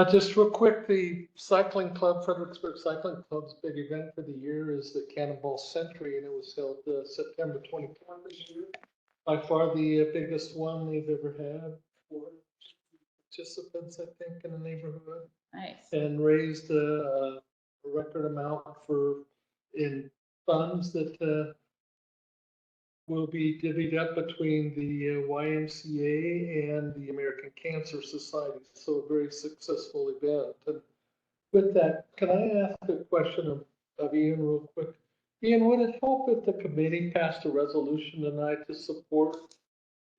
Just real quick, the cycling club, Fredericksburg Cycling Club's big event for the year is the Cannonball Century, and it was held September 24th this year. By far the biggest one they've ever had. 4 participants, I think, in the neighborhood. Nice. And raised a record amount in funds that will be divvied up between the YMCA and the American Cancer Society. So a very successful event. And with that, can I ask a question of Ian real quick? Ian, would it help if the committee passed a resolution tonight to support?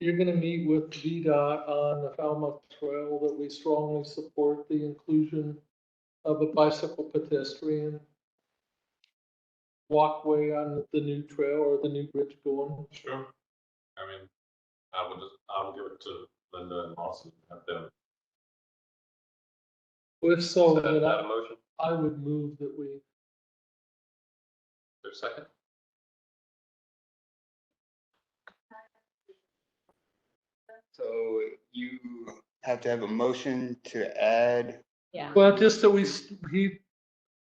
You're going to meet with VDOT on the Falmouth Trail that we strongly support the inclusion of a bicycle pedestrian walkway on the new trail or the new bridge going. Sure. I mean, I will give it to Linda and Marcy and have them. If so, Is that then a motion? I would move that we. For a second? So you have to have a motion to add. Yeah. Well, just that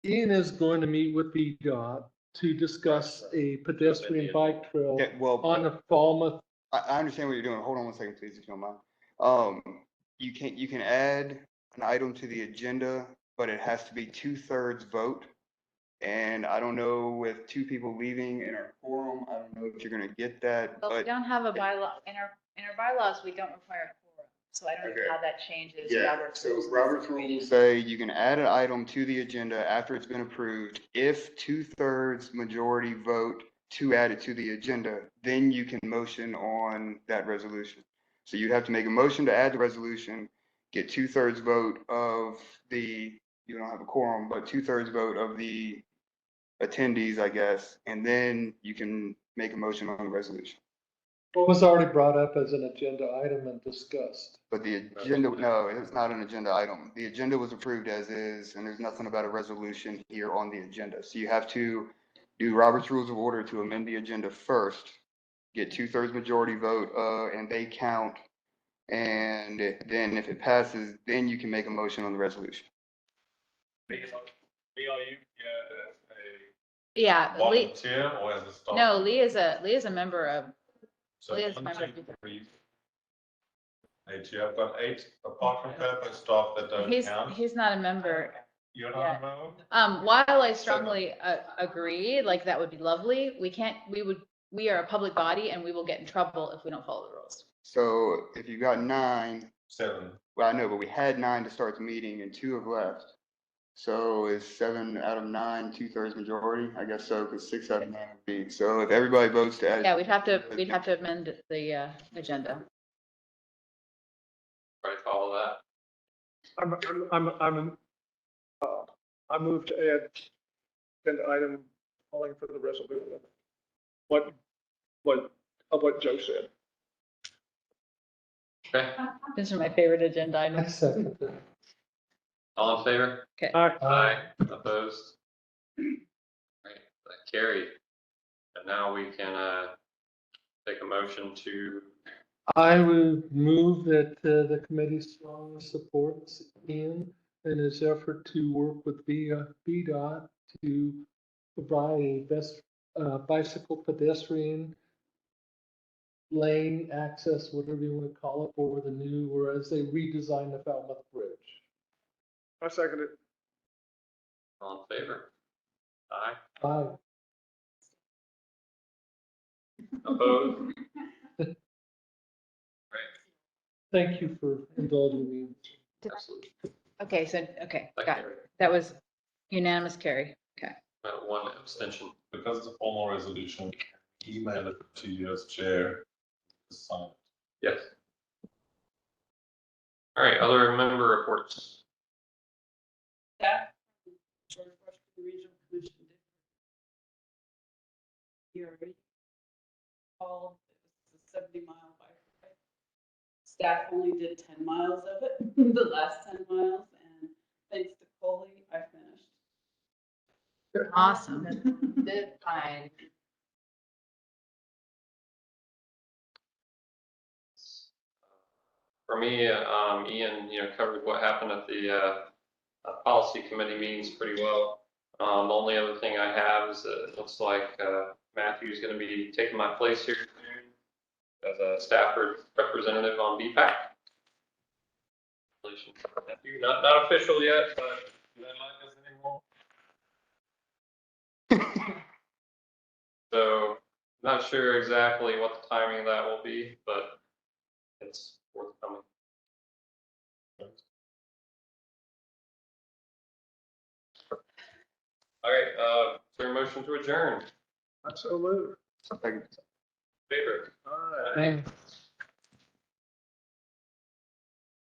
Ian is going to meet with VDOT to discuss a pedestrian bike trail Okay, well, on the Falmouth. I understand what you're doing. Hold on one second, please, if you don't mind. You can add an item to the agenda, but it has to be 2/3 vote. And I don't know, with 2 people leaving in our quorum, I don't know if you're gonna get that, Well, we but don't have a bylaw, in our bylaws, we don't require a quorum. So I don't Okay. know how that changes Yeah, Robert's so rules. Robert's rules say you can add an item to the agenda after it's been approved. If 2/3 majority vote to add it to the agenda, then you can motion on that resolution. So you'd have to make a motion to add the resolution, get 2/3 vote of the, you don't have a quorum, but 2/3 vote of the attendees, I guess, and then you can make a motion on the resolution. What was already brought up as an agenda item and discussed? But the agenda, no, it's not an agenda item. The agenda was approved as is, and there's nothing about a resolution here on the agenda. So you have to do Robert's Rules of Order to amend the agenda first, get 2/3 majority vote, and they count. And then if it passes, then you can make a motion on the resolution. Yeah, Lee, Volunteer or as a staff? no, Lee is a member of, So Lee is a 1, member 2, of. 3, 8, you have got 8 apart from purple staff that don't He's, count. he's not a member. You're yeah. not a member? While I strongly agree, like that would be lovely, we are a public body and we will get in trouble if we don't follow the rules. So if you got 9, 7. well, I know, but we had 9 to start the meeting and 2 have left. So is 7 out of 9 2/3 majority? I guess so, because 6 out of 9 would be. So if everybody votes to add. Yeah, we'd have to amend the agenda. Right, follow that. I move to add an item calling for the resolution. What Joe said. Okay, These are my favorite agenda I items. second that. all in favor? Okay. Aye. Opposed? Right, that carried. And now we can, take a motion to, I would move that the committee strongly supports Ian in his effort to work with VDOT to provide a best bicycle pedestrian lane access, whatever you want to call it, for the new, or as they redesign the Falmouth Bridge. I second it. all in favor? Aye. Aye. Opposed? Thank you for indulging me. Absolutely. Okay, so, okay, That got it. carried. That was unanimous carry. Okay. One abstention. Because it's a formal resolution, email it to you as chair to sign. Yes. All right, other member reports. Staff, George Washington Regional Commission. You already called, it was a 70-mile bike ride. Staff only did 10 miles of it, the last 10 miles, and thanks to Coley, I finished. Awesome. Did fine. For me, Ian, covered what happened at the policy committee meetings pretty well. The only other thing I have is that it looks like Matthew's going to be taking my place here soon as a staff representative on BPAC. Matthew, not official yet, but you don't like us anymore. So, not sure exactly what the timing of that will be, but it's forthcoming. All right, is there a motion to adjourn? I so move. Second. Favor? Aye. Thanks.